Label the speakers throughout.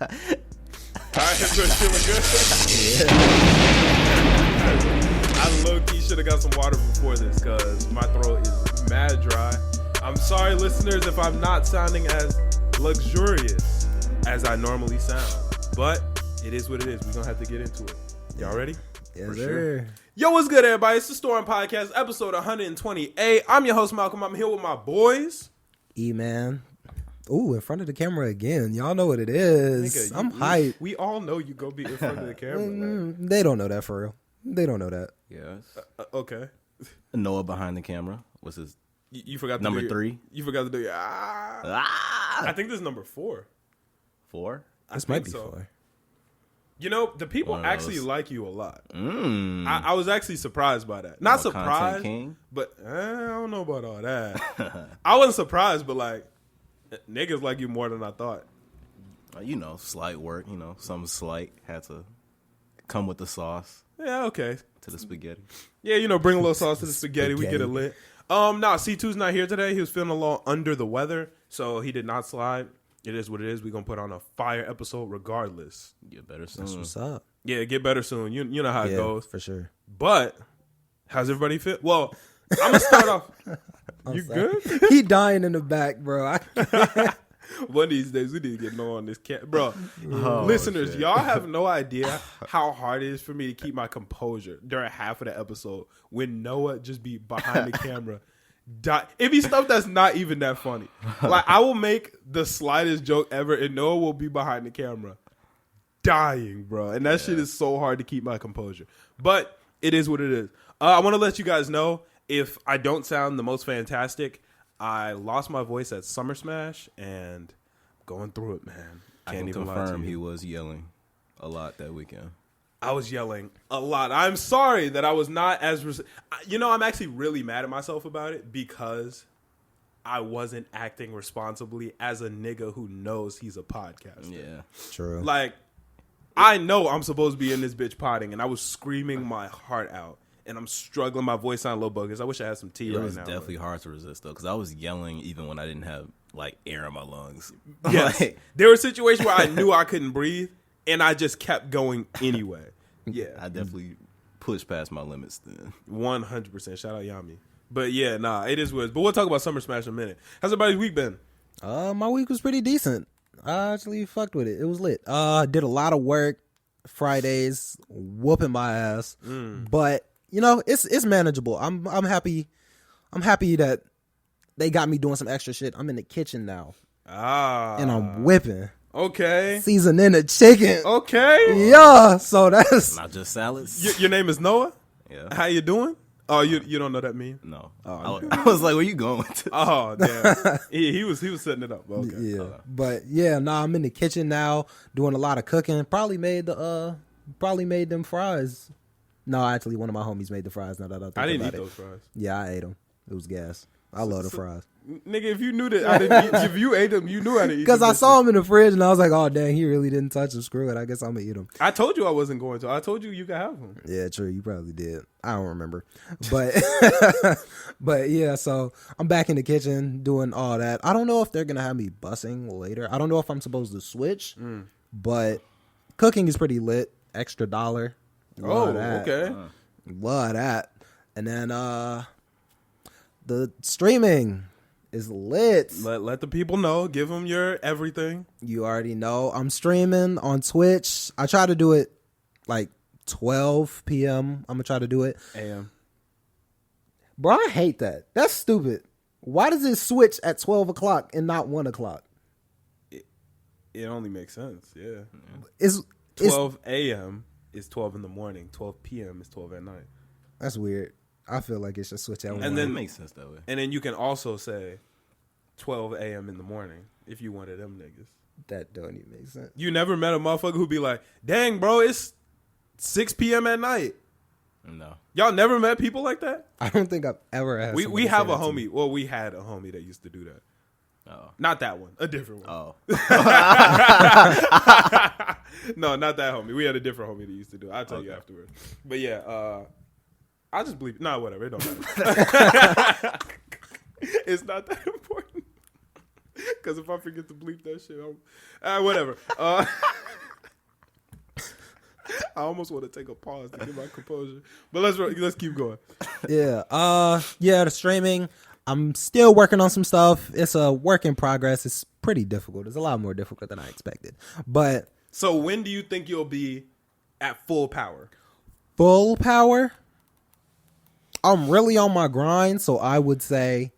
Speaker 1: So feeling good? Yeah. I low-key should have got some water before this because my throat is mad dry. I'm sorry, listeners, if I'm not sounding as luxurious as I normally sound. But it is what it is. We're going to have to get into it. Y'all ready?
Speaker 2: Yes, sir. Sure.
Speaker 1: Yo, what's good, everybody? It's the Storm Podcast, episode 128. I'm your host, Malcolm. I'm here with my boys.
Speaker 2: E-Man. Ooh, in front of the camera again. Y'all know what it is. Nigga, I'm hyped.
Speaker 1: We all know you go be in front of the camera.
Speaker 2: They don't know that for real. They don't know that.
Speaker 3: Yes.
Speaker 1: Okay.
Speaker 3: Noah behind the camera. What's his?
Speaker 1: You forgot
Speaker 3: number 3.
Speaker 1: You forgot to do your. I think this is number 4.
Speaker 3: 4?
Speaker 2: This might be 4.
Speaker 1: You know, the people actually like you a lot. I was actually surprised by that. Not surprised, but I don't know about all that. I wasn't surprised, but like, niggas like you more than I thought.
Speaker 3: You know, slight work. You know, something slight had to come with the sauce.
Speaker 1: Yeah, okay.
Speaker 3: To the spaghetti.
Speaker 1: Yeah, you know, bring a little sauce to the spaghetti. We get it lit. Nah, C2's not here today. He was feeling a little under the weather, so he did not slide. It is what it is. We're going to put on a fire episode regardless.
Speaker 3: Get better soon.
Speaker 2: That's what's up.
Speaker 1: Yeah, get better soon. You know how it goes.
Speaker 2: For sure.
Speaker 1: But how's everybody feel? Well, I'm going to start off. You
Speaker 2: sorry.
Speaker 1: Good?
Speaker 2: He dying in the back, bro.
Speaker 1: One of these days, we need to get Noah on this cat. Bro, listeners, y'all have no idea how hard it is for me to keep my composure during half of the episode when Noah just be behind the camera. It be stuff that's not even that funny. Like, I will make the slightest joke ever, and Noah will be behind the camera dying, bro. And that shit is so hard to keep my composure. But it is what it is. I want to let you guys know, if I don't sound the most fantastic, I lost my voice at Summer Smash, and going through it, man.
Speaker 3: I can confirm he was yelling a lot that weekend.
Speaker 1: I was yelling a lot. I'm sorry that I was not as... I'm actually really mad at myself about it because I wasn't acting responsibly as a nigga who knows he's a podcaster.
Speaker 3: Yeah.
Speaker 2: True.
Speaker 1: Like, I know I'm supposed to be in this bitch potting, and I was screaming my heart out, and I'm struggling. My voice sounded a little bogus. I wish I had some tea right now.
Speaker 3: It was definitely hard to resist, though, because I was yelling even when I didn't have, like, air in my lungs.
Speaker 1: Yes. There were situations where I knew I couldn't breathe, and I just kept going anyway. Yeah.
Speaker 3: I definitely pushed past my limits then.
Speaker 1: 100%. Shout out Yami. But yeah, nah, it is weird. But we'll talk about Summer Smash in a minute. How's everybody's week been?
Speaker 2: My week was pretty decent. I actually fucked with it. It was lit. Did a lot of work Fridays, whooping my ass. But you know, it's manageable. I'm happy. I'm happy that they got me doing some extra shit. I'm in the kitchen now. And I'm whipping.
Speaker 1: Okay.
Speaker 2: Seasoning the chicken.
Speaker 1: Okay.
Speaker 2: Yeah. So that's
Speaker 3: not just salads.
Speaker 1: Your name is Noah?
Speaker 3: Yeah.
Speaker 1: How you doing? Oh, you don't know that meme?
Speaker 3: No.
Speaker 1: Oh, okay.
Speaker 3: I was like, where you going with this?
Speaker 1: Oh, damn. he was setting it up. Okay.
Speaker 2: Yeah. But yeah, I'm in the kitchen now doing a lot of cooking. Probably made them fries. No, actually one of my homies made the fries now that I think
Speaker 1: I didn't
Speaker 2: about
Speaker 1: eat
Speaker 2: it.
Speaker 1: those fries.
Speaker 2: Yeah, I ate them. It was gas. I love the fries.
Speaker 1: Nigga, if you knew that I didn't eat, if you ate them, you knew I didn't eat them.
Speaker 2: Because I saw them in the fridge and I was like, oh, dang, he really didn't touch them. Screw it. I guess I'm going to eat them.
Speaker 1: I told you I wasn't going to. I told you could have them.
Speaker 2: Yeah, true. You probably did. I don't remember. But, but yeah, so I'm back in the kitchen doing all that. I don't know if they're going to have me bussing later. I don't know if I'm supposed to switch, but cooking is pretty lit. Extra $1. Love that.
Speaker 1: Okay.
Speaker 2: Love that. And then the streaming is lit.
Speaker 1: Let the people know. Give them your everything.
Speaker 2: You already know. I'm streaming on Twitch. I try to do it like 12 p.m. I'm going to try to do it.
Speaker 1: AM.
Speaker 2: Bro, I hate that. That's stupid. Why does it switch at 12 o'clock and not 1 o'clock?
Speaker 1: It only makes sense, yeah.
Speaker 2: It's
Speaker 1: 12 a.m. is 12 in the morning. 12 p.m. is 12 at night.
Speaker 2: That's weird. I feel like it should switch at 1.
Speaker 1: And then
Speaker 3: it makes sense that way.
Speaker 1: And then you can also say 12 a.m. in the morning if you wanted them niggas.
Speaker 2: That don't even make sense.
Speaker 1: You never met a motherfucker who'd be like, dang, bro, it's 6 p.m. at night.
Speaker 3: No.
Speaker 1: Y'all never met people like that?
Speaker 2: I don't think I've ever had.
Speaker 1: We have a homie. Well, we had a homie that used to do that.
Speaker 3: Oh.
Speaker 1: Not that one. A different one.
Speaker 3: Oh.
Speaker 1: No, not that homie. We had a different homie that used to do it. I'll tell you afterwards. But yeah, I just believe. Nah, whatever. It don't matter. It's not that important. Because if I forget to bleep that shit, whatever. I almost want to take a pause to get my composure, but let's keep going.
Speaker 2: Yeah. The streaming. I'm still working on some stuff. It's a work in progress. It's pretty difficult. It's a lot more difficult than I expected. But
Speaker 1: so when do you think you'll be at full power?
Speaker 2: Full power? I'm really on my grind, so I would say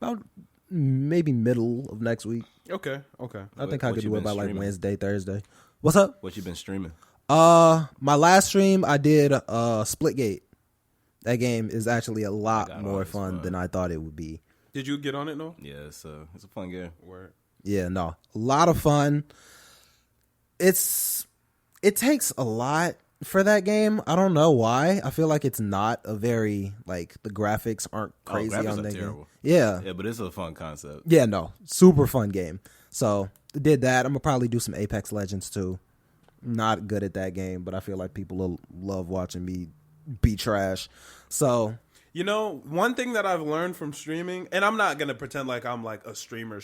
Speaker 2: about maybe middle of next week.
Speaker 1: Okay.
Speaker 2: I think I could do it by like Wednesday, Thursday. What's up?
Speaker 3: What you been streaming?
Speaker 2: My last stream I did Splitgate. That game is actually a lot more fun than I thought it would be.
Speaker 1: Did you get on it, no?
Speaker 3: Yeah, it's a fun game.
Speaker 1: Word.
Speaker 2: Yeah, no. A lot of fun. It takes a lot for that game. I don't know why. I feel like it's not a very, like, the graphics aren't crazy on that game. Yeah.
Speaker 3: Yeah, but it's a fun concept.
Speaker 2: Yeah, no. Super fun game. So, did that. I'm going to probably do some Apex Legends, too. Not good at that game, but I feel like people will love watching me be trash. So,
Speaker 1: you know, one thing that I've learned from streaming, and I'm not going to pretend like I'm like a streamer,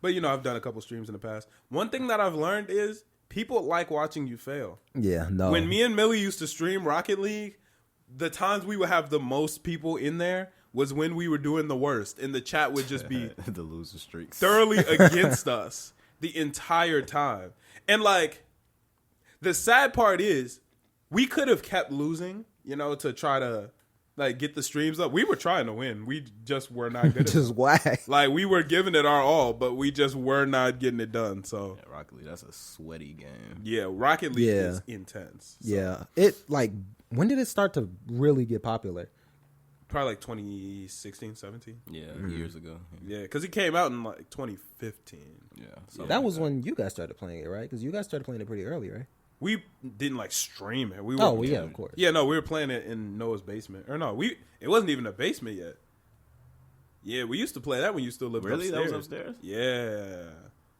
Speaker 1: but, you know, I've done a couple streams in the past. One thing that I've learned is people like watching you fail.
Speaker 2: Yeah, no.
Speaker 1: When me and Millie used to stream Rocket League, the times we would have the most people in there was when we were doing the worst, and the chat would just be
Speaker 3: the loser streaks
Speaker 1: thoroughly against us the entire time. And, like, the sad part is we could have kept losing, you know, to try to, like, get the streams up. We were trying to win. We just were not good at it.
Speaker 2: Just whack.
Speaker 1: Like, we were giving it our all, but we just were not getting it done. So
Speaker 3: yeah, Rocket League, that's a sweaty game.
Speaker 1: Yeah, Rocket League is intense. So.
Speaker 2: Yeah. It, like, when did it start to really get popular?
Speaker 1: Probably like 2016, 17.
Speaker 3: Yeah, years ago.
Speaker 1: Yeah, because it came out in like 2015.
Speaker 3: Yeah.
Speaker 2: That was when you guys started playing it, right? Because you guys started playing it pretty early, right?
Speaker 1: We didn't like stream it. We
Speaker 2: were, yeah, of course.
Speaker 1: Yeah, no, we were playing it in Noah's basement. Or no, it wasn't even a basement yet. Yeah, we used to play that when you still lived upstairs.
Speaker 3: Really? That was upstairs?
Speaker 1: Yeah.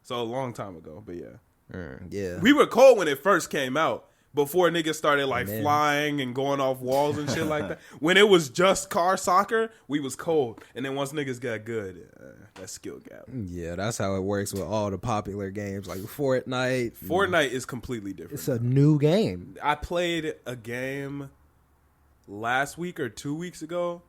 Speaker 1: So a long time ago, but yeah.
Speaker 2: Yeah.
Speaker 1: We were cold when it first came out. Before niggas started like flying and going off walls and shit like that. When it was just car soccer, we was cold. And then once niggas got good, that skill gap.
Speaker 2: Yeah, that's how it works with all the popular games like Fortnite.
Speaker 1: Fortnite is completely different.
Speaker 2: It's a new game.
Speaker 1: I played a game last week or 2 weeks ago.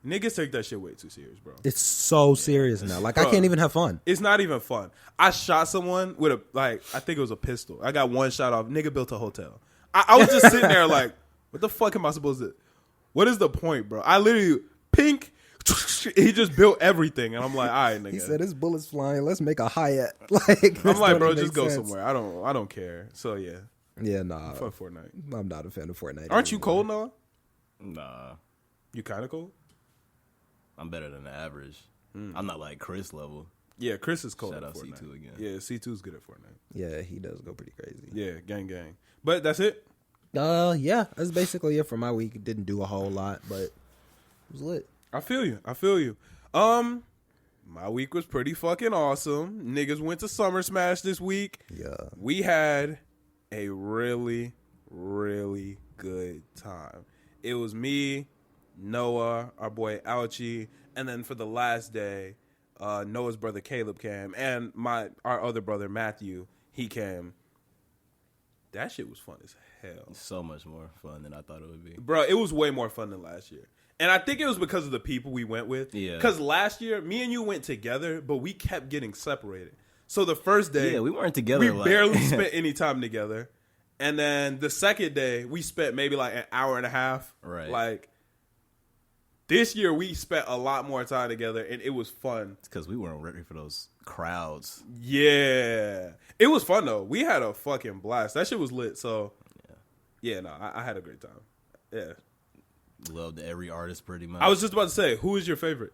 Speaker 1: Niggas take that shit way too serious, bro.
Speaker 2: It's so serious now. Like, bro, I can't even have fun.
Speaker 1: It's not even fun. I shot someone with I think it was a pistol. I got one shot off. Nigga built a hotel. I was just sitting there like, what the fuck am I supposed to? What is the point, bro? I literally, pink, he just built everything. And I'm like, all right, nigga.
Speaker 2: He said, his bullets flying. Let's make a Hyatt. Like,
Speaker 1: I'm like, bro, just go somewhere. I don't care. So, yeah.
Speaker 2: Yeah, nah.
Speaker 1: Fuck Fortnite.
Speaker 2: I'm not a fan of Fortnite.
Speaker 1: Aren't you cold, Noah?
Speaker 3: Nah.
Speaker 1: You kind of cold?
Speaker 3: I'm better than the average. I'm not like Chris level.
Speaker 1: Yeah, Chris is cold.
Speaker 3: Shout
Speaker 1: at
Speaker 3: out
Speaker 1: Fortnite.
Speaker 3: C2 again.
Speaker 1: Yeah, C2's good at Fortnite.
Speaker 2: Yeah, he does go pretty crazy.
Speaker 1: Yeah, gang. But that's it?
Speaker 2: Yeah, that's basically it for my week. Didn't do a whole lot, but it was lit.
Speaker 1: I feel you. My week was pretty fucking awesome. Niggas went to Summer Smash this week.
Speaker 2: Yeah.
Speaker 1: We had a really, really good time. It was me, Noah, our boy Ouchie, and then for the last day, Noah's brother Caleb came, and our other brother Matthew, he came. That shit was fun as hell.
Speaker 3: So much more fun than I thought it would be.
Speaker 1: Bro, it was way more fun than last year. And I think it was because of the people we went with.
Speaker 3: Yeah.
Speaker 1: Because last year, me and you went together, but we kept getting separated. So the first day,
Speaker 3: we weren't together.
Speaker 1: We barely spent any time together. And then the second day, we spent maybe like an hour and a half.
Speaker 3: Right.
Speaker 1: Like, this year, we spent a lot more time together, and it was fun.
Speaker 3: It's because we weren't ready for those crowds.
Speaker 1: Yeah. It was fun, though. We had a fucking blast. That shit was lit. So, yeah, no, I had a great time. Yeah.
Speaker 3: Loved every artist pretty much.
Speaker 1: I was just about to say, who is your favorite?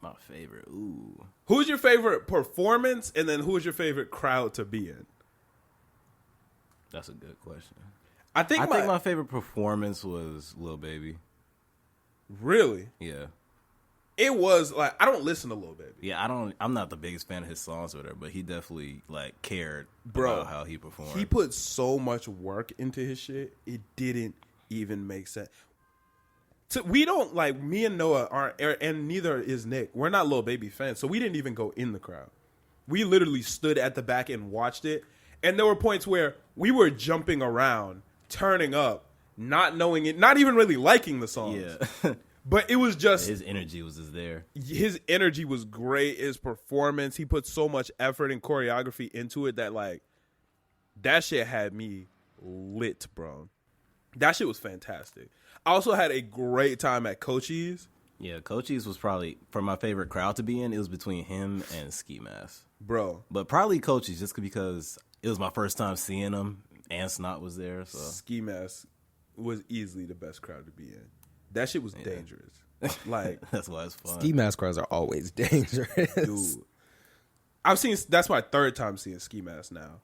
Speaker 3: My favorite. Ooh.
Speaker 1: Who's your favorite performance, and then who is your favorite crowd to be in?
Speaker 3: That's a good question.
Speaker 1: I think
Speaker 3: my favorite performance was Lil Baby.
Speaker 1: Really?
Speaker 3: Yeah.
Speaker 1: It was like, I don't listen to Lil Baby.
Speaker 3: Yeah, I'm not the biggest fan of his songs or whatever, but he definitely like cared
Speaker 1: about
Speaker 3: how he performed.
Speaker 1: He put so much work into his shit, it didn't even make sense. We don't like, me and Noah aren't, and neither is Nick. We're not Lil Baby fans, so we didn't even go in the crowd. We literally stood at the back and watched it. And there were points where we were jumping around, turning up, not knowing it, not even really liking the songs.
Speaker 3: Yeah.
Speaker 1: But it was just,
Speaker 3: his energy was just there.
Speaker 1: His energy was great. His performance, he put so much effort and choreography into it that like, that shit had me lit, bro. That shit was fantastic. I also had a great time at Cochise.
Speaker 3: Yeah, Cochise was probably, for my favorite crowd to be in, it was between him and Ski Mask.
Speaker 1: Bro.
Speaker 3: But probably Cochise, just because it was my first time seeing him, and Snot was there. So
Speaker 1: Ski Mask was easily the best crowd to be in. That shit was dangerous. Like,
Speaker 3: that's why it's fun.
Speaker 2: Ski Mask crowds are always dangerous.
Speaker 1: Dude. That's my third time seeing Ski Mask now.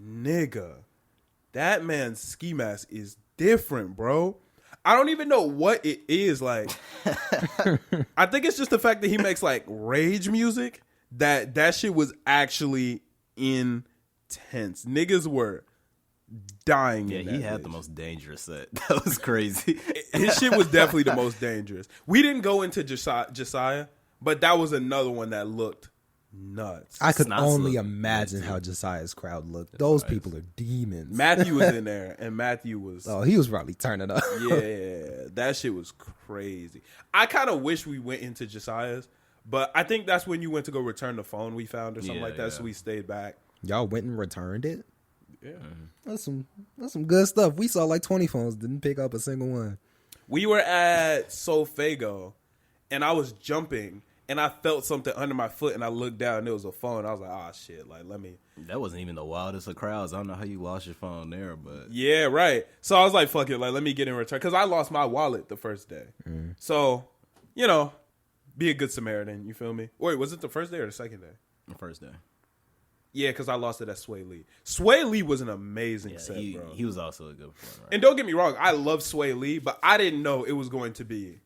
Speaker 1: Nigga. That man's Ski Mask is different, bro. I don't even know what it is. Like, I think it's just the fact that he makes like rage music. That shit was actually intense. Niggas were dying.
Speaker 3: Yeah,
Speaker 1: in that
Speaker 3: he had
Speaker 1: bitch.
Speaker 3: the most dangerous set. That was crazy.
Speaker 1: His shit was definitely the most dangerous. We didn't go into Josiah, but that was another one that looked nuts.
Speaker 2: I could
Speaker 3: Snot's
Speaker 2: only
Speaker 3: look
Speaker 2: imagine
Speaker 3: good,
Speaker 2: how Josiah's crowd looked. Those people are demons.
Speaker 1: Matthew was in there, and Matthew was...
Speaker 2: Oh, he was probably turning up.
Speaker 1: Yeah, that shit was crazy. I kind of wish we went into Josiah's, but I think that's when you went to go return the phone we found or something like that, so we stayed back.
Speaker 2: Y'all went and returned it?
Speaker 1: Yeah.
Speaker 2: That's some good stuff. We saw like 20 phones, didn't pick up a single one.
Speaker 1: We were at Sofago, and I was jumping, and I felt something under my foot, and I looked down, and it was a phone. I was like, ah, shit, like, let me...
Speaker 3: That wasn't even the wildest of crowds. I don't know how you lost your phone there, but...
Speaker 1: Yeah, right. So I was like, fuck it, like, let me get in return. Because I lost my wallet the first day. So, you know, be a good Samaritan, you feel me? Wait, was it the first day or the second day?
Speaker 3: The first day.
Speaker 1: Yeah, because I lost it at Sway Lee. Sway Lee was an amazing set, bro.
Speaker 3: He was also a good performer.
Speaker 1: And don't get me wrong, I love Sway Lee, but I didn't know it was going to be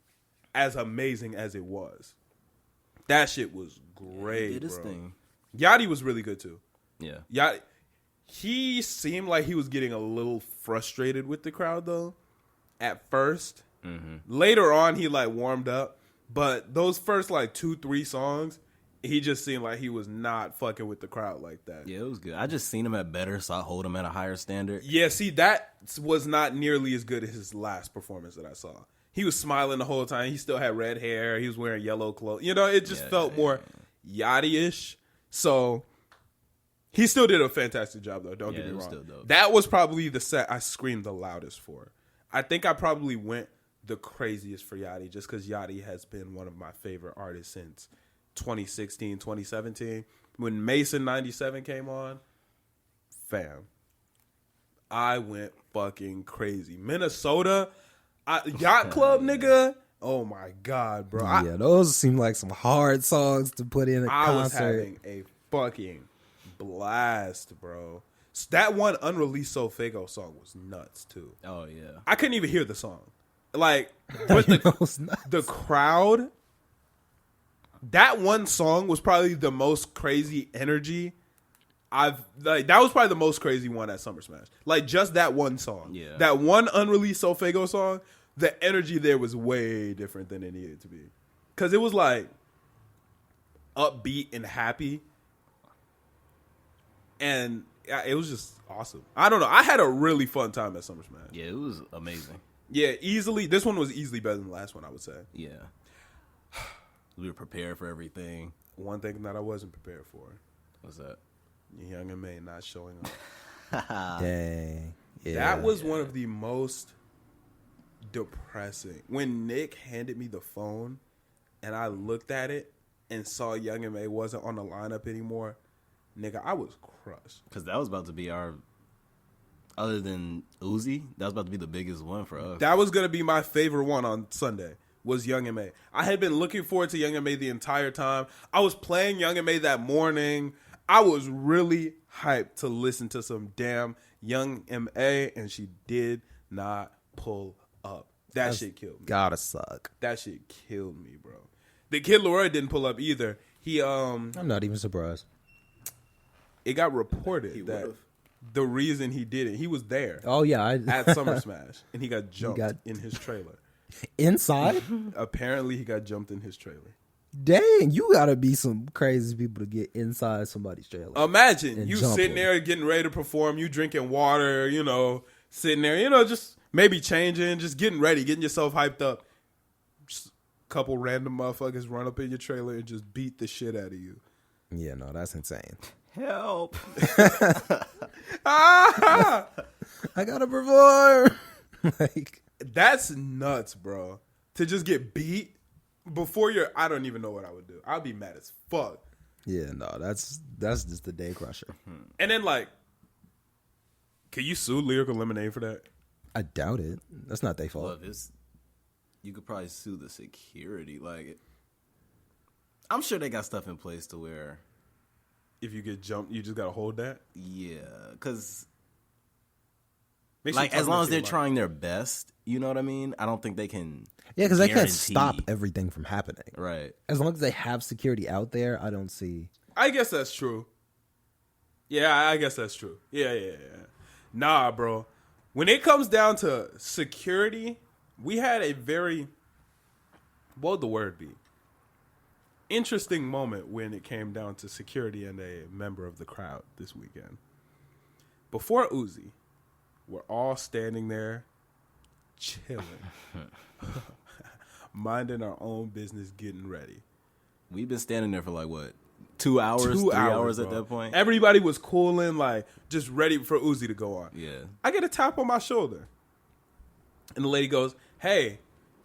Speaker 1: as amazing as it was. That shit was great,
Speaker 3: He did his
Speaker 1: bro.
Speaker 3: thing.
Speaker 1: Yachty was really good, too.
Speaker 3: Yeah.
Speaker 1: Yachty, he seemed like he was getting a little frustrated with the crowd, though, at first. Later on, he, like, warmed up. But those first, like, 2-3 songs... He just seemed like he was not fucking with the crowd like that.
Speaker 3: Yeah, it was good. I just seen him at better, so I hold him at a higher standard.
Speaker 1: Yeah, see, that was not nearly as good as his last performance that I saw. He was smiling the whole time. He still had red hair. He was wearing yellow clothes. You know, it just felt more Yachty-ish. So, he still did a fantastic job, though. Don't get me wrong.
Speaker 3: Still dope.
Speaker 1: That was probably the set I screamed the loudest for. I think I probably went the craziest for Yachty just because Yachty has been one of my favorite artists since 2016, 2017. When Mason 97 came on, fam, I went fucking crazy. Minnesota, Yacht Club, nigga. Oh my God, bro.
Speaker 2: Yeah, those seem like some hard songs to put in a concert.
Speaker 1: I was having a fucking blast, bro. That one unreleased Sofago song was nuts, too.
Speaker 3: Oh, yeah.
Speaker 1: I couldn't even hear the song. Like, but the crowd... That one song was probably the most crazy energy that was probably the most crazy one at Summer Smash. Like, just that one song.
Speaker 3: Yeah.
Speaker 1: That one unreleased Sofago song, the energy there was way different than it needed to be. Because it was, like, upbeat and happy. And it was just awesome. I don't know. I had a really fun time at Summer Smash.
Speaker 3: Yeah, it was amazing.
Speaker 1: Yeah, easily. This one was easily better than the last one, I would say.
Speaker 3: Yeah. We were prepared for everything.
Speaker 1: One thing that I wasn't prepared for.
Speaker 3: What's that?
Speaker 1: Young and May not showing up.
Speaker 2: Dang. Yeah.
Speaker 1: That was one of the most depressing. When Nick handed me the phone and I looked at it and saw Young and May wasn't on the lineup anymore, nigga, I was crushed.
Speaker 3: Because that was about to be our, other than Uzi, that was about to be the biggest one for us.
Speaker 1: That was going to be my favorite one on Sunday. Was Young and May. I had been looking forward to Young and May the entire time. I was playing Young and May that morning. I was really hyped to listen to some damn Young M.A. and she did not pull up. That shit killed me.
Speaker 2: Gotta suck.
Speaker 1: That shit killed me, bro. The Kid Laroi didn't pull up either.
Speaker 2: I'm not even surprised.
Speaker 1: It got reported that the reason he didn't, he was there.
Speaker 2: Oh yeah,
Speaker 1: at Summer Smash, and he got jumped
Speaker 2: got-
Speaker 1: in his trailer.
Speaker 2: Inside?
Speaker 1: Apparently, he got jumped in his trailer.
Speaker 2: Dang, you gotta be some crazy people to get inside somebody's trailer.
Speaker 1: Imagine
Speaker 2: and
Speaker 1: you
Speaker 2: jump
Speaker 1: sitting
Speaker 2: in.
Speaker 1: there getting ready to perform, you drinking water, sitting there, just maybe changing, just getting ready, getting yourself hyped up. Just a couple random motherfuckers run up in your trailer and just beat the shit out of you.
Speaker 2: Yeah, no, that's insane.
Speaker 3: Help.
Speaker 2: I gotta perform. Like,
Speaker 1: that's nuts, bro. To just get beat before I don't even know what I would do. I'd be mad as fuck.
Speaker 2: yeah, no, that's just the day crusher.
Speaker 1: And then, can you sue Lyrical Lemonade for that?
Speaker 2: I doubt it. That's not their fault.
Speaker 3: Well, you could probably sue the security. I'm sure they got stuff in place to where,
Speaker 1: If you get jumped, you just gotta hold that.
Speaker 3: yeah, because
Speaker 1: Make sure you talk
Speaker 3: as long
Speaker 1: about
Speaker 3: as they're
Speaker 1: your life.
Speaker 3: trying their best, you know what I mean? I don't think they can.
Speaker 2: Yeah, because they can't
Speaker 3: guarantee.
Speaker 2: stop everything from happening.
Speaker 3: Right.
Speaker 2: As long as they have security out there, I don't see.
Speaker 1: I guess that's true. Yeah, I guess that's true. Yeah. Nah, bro. When it comes down to security, we had a very, what would the word be? Interesting moment when it came down to security and a member of the crowd this weekend. Before Uzi, we're all standing there chilling, minding our own business, getting ready.
Speaker 3: We've been standing there for 2 hours, 3 hours at
Speaker 1: bro.
Speaker 3: that point.
Speaker 1: Everybody was cooling, just ready for Uzi to go on.
Speaker 3: Yeah.
Speaker 1: I get a tap on my shoulder. And the lady goes, hey,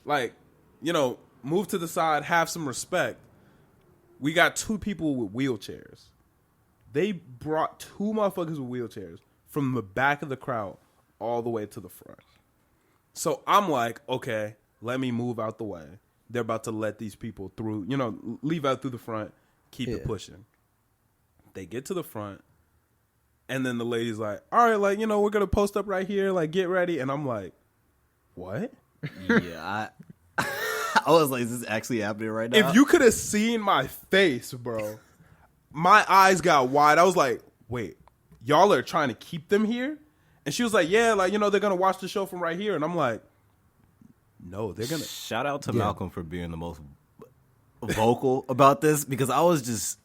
Speaker 1: move to the side, have some respect. We got 2 people with wheelchairs. They brought 2 motherfuckers with wheelchairs from the back of the crowd all the way to the front. So I'm like, okay, let me move out the way. They're about to let these people through, leave out through the front, keep it pushing. They get to the front, and then the lady's like, all right, we're going to post up right here, get ready. And I'm like, what?
Speaker 3: Yeah, I was like, is this actually happening right now?
Speaker 1: If you could have seen my face, bro, my eyes got wide. I was like, wait, y'all are trying to keep them here? And she was like, yeah, they're going to watch the show from right here. And I'm like, no, they're going to.
Speaker 3: Shout out to Malcolm for being the most vocal about this, because I was just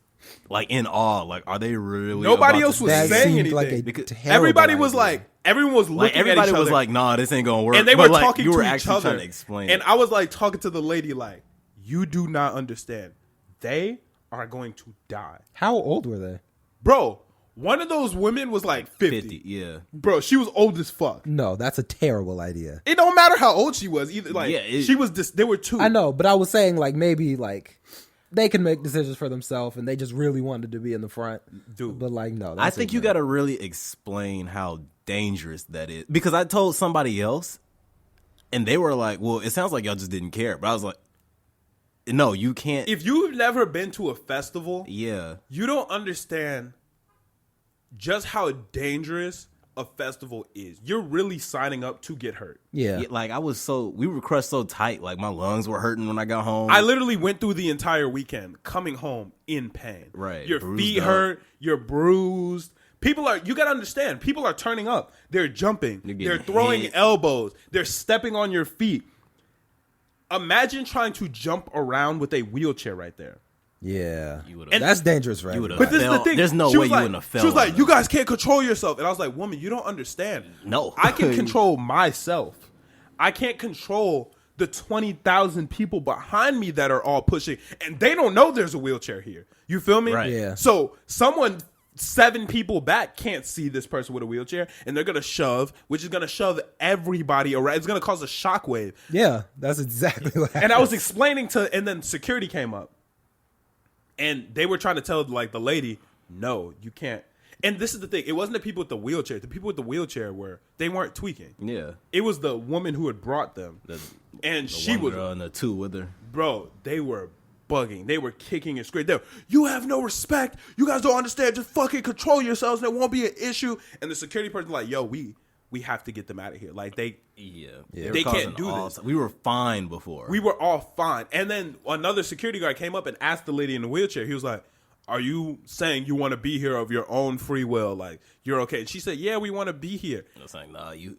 Speaker 3: in awe. Are they really?
Speaker 1: Nobody
Speaker 3: about
Speaker 1: else
Speaker 3: to
Speaker 1: was
Speaker 3: do
Speaker 2: That
Speaker 3: this?
Speaker 1: saying
Speaker 2: seemed like
Speaker 1: anything.
Speaker 2: a terrible
Speaker 1: Everybody was
Speaker 2: idea.
Speaker 1: everyone was looking at
Speaker 3: Everybody
Speaker 1: each other.
Speaker 3: was like, nah, this ain't going to work.
Speaker 1: And they were
Speaker 3: But,
Speaker 1: talking
Speaker 3: you were
Speaker 1: to each
Speaker 3: actually
Speaker 1: other.
Speaker 3: trying to explain.
Speaker 1: And I was talking to the lady you do not understand. They are going to die.
Speaker 2: How old were they?
Speaker 1: Bro, one of those women was 50.
Speaker 3: yeah.
Speaker 1: Bro, she was old as fuck.
Speaker 2: No, that's a terrible idea.
Speaker 1: It don't matter how old she was. Either she was there were 2.
Speaker 2: I know, but I was saying maybe they can make decisions for themselves, and they just really wanted to be in the front.
Speaker 1: Dude.
Speaker 2: But no,
Speaker 3: I think you got to really explain how dangerous that is, because I told somebody else, and they were like, well, it sounds like y'all just didn't care. But I was like, no, you can't.
Speaker 1: If you've never been to a festival,
Speaker 3: Yeah.
Speaker 1: you don't understand just how dangerous a festival is. You're really signing up to get hurt.
Speaker 2: Yeah.
Speaker 3: We were crushed so tight. My lungs were hurting when I got home.
Speaker 1: I literally went through the entire weekend coming home in pain.
Speaker 3: Right.
Speaker 1: Your
Speaker 3: Bruised
Speaker 1: feet
Speaker 3: up.
Speaker 1: hurt. You're bruised. You got to understand, people are turning up. They're jumping.
Speaker 3: You're
Speaker 1: They're
Speaker 3: getting
Speaker 1: throwing
Speaker 3: hit.
Speaker 1: elbows. They're stepping on your feet. Imagine trying to jump around with a wheelchair right there.
Speaker 2: Yeah.
Speaker 3: You would've-
Speaker 2: That's dangerous, right?
Speaker 3: you would've-
Speaker 1: But this is the
Speaker 3: fell.
Speaker 1: thing.
Speaker 3: There's no
Speaker 1: She
Speaker 3: way
Speaker 1: was
Speaker 3: you wouldn't have fell
Speaker 1: She was
Speaker 3: on
Speaker 1: like,
Speaker 3: them.
Speaker 1: you guys can't control yourself. And I was like, woman, you don't understand.
Speaker 3: No.
Speaker 1: I can control myself. I can't control the 20,000 people behind me that are all pushing. And they don't know there's a wheelchair here. You feel me?
Speaker 3: Right.
Speaker 2: Yeah.
Speaker 1: So someone 7 people back can't see this person with a wheelchair. And they're going to shove, which is going to shove everybody around. It's going to cause a shockwave.
Speaker 2: Yeah, that's exactly what happened.
Speaker 1: And I was explaining and then security came up. And they were trying to tell the lady, no, you can't. And this is the thing. It wasn't the people with the wheelchair. The people with the wheelchair they weren't tweaking.
Speaker 3: Yeah.
Speaker 1: It was the woman who had brought them. And she
Speaker 3: One
Speaker 1: was,
Speaker 3: girl and the 2 with her.
Speaker 1: bro, they were bugging. They were kicking and screaming. You have no respect. You guys don't understand. Just fucking control yourselves. There won't be an issue. And the security person yo, we have to get them out of here.
Speaker 3: Yeah.
Speaker 1: They can't do this.
Speaker 3: We were fine before.
Speaker 1: We were all fine. And then another security guard came up and asked the lady in the wheelchair. He was like, are you saying you want to be here of your own free will? You're okay? And she said, yeah, we want to be here.
Speaker 3: I was like, nah, you.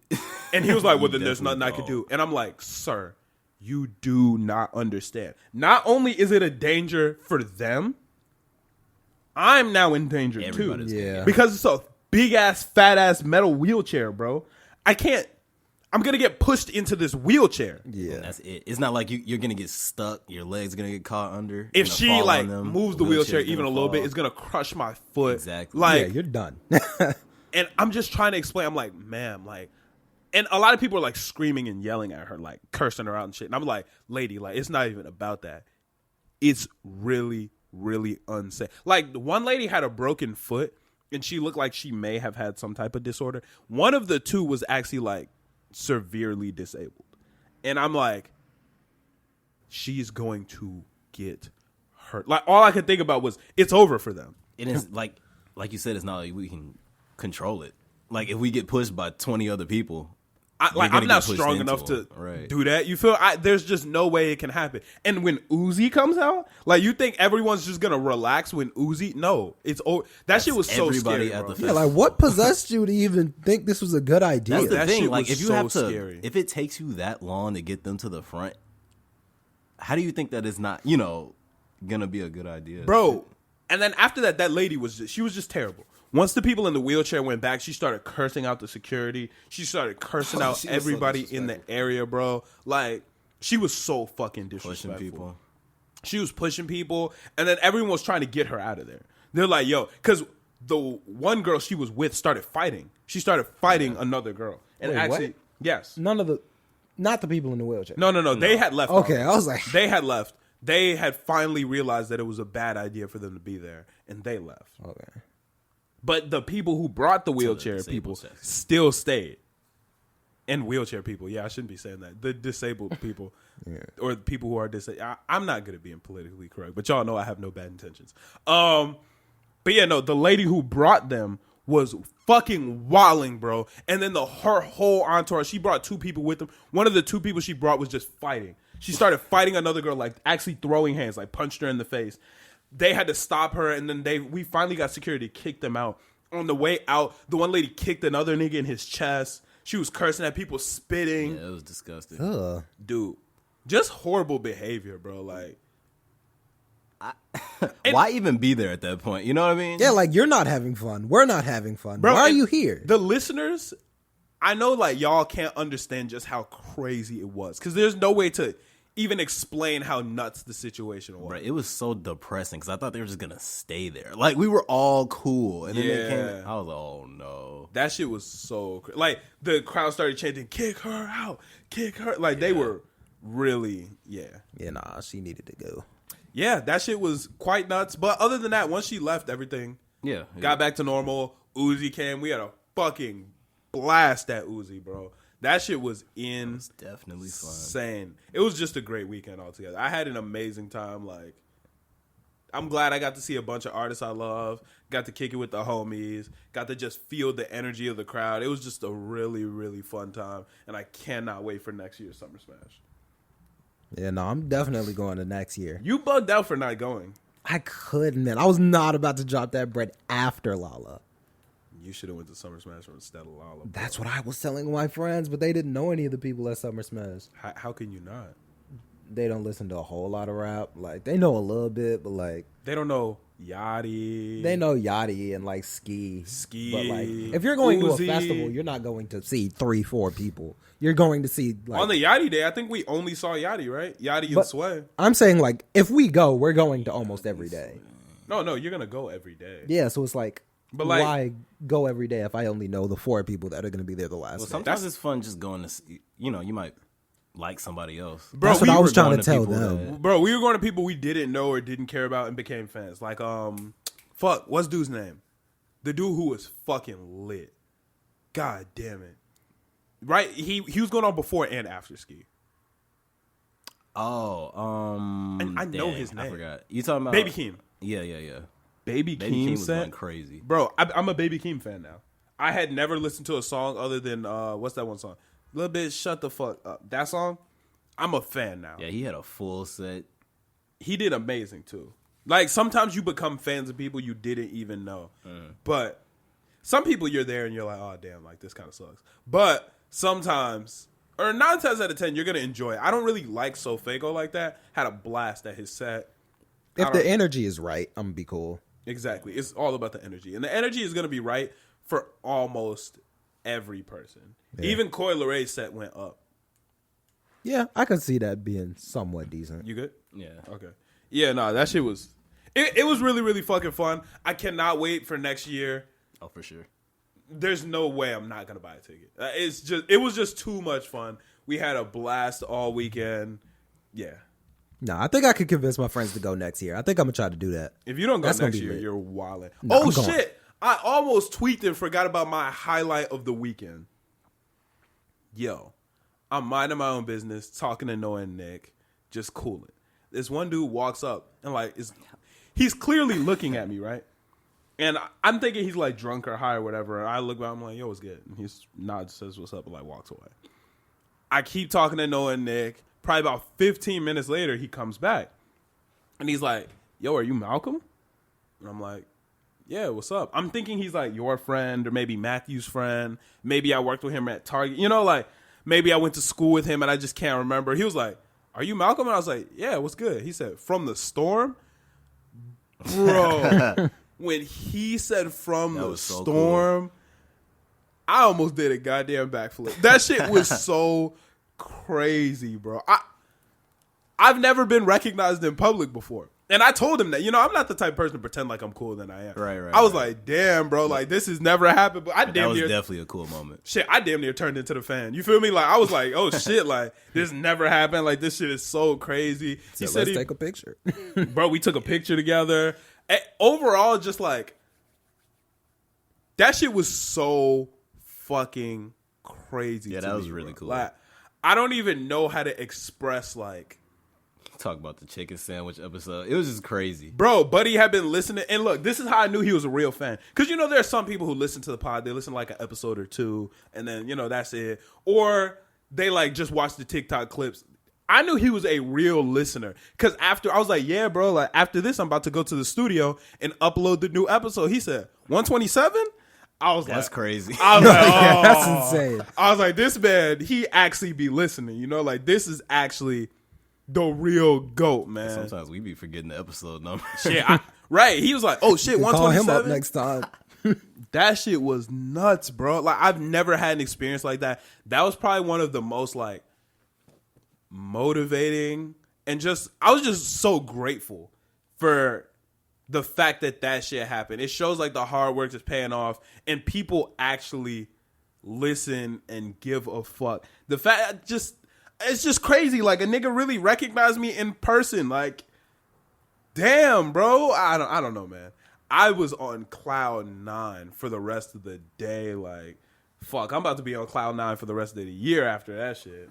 Speaker 1: And he was like, well,
Speaker 3: You
Speaker 1: then there's nothing
Speaker 3: definitely
Speaker 1: I could do. And I'm like, sir, you do not understand. Not only is it a danger for them, I'm now in danger too.
Speaker 2: Yeah.
Speaker 1: Because it's a big ass, fat ass metal wheelchair, bro. I'm going to get pushed into this wheelchair.
Speaker 2: Yeah.
Speaker 3: And that's it. It's not like you're going to get stuck. Your leg's going to get caught under.
Speaker 1: If she moves the wheelchair even a little bit, it's going to crush my foot.
Speaker 3: Exactly.
Speaker 2: Yeah, you're done.
Speaker 1: And I'm just trying to explain. I'm like, ma'am, like, and a lot of people are like screaming and yelling at her, like cursing her out and shit. And I'm like, lady, like, it's not even about that. It's really, really unsafe. Like, one lady had a broken foot and she looked like she may have had some type of disorder. One of the two was actually like severely disabled. And I'm like, she's going to get hurt. Like, all I could think about was it's over for them.
Speaker 3: It is like you said, it's not like we can control it. Like, if we get pushed by 20 other people,
Speaker 1: I'm not strong enough to do that. You feel? There's just no way it can happen. And when Uzi comes out, like, you think everyone's just gonna relax when Uzi? No, it's over. That shit was so scary. Bro.
Speaker 2: Yeah, like, what possessed you to even think this was a good idea?
Speaker 3: That's the
Speaker 1: That
Speaker 3: thing.
Speaker 1: shit
Speaker 3: Like,
Speaker 1: was
Speaker 3: if you
Speaker 1: so
Speaker 3: have to,
Speaker 1: scary.
Speaker 3: if it takes you that long to get them to the front, how do you think that it's not, gonna be a good idea,
Speaker 1: Bro. And then after that, that lady was just terrible. Once the people in the wheelchair went back, she started cursing out the security. She started cursing out everybody in the area, bro. Like, she was so fucking disrespectful.
Speaker 3: Pushing people.
Speaker 1: She was pushing people, and then everyone was trying to get her out of there. They're like, yo, because the one girl she was with started fighting. She started fighting another girl. And
Speaker 2: Wait,
Speaker 1: actually,
Speaker 2: what?
Speaker 1: yes.
Speaker 2: Not the people in the wheelchair.
Speaker 1: No. They had left.
Speaker 2: Okay,
Speaker 1: already.
Speaker 2: I was like,
Speaker 1: They had left. They had finally realized that it was a bad idea for them to be there, and they left.
Speaker 2: okay.
Speaker 1: But the people who brought the wheelchair people still stayed. And wheelchair people. Yeah, I shouldn't be saying that. The disabled people. Or the people who are disabled. I'm not good at being politically correct, but y'all know I have no bad intentions. But yeah, no, the lady who brought them was fucking wilding, bro. And then her whole entourage, she brought two people with them. One of the two people she brought was just fighting. She started fighting another girl, like actually throwing hands, like punched her in the face. They had to stop her, and then we finally got security to kick them out. On the way out, the one lady kicked another nigga in his chest. She was cursing at people, spitting.
Speaker 3: Yeah, it was disgusting.
Speaker 1: Dude, just horrible behavior, bro. Like,
Speaker 3: why even be there at that point? You know what I mean?
Speaker 2: Yeah, like, you're not having fun. We're not having fun.
Speaker 1: bro,
Speaker 2: Why are you here?
Speaker 1: The listeners, I know, like, y'all can't understand just how crazy it was, because there's no way to even explain how nuts the situation was.
Speaker 3: Bro, it was so depressing because I thought they were just gonna stay there. Like, we were all cool, and then they came. I was like, oh no,
Speaker 1: that shit was so like the crowd started chanting, "Kick her out, kick her!" Like, they were really,
Speaker 2: Yeah, nah, she needed to go.
Speaker 1: yeah. That shit was quite nuts. But other than that, once she left, everything got back to normal. Uzi came. We had a fucking blast at Uzi, bro. That shit was
Speaker 3: definitely fun.
Speaker 1: insane. It was just a great weekend altogether. I had an amazing time. Like, I'm glad I got to see a bunch of artists I love. Got to kick it with the homies. Got to just feel the energy of the crowd. It was just a really, really fun time. And I cannot wait for next year's Summer Smash.
Speaker 2: Yeah, no, I'm definitely going to next year.
Speaker 1: You bugged out for not going.
Speaker 2: I couldn't, man. I was not about to drop that bread after Lala.
Speaker 1: You should have went to Summer Smash instead of Lala. Bro.
Speaker 2: That's what I was telling my friends, but they didn't know any of the people at Summer Smash.
Speaker 1: How can you not?
Speaker 2: They don't listen to a whole lot of rap. Like, they know a little bit, but, like,
Speaker 1: they don't know Yachty.
Speaker 2: They know Yachty and, like, Ski.
Speaker 1: But,
Speaker 2: like, if you're going
Speaker 1: Uzi.
Speaker 2: to a festival, you're not going to see 3-4 people. You're going to see, like,
Speaker 1: on the Yachty day, I think we only saw Yachty, right? Yachty and Sway.
Speaker 2: I'm saying, like, if we go, we're going to almost every day.
Speaker 1: No, you're gonna go every day.
Speaker 2: Yeah, so it's like,
Speaker 1: but, like,
Speaker 2: why go every day if I only know the 4 people that are going to be there the last day?
Speaker 3: Sometimes it's fun just going to see, you might like somebody else.
Speaker 1: Bro,
Speaker 2: that's what I was trying to tell them.
Speaker 1: Bro, we were going to people we didn't know or didn't care about and became fans. Like, what's dude's name? The dude who was fucking lit. God damn it. Right? He was going on before and after Ski.
Speaker 3: Oh,
Speaker 1: and I know his name.
Speaker 3: I forgot. You talking about
Speaker 1: Baby Keem?
Speaker 3: Yeah.
Speaker 1: Baby Keem
Speaker 3: was going crazy,
Speaker 1: bro. I'm a Baby Keem fan now. I had never listened to a song other than what's that one song? Little bit shut the fuck up. That song, I'm a fan now.
Speaker 3: Yeah, he had a full set.
Speaker 1: He did amazing too. Like, sometimes you become fans of people you didn't even know, but some people you're there and you're like, oh damn, like this kind of sucks. But sometimes or 9 times out of 10, you're gonna enjoy it. I don't really like Sofego like that. Had a blast at his set.
Speaker 2: If the energy is right, I'm gonna be cool.
Speaker 1: Exactly. It's all about the energy. And the energy is gonna be right for almost every person.
Speaker 2: Yeah.
Speaker 1: Even Coi Leray's set went up.
Speaker 2: Yeah, I could see that being somewhat decent.
Speaker 1: You good?
Speaker 3: Yeah.
Speaker 1: Okay. Yeah, no, that shit was it was really, really fucking fun. I cannot wait for next year.
Speaker 3: Oh, for sure.
Speaker 1: There's no way I'm not gonna buy a ticket. It was just too much fun. We had a blast all weekend. Yeah.
Speaker 2: No, I think I could convince my friends to go next year. I think I'm gonna try to do that.
Speaker 1: If you don't go
Speaker 2: That's gonna
Speaker 1: next
Speaker 2: be
Speaker 1: year,
Speaker 2: lit.
Speaker 1: you're wildin'.
Speaker 2: No,
Speaker 1: Oh
Speaker 2: I'm going.
Speaker 1: shit! I almost tweaked and forgot about my highlight of the weekend. Yo, I'm minding my own business, talking to Noah and Nick, just cooling. This one dude walks up and he's clearly looking at me, right? And I'm thinking he's like drunk or high or whatever. And I look back, I'm like, yo, what's good? And he nods, says what's up, and like walks away. I keep talking to Noah and Nick. Probably about 15 minutes later, he comes back. And he's like, yo, are you Malcolm? And I'm like, yeah, what's up? I'm thinking he's like your friend or maybe Matthew's friend. Maybe I worked with him at Target. You know, like maybe I went to school with him and I just can't remember. He was like, are you Malcolm? And I was like, yeah, what's good? He said, from the storm? Bro, when he said from the storm, I almost did a goddamn backflip. That shit was so crazy, bro. I've never been recognized in public before. And I told him that, I'm not the type of person to pretend like I'm cooler than I am.
Speaker 3: Right.
Speaker 1: I was like, damn, bro, like this has never happened. But
Speaker 3: that was definitely a cool moment.
Speaker 1: Shit, I damn near turned into the fan. You feel me? Like I was like, oh shit, like this never happened. Like this shit is so crazy.
Speaker 2: He said, let's take a picture.
Speaker 1: Bro, we took a picture together. And overall, just like that shit was so fucking crazy.
Speaker 3: Yeah, that was really cool.
Speaker 1: Like, I don't even know how to express like.
Speaker 3: Talk about the chicken sandwich episode. It was just crazy.
Speaker 1: Bro, Buddy had been listening. And look, this is how I knew he was a real fan. Because, there are some people who listen to the pod. They listen to like an episode or two. And then, that's it. Or they like just watch the TikTok clips. I knew he was a real listener. Because after, I was like, yeah, bro. Like after this, I'm about to go to the studio and upload the new episode. He said, 127? I was
Speaker 3: That's crazy.
Speaker 1: I was like, oh.
Speaker 2: That's insane.
Speaker 1: I was like, this man, he actually be listening. Like this is actually the real GOAT, man.
Speaker 3: Sometimes we be forgetting the episode number.
Speaker 1: Shit, right. He was like, oh shit, 127.
Speaker 2: Call him up next time.
Speaker 1: That shit was nuts, bro. Like I've never had an experience like that. That was probably one of the most like motivating and I was just so grateful for the fact that shit happened. It shows like the hard work is paying off and people actually listen and give a fuck. The fact it's just crazy. Like a nigga really recognized me in person. Like, damn, bro. I don't know, man. I was on cloud 9 for the rest of the day. Like, fuck, I'm about to be on cloud 9 for the rest of the year after that shit.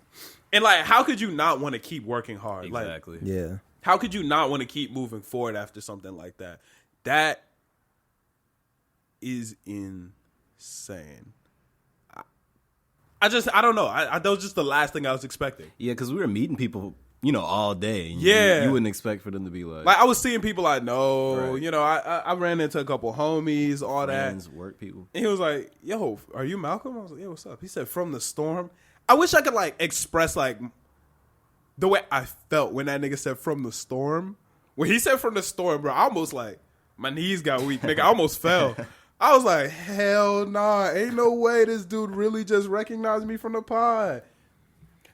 Speaker 1: And like, how could you not want to keep working hard?
Speaker 3: Exactly.
Speaker 2: Like, yeah.
Speaker 1: How could you not want to keep moving forward after something like that? That is insane. I don't know. That was just the last thing I was expecting.
Speaker 3: Yeah, because we were meeting people, all day. And
Speaker 1: yeah.
Speaker 3: You wouldn't expect for them to be like
Speaker 1: I was seeing people I know.
Speaker 3: Right.
Speaker 1: I ran into a couple homies, all
Speaker 3: friends,
Speaker 1: that.
Speaker 3: work people.
Speaker 1: And he was like, yo, are you Malcolm? I was like, yeah, what's up? He said, from the storm. I wish I could like express like the way I felt when that nigga said from the storm. When he said from the storm, bro, I almost like, my knees got weak. Nigga, I almost fell. I was like, hell nah, ain't no way this dude really just recognized me from the pod.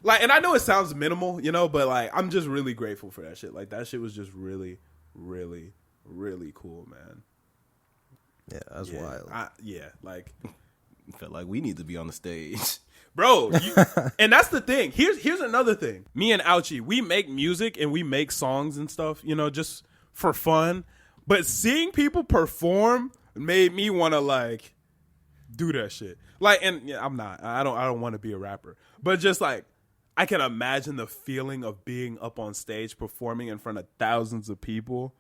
Speaker 1: Like, and I know it sounds minimal, but like, I'm just really grateful for that shit. Like, that shit was just really, really, really cool, man.
Speaker 2: Yeah, that's wild.
Speaker 1: Like,
Speaker 3: Felt like we need to be on the stage.
Speaker 1: Bro, and that's the thing. Here's another thing. Me and Ouchie, we make music and we make songs and stuff, just for fun. But seeing people perform made me want to like do that shit. Like, and yeah, I'm not. I don't want to be a rapper. But just like I can imagine the feeling of being up on stage performing in front of thousands of people.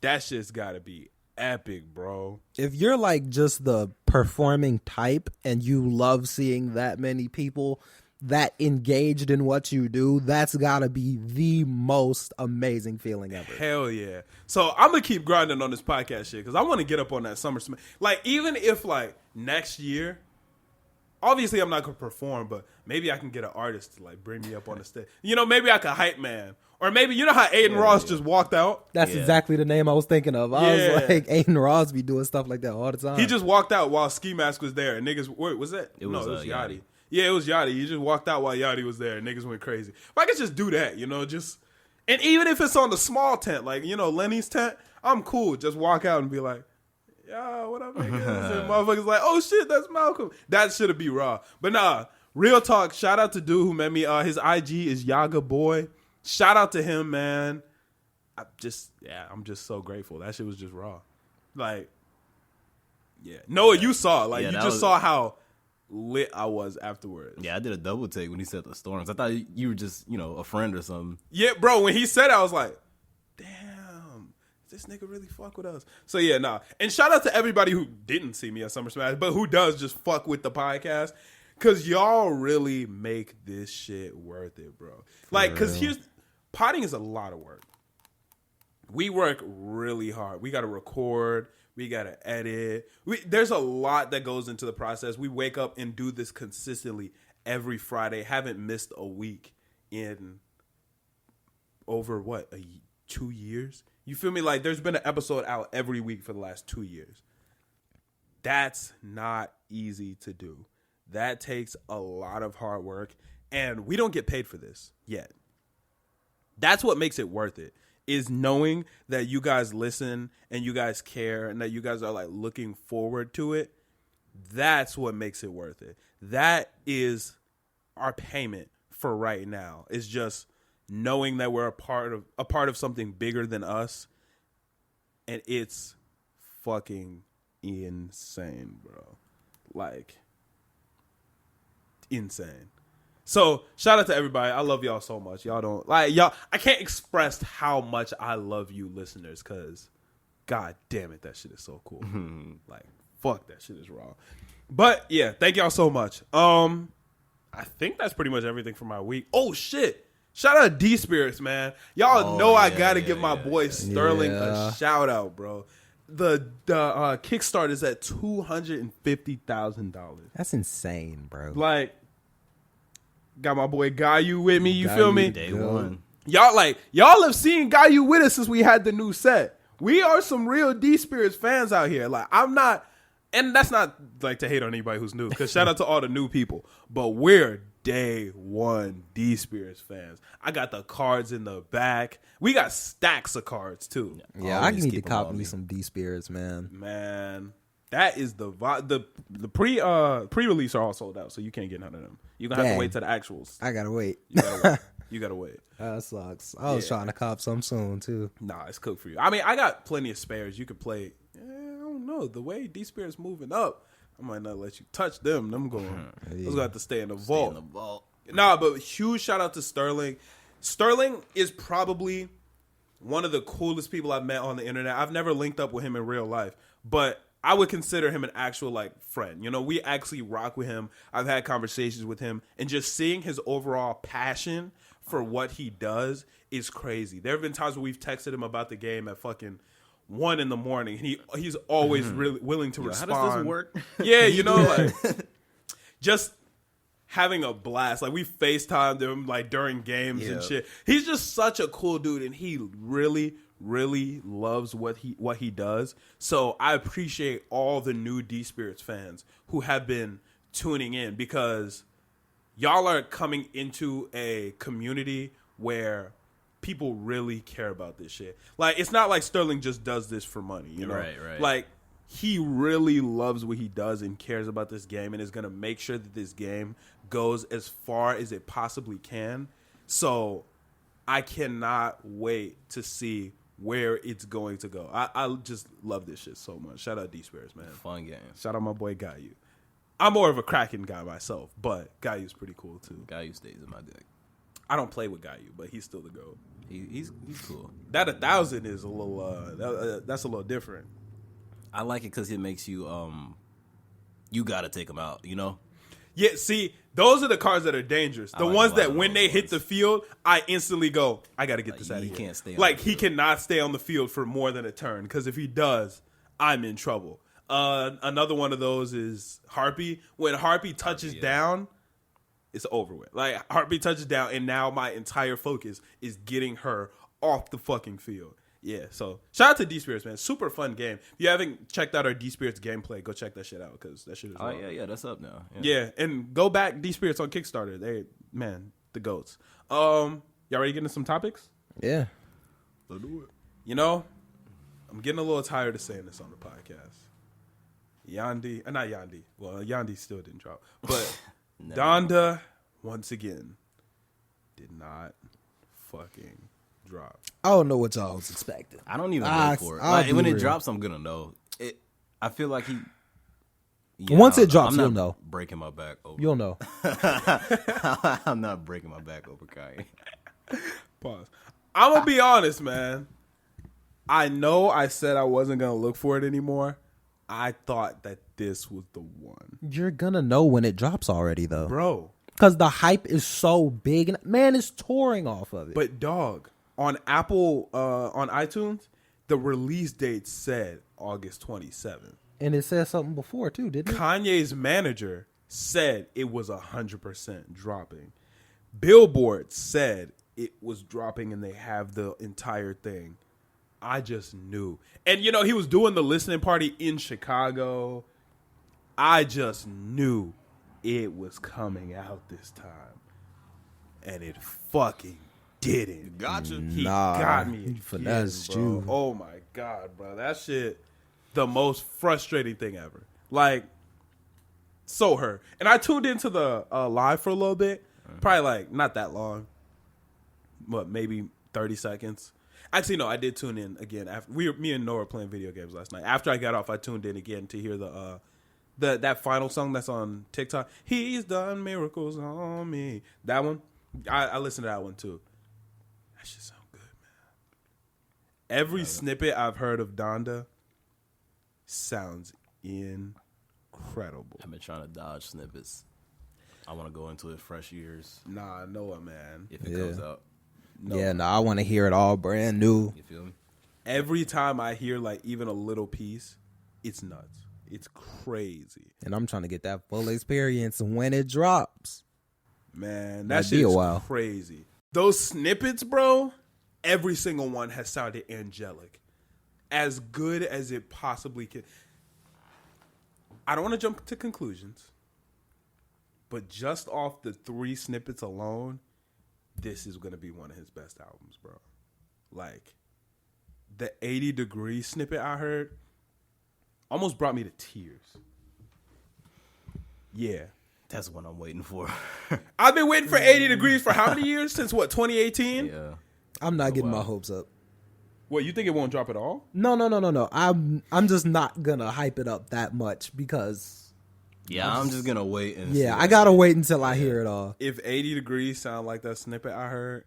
Speaker 1: That shit's got to be epic, bro.
Speaker 2: If you're like just the performing type and you love seeing that many people that engaged in what you do, that's gotta be the most amazing feeling ever.
Speaker 1: Hell yeah. So I'm gonna keep grinding on this podcast shit because I want to get up on that summer. Like, even if like next year obviously I'm not gonna perform, but maybe I can get an artist to like bring me up on the stage. You know, maybe I could hype man, or maybe you know how Aiden Ross just walked out.
Speaker 2: That's exactly the name I was thinking of. I was like, Aiden Ross be doing stuff like that all the time.
Speaker 1: He just walked out while Ski Mask was there, and niggas. Wait, was that?
Speaker 3: It was
Speaker 1: Yachty. Yeah, it was Yachty. He just walked out while Yachty was there, and niggas went crazy. If I could just do that, you know, just and even if it's on the small tent, like you know Lenny's tent, I'm cool. Just walk out and be like, "Yo, what up, niggas?" And motherfuckers like, "Oh shit, that's Malcolm." That should be raw. But nah, real talk. Shout out to dude who met me. His IG is Yaga Boy. Shout out to him, man. I'm just so grateful. That shit was just raw. Like, yeah. Noah, you saw it. Like, you just saw how lit I was afterwards.
Speaker 3: Yeah, I did a double take when he said the storms. I thought you were just, you know, a friend or something.
Speaker 1: Yeah, bro, when he said it, I was like, damn, this nigga really fuck with us. So, yeah, nah. And shout out to everybody who didn't see me at Summer Smash, but who does just fuck with the podcast. Because y'all really make this shit worth it, bro. Like, because potting is a lot of work. We work really hard. We got to record. We got to edit. There's a lot that goes into the process. We wake up and do this consistently every Friday. Haven't missed a week in over, 2 years? You feel me? Like, there's been an episode out every week for the last 2 years. That's not easy to do. That takes a lot of hard work. And we don't get paid for this yet. That's what makes it worth it. Is knowing that you guys listen and you guys care and that you guys are like looking forward to it. That's what makes it worth it. That is our payment for right now. Is just knowing that we're a part of something bigger than us, and it's fucking insane, bro. Like insane. So shout out to everybody. I love y'all so much. Y'all don't like y'all. I can't express how much I love you, listeners, because god damn it, that shit is so cool. Like fuck, that shit is raw. But yeah, thank y'all so much. I think that's pretty much everything for my week. Oh shit! Shout out to D Spirits, man. Y'all know I gotta give my boy Sterling a shout out, bro. The Kickstart is at $250,000.
Speaker 2: That's insane, bro.
Speaker 1: Like. Got my boy Gayu with me, you feel me?
Speaker 3: Day one.
Speaker 1: Y'all have seen Gayu with us since we had the new set. We are some real D Spirits fans out here. Like I'm not, and that's not like to hate on anybody who's new, because shout out to all the new people. But we're day one D Spirits fans. I got the cards in the back. We got stacks of cards too.
Speaker 2: Yeah, I need to cop me some D Spirits, man.
Speaker 1: Man. That is the pre-release are all sold out, so you can't get none of them. You're gonna have to wait to the actuals.
Speaker 2: I gotta wait.
Speaker 1: You gotta wait.
Speaker 2: That sucks. I was trying to cop some soon too.
Speaker 1: Nah, it's cooked for you. I mean, I got plenty of spares. You could play. I don't know. The way D Spirit's moving up, I might not let you touch them. Those gonna have to stay in the vault. Nah, but huge shout out to Sterling. Sterling is probably one of the coolest people I've met on the internet. I've never linked up with him in real life, but I would consider him an actual like friend. You know, we actually rock with him. I've had conversations with him, and just seeing his overall passion for what he does is crazy. There have been times where we've texted him about the game at fucking 1 a.m. and he's always really willing to respond.
Speaker 3: How does this work?
Speaker 1: Yeah, you know, like just having a blast. Like we FaceTimed him like during games and shit. He's just such a cool dude, and he really loves what he does. So I appreciate all the new D Spirits fans who have been tuning in, because y'all are coming into a community where people really care about this shit. Like it's not like Sterling just does this for money, you know?
Speaker 3: Right.
Speaker 1: Like he really loves what he does and cares about this game, and is gonna make sure that this game goes as far as it possibly can. So I cannot wait to see where it's going to go. I just love this shit so much. Shout out D Spirits, man.
Speaker 3: Fun game.
Speaker 1: Shout out my boy Gayu. I'm more of a Kraken guy myself, but Gayu's pretty cool too.
Speaker 3: Gayu stays in my deck.
Speaker 1: I don't play with Gayu, but he's still the GOAT.
Speaker 3: He's cool.
Speaker 1: That 1,000 is a little that's a little different.
Speaker 3: I like it because it makes you you gotta take him out, you know?
Speaker 1: Yeah, see, those are the cards that are dangerous. The ones that when they hit the field, I instantly go, I got to get this out of here.
Speaker 3: He can't stay on
Speaker 1: like,
Speaker 3: the
Speaker 1: he
Speaker 3: field.
Speaker 1: cannot stay on the field for more than a turn, because if he does, I'm in trouble. Another one of those is Harpy. When Harpy touches down, it's over with. Like, Harpy touches down, and now my entire focus is getting her off the fucking field. Yeah, so shout out to D-Spirits, man. Super fun game. If you haven't checked out our D-Spirits gameplay, go check that shit out because that shit is wild.
Speaker 3: Yeah, that's up now.
Speaker 1: Yeah, and go back D-Spirits on Kickstarter. They, man, the goats. Y'all ready to get into some topics?
Speaker 2: Yeah.
Speaker 3: Let's do it.
Speaker 1: You know, I'm getting a little tired of saying this on the podcast. Yandi, not Yandi. Well, Yandi still didn't drop. But Donda, once again, did not fucking drop.
Speaker 2: I don't know what y'all was expecting.
Speaker 3: I don't even wait for it. Like, when it drops, I'm gonna know. I feel like he. Yeah,
Speaker 2: Once it drops, you'll know.
Speaker 3: Breaking my back over.
Speaker 2: You'll know.
Speaker 3: I'm not breaking my back over Kanye.
Speaker 1: Pause. I'm gonna be honest, man. I know I said I wasn't gonna look for it anymore. I thought that this was the one.
Speaker 2: You're gonna know when it drops already, though,
Speaker 1: Bro.
Speaker 2: because the hype is so big, and man is touring off of it.
Speaker 1: But dog, on Apple, on iTunes, the release date said August 27th.
Speaker 2: And it said something before too, didn't it?
Speaker 1: Kanye's manager said it was 100% dropping. Billboard said it was dropping, and they have the entire thing. I just knew. And, you know, he was doing the listening party in Chicago. I just knew it was coming out this time. And it fucking didn't.
Speaker 3: Gotcha.
Speaker 1: He got me again,
Speaker 2: finessed
Speaker 1: bro.
Speaker 2: you.
Speaker 1: Oh, my God, bro. That shit, the most frustrating thing ever. Like, so hurt. And I tuned into the live for a little bit. Probably, like, not that long. What, maybe 30 seconds? Actually, no, I did tune in again. After me and Noah were playing video games last night. After I got off, I tuned in again to hear that final song that's on TikTok. He's done miracles on me. That one, I listened to that one too. That shit sound good, man. Every snippet I've heard of Donda sounds incredible.
Speaker 3: I've been trying to dodge snippets. I want to go into it fresh ears.
Speaker 1: Nah, Noah, man.
Speaker 3: If it comes out.
Speaker 1: No.
Speaker 2: Yeah, no, I want to hear it all brand new.
Speaker 3: You feel me?
Speaker 1: Every time I hear like even a little piece, it's nuts. It's crazy.
Speaker 2: And I'm trying to get that full experience when it drops.
Speaker 1: Man, that
Speaker 2: That'd
Speaker 1: shit
Speaker 2: be a
Speaker 1: is
Speaker 2: while.
Speaker 1: crazy. Those snippets, bro, every single one has sounded angelic. As good as it possibly can. I don't want to jump to conclusions, but just off the 3 snippets alone, this is going to be one of his best albums, bro. Like, the 80-degree snippet I heard almost brought me to tears. Yeah.
Speaker 3: That's what I'm waiting for.
Speaker 1: I've been waiting for 80 degrees for how many years? Since what, 2018?
Speaker 3: Yeah.
Speaker 2: I'm not getting my hopes up.
Speaker 1: What, you think it won't drop at all?
Speaker 2: No. I'm just not gonna hype it up that much because
Speaker 3: Yeah, I'm just gonna wait and
Speaker 2: yeah,
Speaker 3: see.
Speaker 2: I gotta wait until I hear it all.
Speaker 1: If 80 degrees sound like that snippet I heard,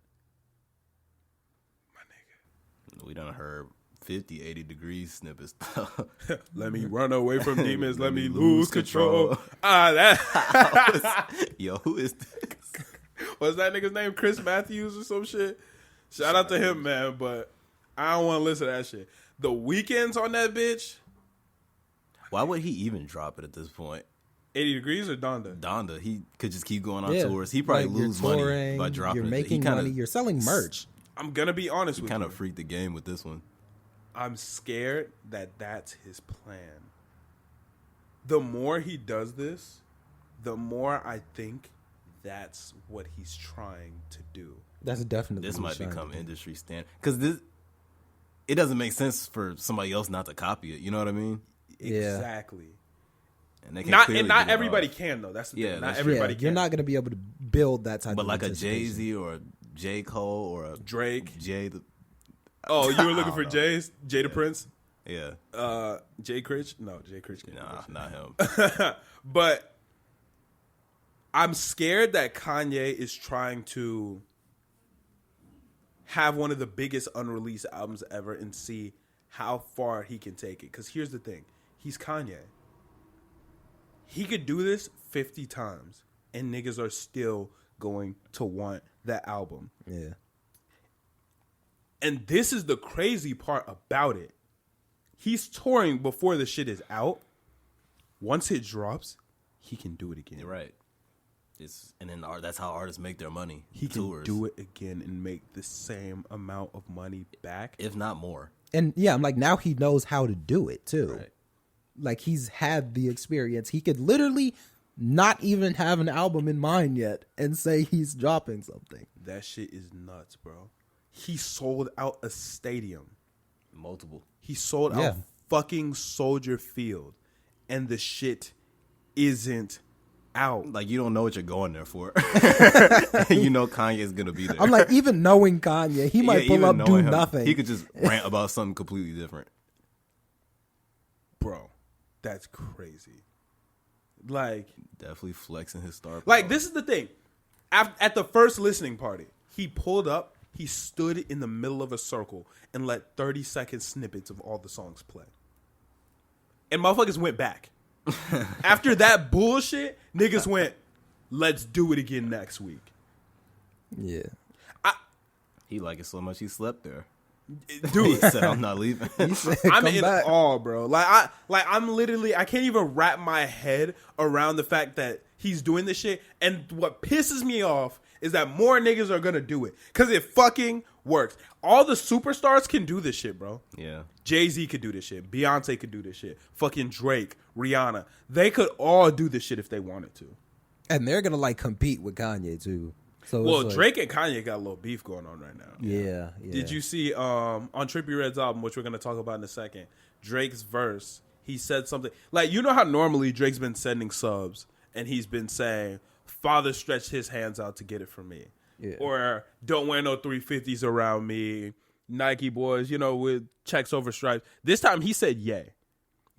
Speaker 1: my nigga.
Speaker 3: We done heard 50, 80 degrees snippets.
Speaker 1: Let me run away from demons. Let me lose control. That.
Speaker 3: Yo, who is this?
Speaker 1: What's that nigga's name? Chris Matthews or some shit? Shout out to him, man, but I don't want to listen to that shit. The weekends on that bitch.
Speaker 3: Why would he even drop it at this point?
Speaker 1: 80 degrees or Donda?
Speaker 3: Donda, he could just keep going on
Speaker 2: Yeah.
Speaker 3: tours. He probably
Speaker 2: Like, you're
Speaker 3: lose money
Speaker 2: touring,
Speaker 3: by dropping
Speaker 2: You're
Speaker 3: it.
Speaker 2: making money. You're selling merch.
Speaker 1: I'm going to be honest
Speaker 3: He
Speaker 1: with
Speaker 3: kind
Speaker 1: you.
Speaker 3: of freaked the game with this one.
Speaker 1: I'm scared that that's his plan. The more he does this, the more I think that's what he's trying to do.
Speaker 2: That's definitely
Speaker 3: This
Speaker 2: what
Speaker 3: might
Speaker 2: he's trying
Speaker 3: become
Speaker 2: to do.
Speaker 3: industry standard because it doesn't make sense for somebody else not to copy it. You know what I mean?
Speaker 2: Yeah.
Speaker 1: Exactly.
Speaker 3: And they can
Speaker 1: Not
Speaker 3: clearly get it
Speaker 1: everybody
Speaker 3: off.
Speaker 1: can though. That's the
Speaker 3: Yeah,
Speaker 1: thing. Not
Speaker 3: that's
Speaker 1: everybody
Speaker 2: Yeah,
Speaker 1: can.
Speaker 2: you're not gonna be able to build that type
Speaker 3: But
Speaker 2: of
Speaker 3: like a
Speaker 2: anticipation.
Speaker 3: Jay-Z or a J. Cole or a
Speaker 1: Drake.
Speaker 3: Jay.
Speaker 1: Oh, you were looking for
Speaker 3: know.
Speaker 1: Jay's? Jay the Prince?
Speaker 3: Yeah.
Speaker 1: Jay Critch? No, Jay Critch can't.
Speaker 3: Nah, not him.
Speaker 1: But I'm scared that Kanye is trying to have one of the biggest unreleased albums ever and see how far he can take it. Because here's the thing. He's Kanye. He could do this 50 times and niggas are still going to want that album.
Speaker 2: Yeah.
Speaker 1: And this is the crazy part about it. He's touring before the shit is out. once it drops, he can do it again.
Speaker 3: You're right. And then that's how artists make their money.
Speaker 1: He can do it again and make the same amount of money back,
Speaker 3: if not more.
Speaker 2: And yeah, I'm like, now he knows how to do it too.
Speaker 3: Right.
Speaker 2: Like he's had the experience. He could literally not even have an album in mind yet and say he's dropping something.
Speaker 1: That shit is nuts, bro. He sold out a stadium.
Speaker 3: Multiple.
Speaker 1: He sold out fucking Soldier Field, and the shit isn't out.
Speaker 3: Like, you don't know what you're going there for. You know Kanye's gonna be there.
Speaker 2: I'm like, even knowing Kanye, he might pull up, do nothing.
Speaker 3: He could just rant about something completely different.
Speaker 1: Bro, that's crazy. Like,
Speaker 3: definitely flexing his star power.
Speaker 1: Like, this is the thing. At the first listening party, he pulled up, he stood in the middle of a circle and let 30-second snippets of all the songs play. And motherfuckers went back. After that bullshit, niggas went, let's do it again next week.
Speaker 2: Yeah.
Speaker 3: He liked it so much he slept there.
Speaker 1: Dude,
Speaker 3: he said, I'm not leaving.
Speaker 1: I'm in awe, bro. I'm literally, I can't even wrap my head around the fact that he's doing this shit. And what pisses me off is that more niggas are gonna do it. Cause it fucking works. All the superstars can do this shit, bro.
Speaker 3: Yeah.
Speaker 1: Jay-Z could do this shit. Beyonce could do this shit. Fucking Drake, Rihanna. They could all do this shit if they wanted to.
Speaker 2: And they're gonna like compete with Kanye too. So
Speaker 1: well, Drake and Kanye got a little beef going on right now.
Speaker 2: Yeah.
Speaker 1: Did you see on Trippie Red's album, which we're gonna talk about in a second, Drake's verse, he said something like, you know how normally Drake's been sending subs and he's been saying, Father stretched his hands out to get it from me. Yeah. Or don't wear no 350s around me. Nike boys, you know, with checks over stripes. This time he said yay.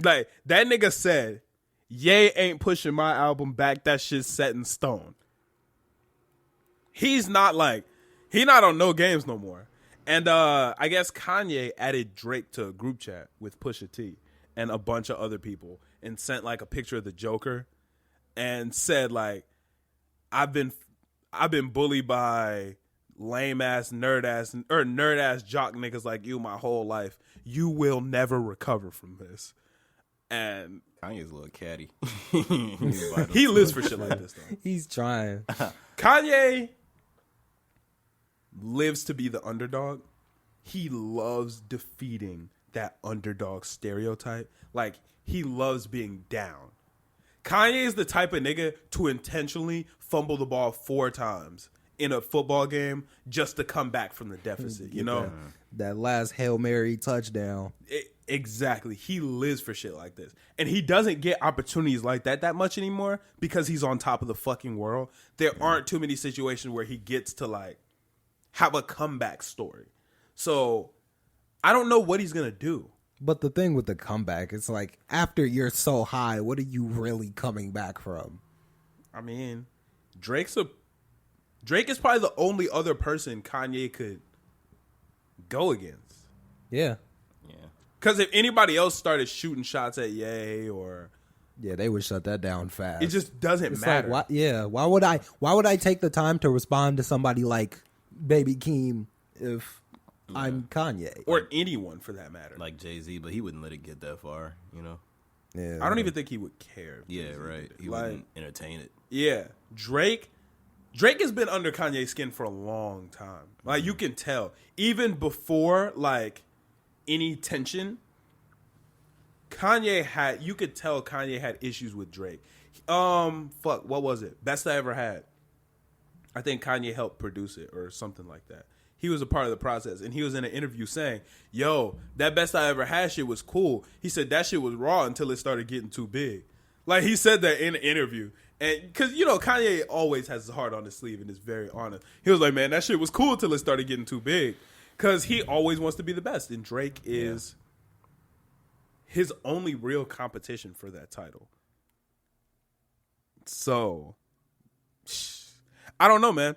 Speaker 1: Like, that nigga said, Ye ain't pushing my album back. That shit's set in stone. He's not on no games no more. And I guess Kanye added Drake to a group chat with Pusha T and a bunch of other people and sent like a picture of the Joker and said like, I've been bullied by lame ass nerd ass jock niggas like you my whole life. You will never recover from this. And
Speaker 3: Kanye's a little catty.
Speaker 1: He lives for shit like this though.
Speaker 2: He's trying.
Speaker 1: Kanye lives to be the underdog. He loves defeating that underdog stereotype. Like, he loves being down. Kanye is the type of nigga to intentionally fumble the ball 4 times in a football game just to come back from the deficit, you know?
Speaker 2: That last Hail Mary touchdown.
Speaker 1: Exactly. He lives for shit like this. And he doesn't get opportunities like that much anymore because he's on top of the fucking world. There aren't too many situations where he gets to, like, have a comeback story. So, I don't know what he's going to do.
Speaker 2: But the thing with the comeback, it's like, after you're so high, what are you really coming back from?
Speaker 1: I mean, Drake is probably the only other person Kanye could go against.
Speaker 2: Yeah.
Speaker 3: Yeah.
Speaker 1: Because if anybody else started shooting shots at Ye or...
Speaker 2: Yeah, they would shut that down fast.
Speaker 1: It just doesn't matter.
Speaker 2: Like, why would I take the time to respond to somebody like Baby Keem if I'm Kanye?
Speaker 1: Or anyone for that matter.
Speaker 3: Like Jay-Z, but he wouldn't let it get that far, you know?
Speaker 2: Yeah.
Speaker 1: I don't even think he would care.
Speaker 3: Yeah, right. He wouldn't entertain it.
Speaker 1: Yeah. Drake has been under Kanye's skin for a long time. Like, you can tell. Even before, like, any tension, you could tell Kanye had issues with Drake. What was it? Best I Ever Had. I think Kanye helped produce it or something like that. He was a part of the process, and he was in an interview saying, yo, that Best I Ever Had shit was cool. He said that shit was raw until it started getting too big. Like, he said that in an interview. And because, you know, Kanye always has his heart on his sleeve and is very honest. He was like, man, that shit was cool until it started getting too big. Because he always wants to be the best. And Drake is his only real competition for that title. So, I don't know, man.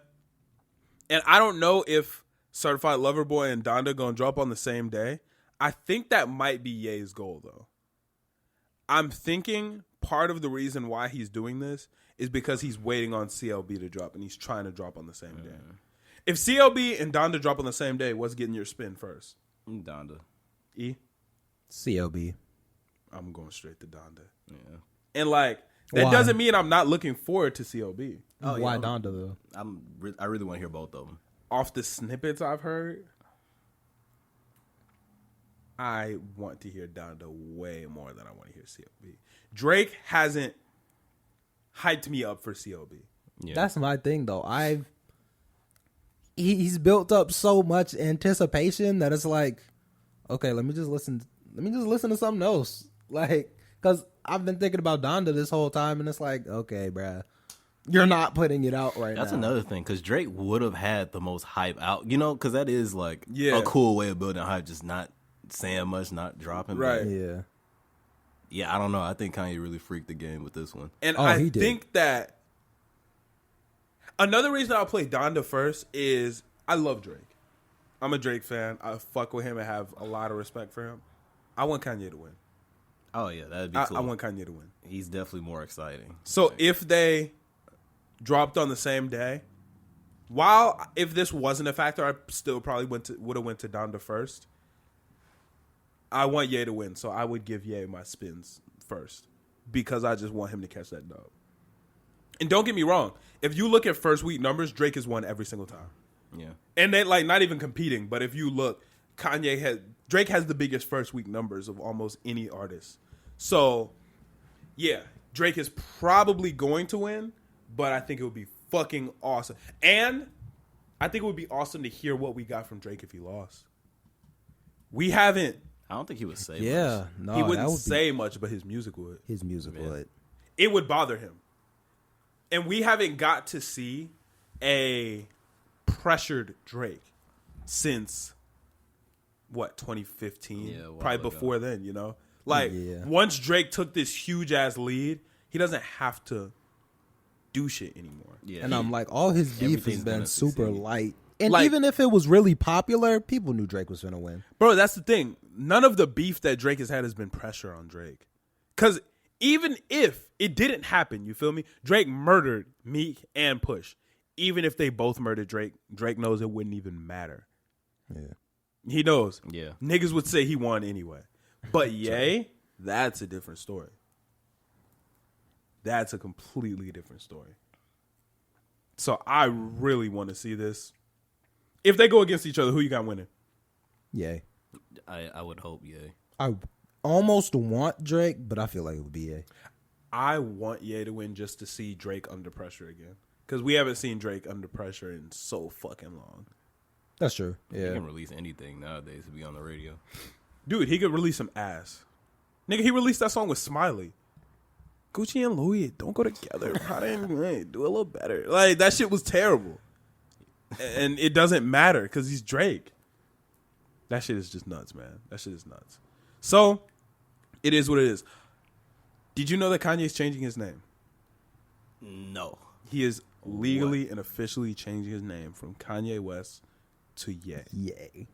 Speaker 1: And I don't know if Certified Lover Boy and Donda gonna drop on the same day. I think that might be Ye's goal, though. I'm thinking part of the reason why he's doing this is because he's waiting on CLB to drop, and he's trying to drop on the same day. If CLB and Donda drop on the same day, what's getting your spin first?
Speaker 3: Donda.
Speaker 1: E?
Speaker 2: CLB.
Speaker 1: I'm going straight to Donda.
Speaker 3: Yeah.
Speaker 1: And like that
Speaker 2: Why?
Speaker 1: doesn't mean I'm not looking forward to CLB.
Speaker 3: Oh, yeah,
Speaker 2: Why Donda though?
Speaker 3: I really want to hear both of them.
Speaker 1: Off the snippets I've heard, I want to hear Donda way more than I want to hear CLB. Drake hasn't hyped me up for CLB.
Speaker 3: Yeah.
Speaker 2: That's my thing though. He's built up so much anticipation that it's like, okay, let me just listen to something else. Like, cause I've been thinking about Donda this whole time, and it's like, okay, bruh, you're not putting it out right
Speaker 3: That's
Speaker 2: now.
Speaker 3: another thing, because Drake would have had the most hype out, because that is like
Speaker 1: Yeah.
Speaker 3: a cool way of building hype, just not saying much, not dropping.
Speaker 1: Right.
Speaker 3: But
Speaker 2: Yeah.
Speaker 3: I don't know. I think Kanye really freaked the game with this one.
Speaker 1: And
Speaker 2: Oh,
Speaker 1: I
Speaker 2: he did.
Speaker 1: think that another reason I'll play Donda first is I love Drake. I'm a Drake fan. I fuck with him and have a lot of respect for him. I want Kanye to win.
Speaker 3: Oh, yeah, that'd be cool.
Speaker 1: I want Kanye to win.
Speaker 3: He's definitely more exciting.
Speaker 1: So if they dropped on the same day, if this wasn't a factor, I still probably would have went to Donda first. I want Ye to win, so I would give Ye my spins first because I just want him to catch that dub. And don't get me wrong, if you look at first week numbers, Drake has won every single time.
Speaker 3: Yeah.
Speaker 1: And they like not even competing, but if you look, Drake has the biggest first week numbers of almost any artist. So, yeah, Drake is probably going to win, but I think it would be fucking awesome. And I think it would be awesome to hear what we got from Drake if he lost. We haven't.
Speaker 3: I don't think he would say
Speaker 2: Yeah.
Speaker 3: much.
Speaker 2: No,
Speaker 1: He
Speaker 2: that
Speaker 1: wouldn't
Speaker 2: would be
Speaker 1: say much, but his music would.
Speaker 2: his music would.
Speaker 1: It would bother him. And we haven't got to see a pressured Drake since, 2015?
Speaker 3: Yeah, a while
Speaker 1: probably
Speaker 3: ago.
Speaker 1: before then, Like,
Speaker 2: Yeah.
Speaker 1: once Drake took this huge-ass lead, he doesn't have to do shit anymore.
Speaker 3: Yeah.
Speaker 2: And I'm like, all his beef has
Speaker 3: Everything's
Speaker 2: been
Speaker 3: gonna
Speaker 2: super
Speaker 3: succeed.
Speaker 2: light. And
Speaker 1: Like-
Speaker 2: even if it was really popular, people knew Drake was gonna win.
Speaker 1: Bro, that's the thing. None of the beef that Drake has had has been pressure on Drake. Because even if it didn't happen, you feel me? Drake murdered Meek and Push. Even if they both murdered Drake, Drake knows it wouldn't even matter.
Speaker 2: Yeah.
Speaker 1: He knows.
Speaker 3: Yeah.
Speaker 1: Niggas would say he won anyway. But Ye, that's a different story. That's a completely different story. So I really want to see this. If they go against each other, who you got winning?
Speaker 2: Yeah.
Speaker 3: I would hope, yeah.
Speaker 2: I almost want Drake, but I feel like it would be A.
Speaker 1: I want Ye to win just to see Drake under pressure again. Because we haven't seen Drake under pressure in so fucking long.
Speaker 2: That's true.
Speaker 3: He
Speaker 2: Yeah.
Speaker 3: can release anything nowadays to be on the radio.
Speaker 1: Dude, he could release some ass. Nigga, he released that song with Smiley. Gucci and Louis don't go together. How they do a little better? Like, that shit was terrible. And it doesn't matter because he's Drake. That shit is just nuts, man. That shit is nuts. So, it is what it is. Did you know that Kanye's changing his name?
Speaker 3: No.
Speaker 1: He is legally and officially changing his name from Kanye West to Ye.
Speaker 2: Yay.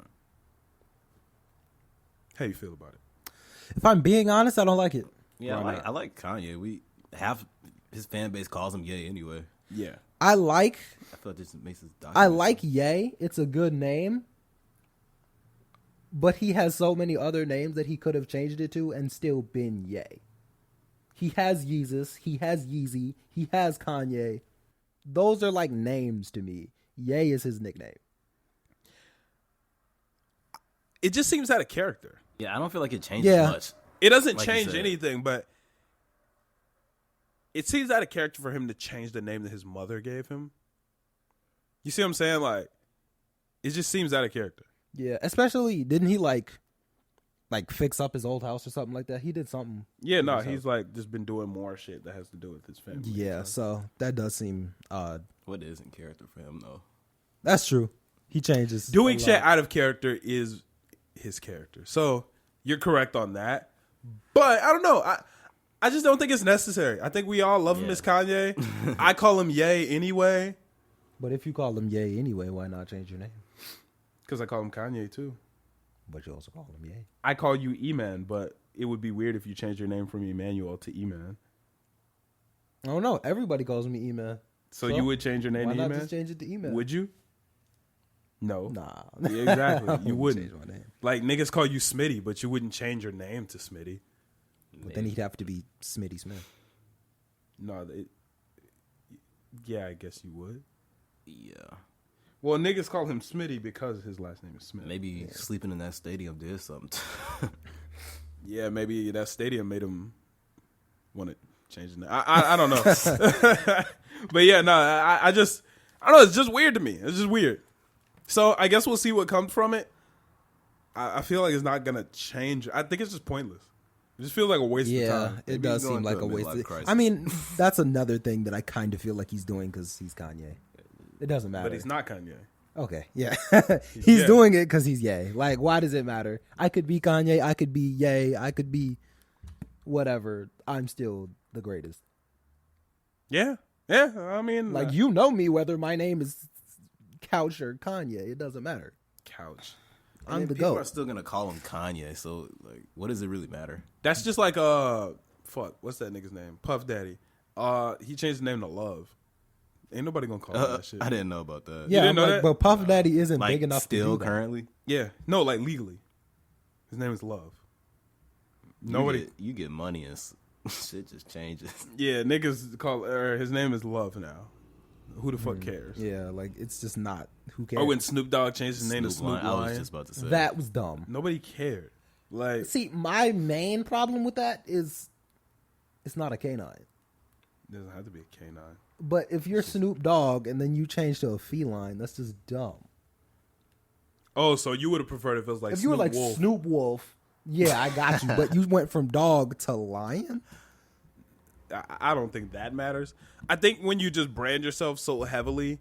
Speaker 1: How you feel about it?
Speaker 2: If I'm being honest, I don't like it.
Speaker 3: Yeah,
Speaker 1: Why not?
Speaker 3: I like Kanye. We have his fan base calls him Ye anyway.
Speaker 1: Yeah.
Speaker 2: I like
Speaker 3: this makes his
Speaker 2: Ye. It's a good name. But he has so many other names that he could have changed it to and still been Ye. He has Yeezus, he has Yeezy, he has Kanye. Those are like names to me. Ye is his nickname.
Speaker 1: It just seems out of character.
Speaker 3: Yeah, I don't feel like it changes
Speaker 2: Yeah.
Speaker 3: much.
Speaker 1: It doesn't
Speaker 3: Like you
Speaker 1: change
Speaker 3: said.
Speaker 1: anything, but it seems out of character for him to change the name that his mother gave him. You see what I'm saying? Like, it just seems out of character.
Speaker 2: Yeah, especially didn't he like fix up his old house or something like that? He did something.
Speaker 1: Yeah, no,
Speaker 2: So-
Speaker 1: he's like just been doing more shit that has to do with his family.
Speaker 2: Yeah, so that does seem odd.
Speaker 3: What is in character for him though?
Speaker 2: That's true. He changes.
Speaker 1: Doing
Speaker 2: a
Speaker 1: shit
Speaker 2: lot.
Speaker 1: out of character is his character. So you're correct on that. But I don't know. I just don't think it's necessary. I think we all love him
Speaker 3: Yeah.
Speaker 1: as Kanye. I call him Ye anyway.
Speaker 2: But if you call him Ye anyway, why not change your name?
Speaker 1: Because I call him Kanye too.
Speaker 2: But you also call him Ye.
Speaker 1: I call you E-Man, but it would be weird if you changed your name from Emmanuel to E-Man.
Speaker 2: I don't know. Everybody calls me E-Man.
Speaker 1: So you would change your name
Speaker 2: Why
Speaker 1: to
Speaker 2: not
Speaker 1: E-Man?
Speaker 2: just change it to E-Man?
Speaker 1: Would you? No.
Speaker 2: Nah.
Speaker 1: Yeah, exactly.
Speaker 2: I
Speaker 1: You wouldn't.
Speaker 2: change my name.
Speaker 1: Like, niggas call you Smitty, but you wouldn't change your name to Smitty.
Speaker 2: But then he'd have to be Smitty Smith.
Speaker 1: No, yeah, I guess you would.
Speaker 3: Yeah.
Speaker 1: Well, niggas call him Smitty because his last name is Smith.
Speaker 3: Maybe sleeping in that stadium did something.
Speaker 1: Yeah, maybe that stadium made him want to change the name. I don't know. But yeah, no, I don't know. It's just weird to me. It's just weird. So I guess we'll see what comes from it. I feel like it's not going to change. I think it's just pointless. It just feels like a waste of time.
Speaker 2: Yeah, it does seem like a waste of time. I mean, that's another thing that I kind of feel like he's doing because he's Kanye. It doesn't matter.
Speaker 1: But he's not Kanye.
Speaker 2: Okay, yeah. He's doing it because he's Ye. Like, why does it matter? I could be Kanye. I could be Ye. I could be whatever. I'm still the greatest.
Speaker 1: Yeah. Yeah. I mean.
Speaker 2: Like, you know me whether my name is Couch or Kanye. It doesn't matter.
Speaker 1: Couch.
Speaker 2: I'm the
Speaker 3: people
Speaker 2: GOAT.
Speaker 3: are still going to call him Kanye. So, like, what does it really matter?
Speaker 1: That's just like, what's that nigga's name? Puff Daddy. He changed the name to Love. Ain't nobody gonna call him that shit.
Speaker 3: I didn't know about that.
Speaker 2: Yeah,
Speaker 1: didn't know that?
Speaker 2: but Puff Daddy isn't
Speaker 3: Like,
Speaker 2: big enough
Speaker 3: still
Speaker 2: to do
Speaker 3: currently?
Speaker 1: Yeah. No, like legally. His name is Love. Nobody.
Speaker 3: You get money and shit just changes.
Speaker 1: Yeah, niggas call his name is Love now. Who the fuck cares?
Speaker 2: that. Yeah, like, it's just not. Who cares?
Speaker 1: Or when Snoop Dogg changed his name to Snoop
Speaker 3: Lion. I was
Speaker 1: Lion.
Speaker 3: just about to say.
Speaker 2: That was dumb.
Speaker 1: Nobody cared. Like,
Speaker 2: See, my main problem with that is it's not a canine.
Speaker 1: it doesn't have to be a canine.
Speaker 2: But if you're Snoop Dogg and then you change to a feline, that's just dumb.
Speaker 1: Oh, so you would have preferred if it was like
Speaker 2: If
Speaker 1: Snoop
Speaker 2: you were like
Speaker 1: Wolf.
Speaker 2: Snoop Wolf, yeah, I got you. But you went from dog to lion?
Speaker 1: I don't think that matters. I think when you just brand yourself so heavily,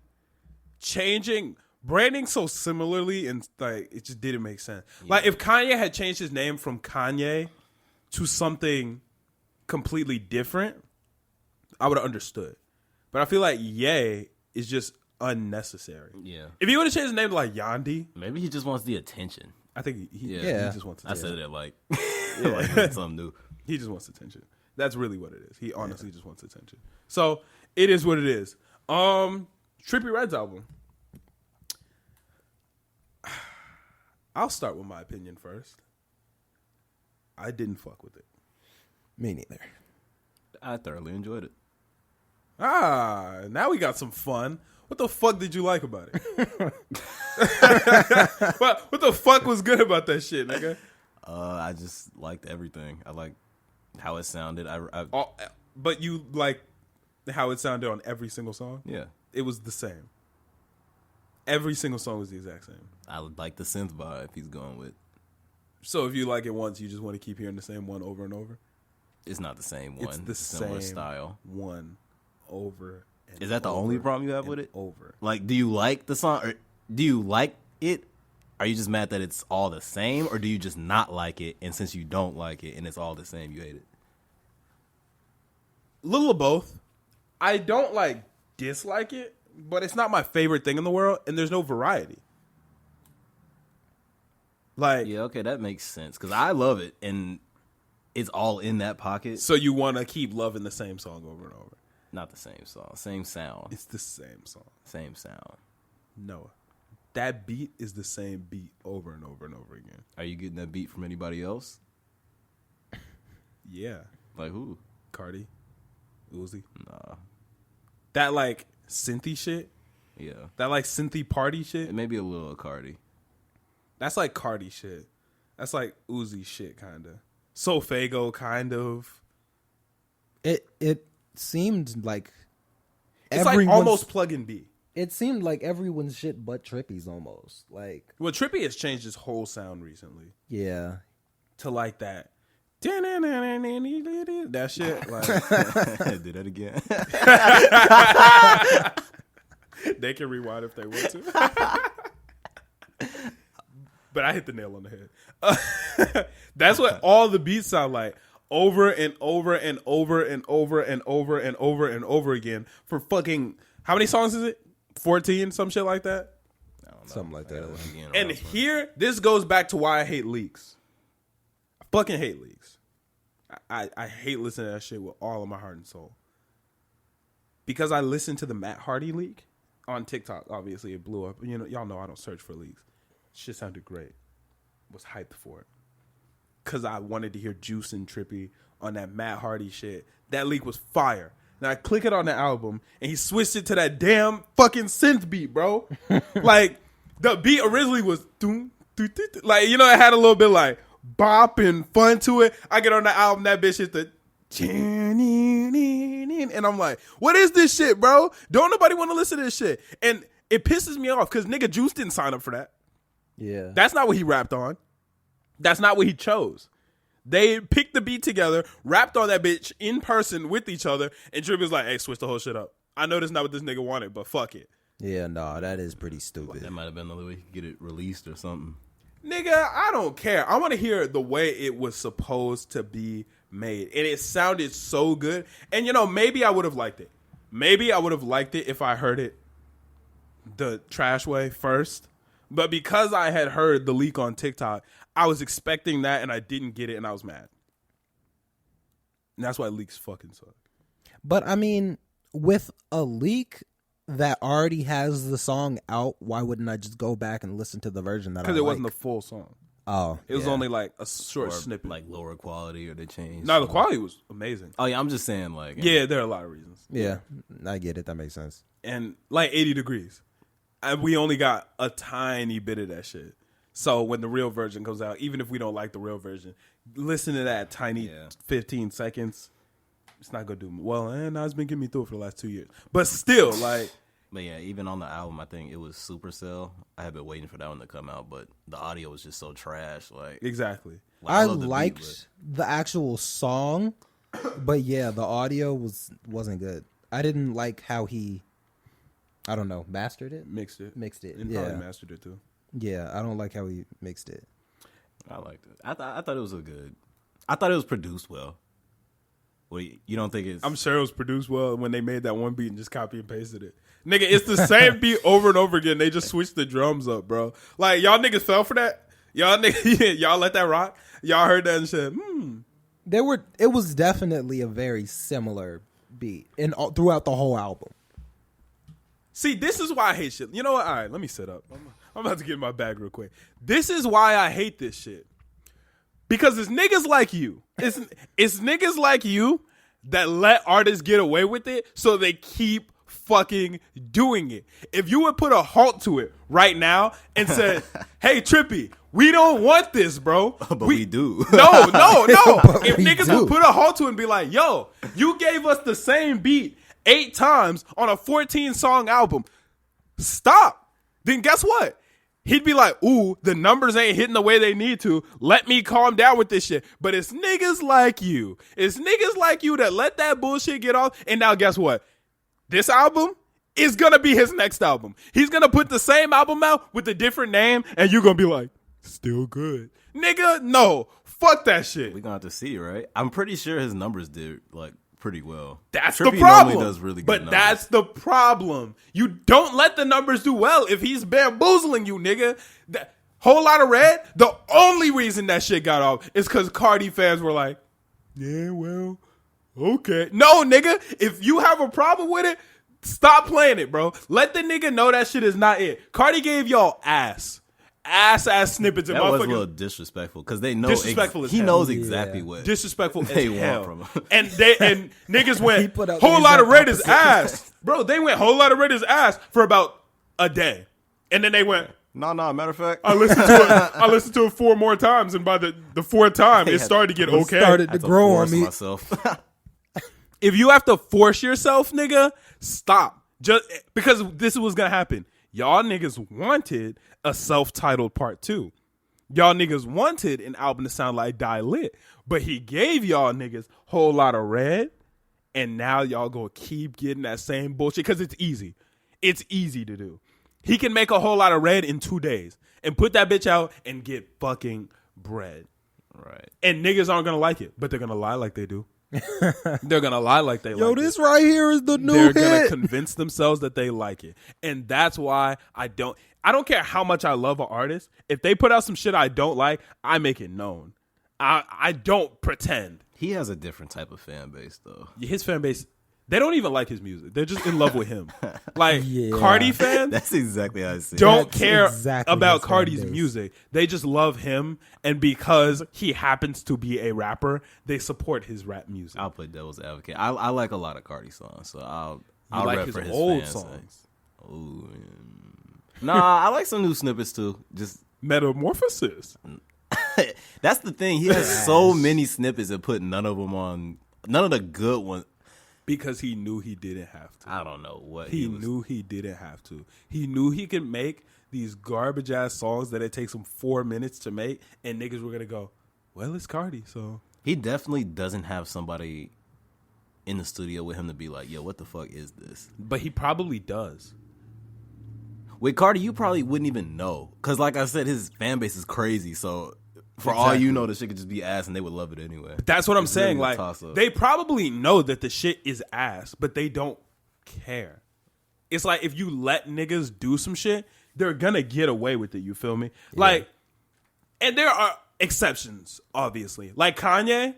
Speaker 1: branding so similarly, and like it just didn't make sense. Yeah. Like if Kanye had changed his name from Kanye to something completely different, I would have understood. But I feel like Ye is just unnecessary.
Speaker 3: Yeah.
Speaker 1: If he would have changed his name to like Yandi,
Speaker 3: Maybe he just wants the attention.
Speaker 1: I think he
Speaker 2: Yeah.
Speaker 1: just wants
Speaker 3: I
Speaker 1: attention.
Speaker 3: said it like, like something new.
Speaker 1: He just wants attention. That's really what it is. He honestly just wants attention. So it is what it is. Trippie Redd's album. I'll start with my opinion first. I didn't fuck with it.
Speaker 2: Me neither.
Speaker 3: I thoroughly enjoyed it.
Speaker 1: Now we got some fun. What the fuck did you like about it? What the fuck was good about that shit, nigga?
Speaker 3: I just liked everything. I liked how it sounded.
Speaker 1: But you like how it sounded on every single song?
Speaker 3: Yeah.
Speaker 1: It was the same. Every single song was the exact same.
Speaker 3: I would like the synth vibe he's going with.
Speaker 1: So if you like it once, you just want to keep hearing the same one over and over?
Speaker 3: It's not the same one.
Speaker 1: It's the
Speaker 3: similar
Speaker 1: same
Speaker 3: style.
Speaker 1: one over and
Speaker 3: Is that the only problem you have with it?
Speaker 1: Over.
Speaker 3: Like, do you like the song? Or do you like it? Are you just mad that it's all the same? Or do you just not like it? And since you don't like it and it's all the same, you hate it?
Speaker 1: Little of both. I don't like dislike it, but it's not my favorite thing in the world, and there's no variety. Like,
Speaker 3: Yeah, okay, that makes sense. Because I love it, and it's all in that pocket.
Speaker 1: so you want to keep loving the same song over and over.
Speaker 3: Not the same song. Same sound.
Speaker 1: It's the same song.
Speaker 3: Same sound.
Speaker 1: No. That beat is the same beat over and over and over again.
Speaker 3: Are you getting that beat from anybody else?
Speaker 1: Yeah.
Speaker 3: Like who?
Speaker 1: Cardi. Uzi.
Speaker 3: Nah.
Speaker 1: That, like, synthy shit.
Speaker 3: Yeah.
Speaker 1: That, like, synthy party shit.
Speaker 3: It may be a little Cardi.
Speaker 1: That's, like, Cardi shit. That's, like, Uzi shit, kind of. Sofago, kind of.
Speaker 2: It seemed like
Speaker 1: It's like almost plug-in B.
Speaker 2: It seemed like everyone's shit but Trippie's almost. Like,
Speaker 1: Well, Trippie has changed his whole sound recently
Speaker 2: yeah.
Speaker 1: to like that. That shit. Like,
Speaker 3: Do that again.
Speaker 1: they can rewind if they want to. But I hit the nail on the head. That's what all the beats sound like. Over and over and over and over and over and over and over again for fucking, how many songs is it? 14, some shit like that?
Speaker 3: I don't know.
Speaker 2: Something like that.
Speaker 1: And here, this goes back to why I hate leaks. I fucking hate leaks. I hate listening to that shit with all of my heart and soul. Because I listened to the Matt Hardy leak on TikTok. Obviously, it blew up. You know, y'all know I don't search for leaks. Shit sounded great. Was hyped for it. Because I wanted to hear Juice and Trippie on that Matt Hardy shit. That leak was fire. and I click it on the album, and he switched it to that damn fucking synth beat, bro. Like, the beat originally was, like, you know, it had a little bit like bop and fun to it. I get on the album, that bitch is the, and I'm like, what is this shit, bro? Don't nobody want to listen to this shit. And it pisses me off because nigga Juice didn't sign up for that.
Speaker 2: Yeah.
Speaker 1: That's not what he rapped on. That's not what he chose. They picked the beat together, rapped on that bitch in person with each other, and Tripp was like, hey, switch the whole shit up. I know that's not what this nigga wanted, but fuck it.
Speaker 2: Yeah, no, that is pretty stupid.
Speaker 3: That might have been the way he could get it released or something.
Speaker 1: Nigga, I don't care. I want to hear the way it was supposed to be made. And it sounded so good. And, you know, maybe I would have liked it. Maybe I would have liked it if I heard it the trash way first. But because I had heard the leak on TikTok, I was expecting that and I didn't get it and I was mad. And that's why leaks fucking suck.
Speaker 2: But, I mean, with a leak that already has the song out, why wouldn't I just go back and listen to the version that I like?
Speaker 1: Because it wasn't the full song.
Speaker 2: Oh,
Speaker 1: it was only like a short
Speaker 3: or
Speaker 1: snippet.
Speaker 3: Like lower quality or they changed.
Speaker 1: No, the quality was amazing.
Speaker 3: Oh, yeah, I'm just saying like.
Speaker 1: Yeah, there are a lot of reasons.
Speaker 2: Yeah, I get it. That makes sense.
Speaker 1: And like 80 degrees. And we only got a tiny bit of that shit. So when the real version comes out, even if we don't like the real version, listen to that tiny 15 seconds. It's not going to do well. And now it's been getting me through it for the last 2 years. But still, like.
Speaker 3: But yeah, even on the album, I think it was Supercell. I have been waiting for that one to come out, but the audio was just so trash. Like
Speaker 1: exactly.
Speaker 3: Like,
Speaker 2: I
Speaker 3: love the
Speaker 2: liked
Speaker 3: beat,
Speaker 2: the actual song, but yeah, the audio wasn't good. I didn't like how he, I don't know, mastered it?
Speaker 1: Mixed it. And
Speaker 2: yeah.
Speaker 1: probably mastered it too.
Speaker 2: Yeah, I don't like how he mixed it.
Speaker 3: I liked it. I thought it was I thought it was produced well. Well, you don't think it's...
Speaker 1: I'm sure it was produced well when they made that one beat and just copy and pasted it. Nigga, it's the same beat over and over again. They just switched the drums up, bro. Like, y'all niggas fell for that? Y'all niggas, y'all let that rock? Y'all heard that and said,
Speaker 2: It was definitely a very similar beat throughout the whole album.
Speaker 1: See, this is why I hate shit. You know what? All right, let me sit up. I'm about to get in my bag real quick. This is why I hate this shit. Because it's niggas like you. It's niggas like you that let artists get away with it so they keep fucking doing it. If you would put a halt to it right now and said, hey, Trippie, we don't want this, bro.
Speaker 3: But we do.
Speaker 1: No. If niggas
Speaker 2: do.
Speaker 1: would put a halt to it and be like, yo, you gave us the same beat 8 times on a 14-song album. Stop. Then guess what? He'd be like, ooh, the numbers ain't hitting the way they need to. Let me calm down with this shit. But it's niggas like you. It's niggas like you that let that bullshit get off. And now guess what? This album is going to be his next album. He's going to put the same album out with a different name. And you're going to be like, still good. Nigga, no. Fuck that shit.
Speaker 3: We're going to have to see, right? I'm pretty sure his numbers did, like, pretty well.
Speaker 1: That's
Speaker 3: Trippie
Speaker 1: the problem.
Speaker 3: normally does really good
Speaker 1: but
Speaker 3: numbers.
Speaker 1: that's the problem. You don't let the numbers do well if he's bamboozling you, nigga. That Whole Lot of Red, the only reason that shit got off is because Cardi fans were like, yeah, well, okay. No, nigga, if you have a problem with it, stop playing it, bro. Let the nigga know that shit is not it. Cardi gave y'all ass snippets and
Speaker 3: that was a
Speaker 1: motherfuckers.
Speaker 3: little disrespectful because they know
Speaker 1: Disrespectful as
Speaker 3: he
Speaker 1: hell.
Speaker 3: knows exactly what
Speaker 1: Disrespectful
Speaker 3: they
Speaker 1: as
Speaker 3: want
Speaker 1: hell.
Speaker 3: from him.
Speaker 1: And niggas went
Speaker 2: put out
Speaker 1: Whole
Speaker 2: the
Speaker 1: Lot of Red
Speaker 2: exact
Speaker 1: is ass. Bro, they went Whole Lot of Red is ass for about a day. And then they went,
Speaker 3: No, matter of fact,
Speaker 1: I listened to it 4 more times, and by the 4th time it started to get okay.
Speaker 2: Started
Speaker 3: I
Speaker 2: to
Speaker 3: had to
Speaker 2: grow on
Speaker 3: force
Speaker 2: me.
Speaker 3: myself.
Speaker 1: If you have to force yourself, nigga, stop. Just because this is what's gonna happen. Y'all niggas wanted a self-titled part 2. Y'all niggas wanted an album to sound like Die Lit, but he gave y'all niggas Whole Lot of Red, and now y'all gonna keep getting that same bullshit because it's easy. It's easy to do. He can make a Whole Lot of Red in 2 days and put that bitch out and get fucking bread.
Speaker 3: Right.
Speaker 1: And niggas aren't gonna like it, but they're gonna lie like they do. They're gonna lie like they like
Speaker 2: This
Speaker 1: it.
Speaker 2: right here is the new
Speaker 1: They're
Speaker 2: hit.
Speaker 1: gonna convince themselves that they like it, and that's why I don't care how much I love an artist. If they put out some shit I don't like, I make it known. I don't pretend.
Speaker 3: He has a different type of fan base, though.
Speaker 1: His fan base, They don't even like his music. They're just in love with him. Like
Speaker 2: Yeah.
Speaker 1: Cardi fans
Speaker 3: That's exactly how I see it.
Speaker 1: don't
Speaker 2: That's
Speaker 1: care
Speaker 2: exactly
Speaker 1: about
Speaker 2: his fan
Speaker 1: Cardi's
Speaker 2: base.
Speaker 1: music. They just love him, and because he happens to be a rapper, they support his rap music.
Speaker 3: I'll play devil's advocate. I like a lot of Cardi songs, so I'll
Speaker 1: like
Speaker 3: rep
Speaker 1: his
Speaker 3: for his
Speaker 1: old
Speaker 3: fans.
Speaker 1: songs.
Speaker 3: Ooh, nah, I like some new snippets too. Just
Speaker 1: Metamorphosis.
Speaker 3: that's the thing. He has so many snippets and put none of them on. None of the good ones.
Speaker 1: Because he knew he didn't have to.
Speaker 3: I don't know what
Speaker 1: He knew he didn't have to. He knew he could make these garbage ass songs that it takes him 4 minutes to make, and niggas were gonna go, well, it's Cardi, so.
Speaker 3: He definitely doesn't have somebody in the studio with him to be like, yo, what the fuck is this?
Speaker 1: But he probably does.
Speaker 3: With Cardi, you probably wouldn't even know. Because like I said, his fan base is crazy. So for all you know, the shit could just be ass and they would love it anyway.
Speaker 1: That's what I'm
Speaker 3: It's
Speaker 1: saying.
Speaker 3: really a
Speaker 1: Like,
Speaker 3: toss-up.
Speaker 1: they probably know that the shit is ass, but they don't care. It's like if you let niggas do some shit, they're gonna get away with it. You feel me? Yeah. Like, and there are exceptions, obviously. Like Kanye,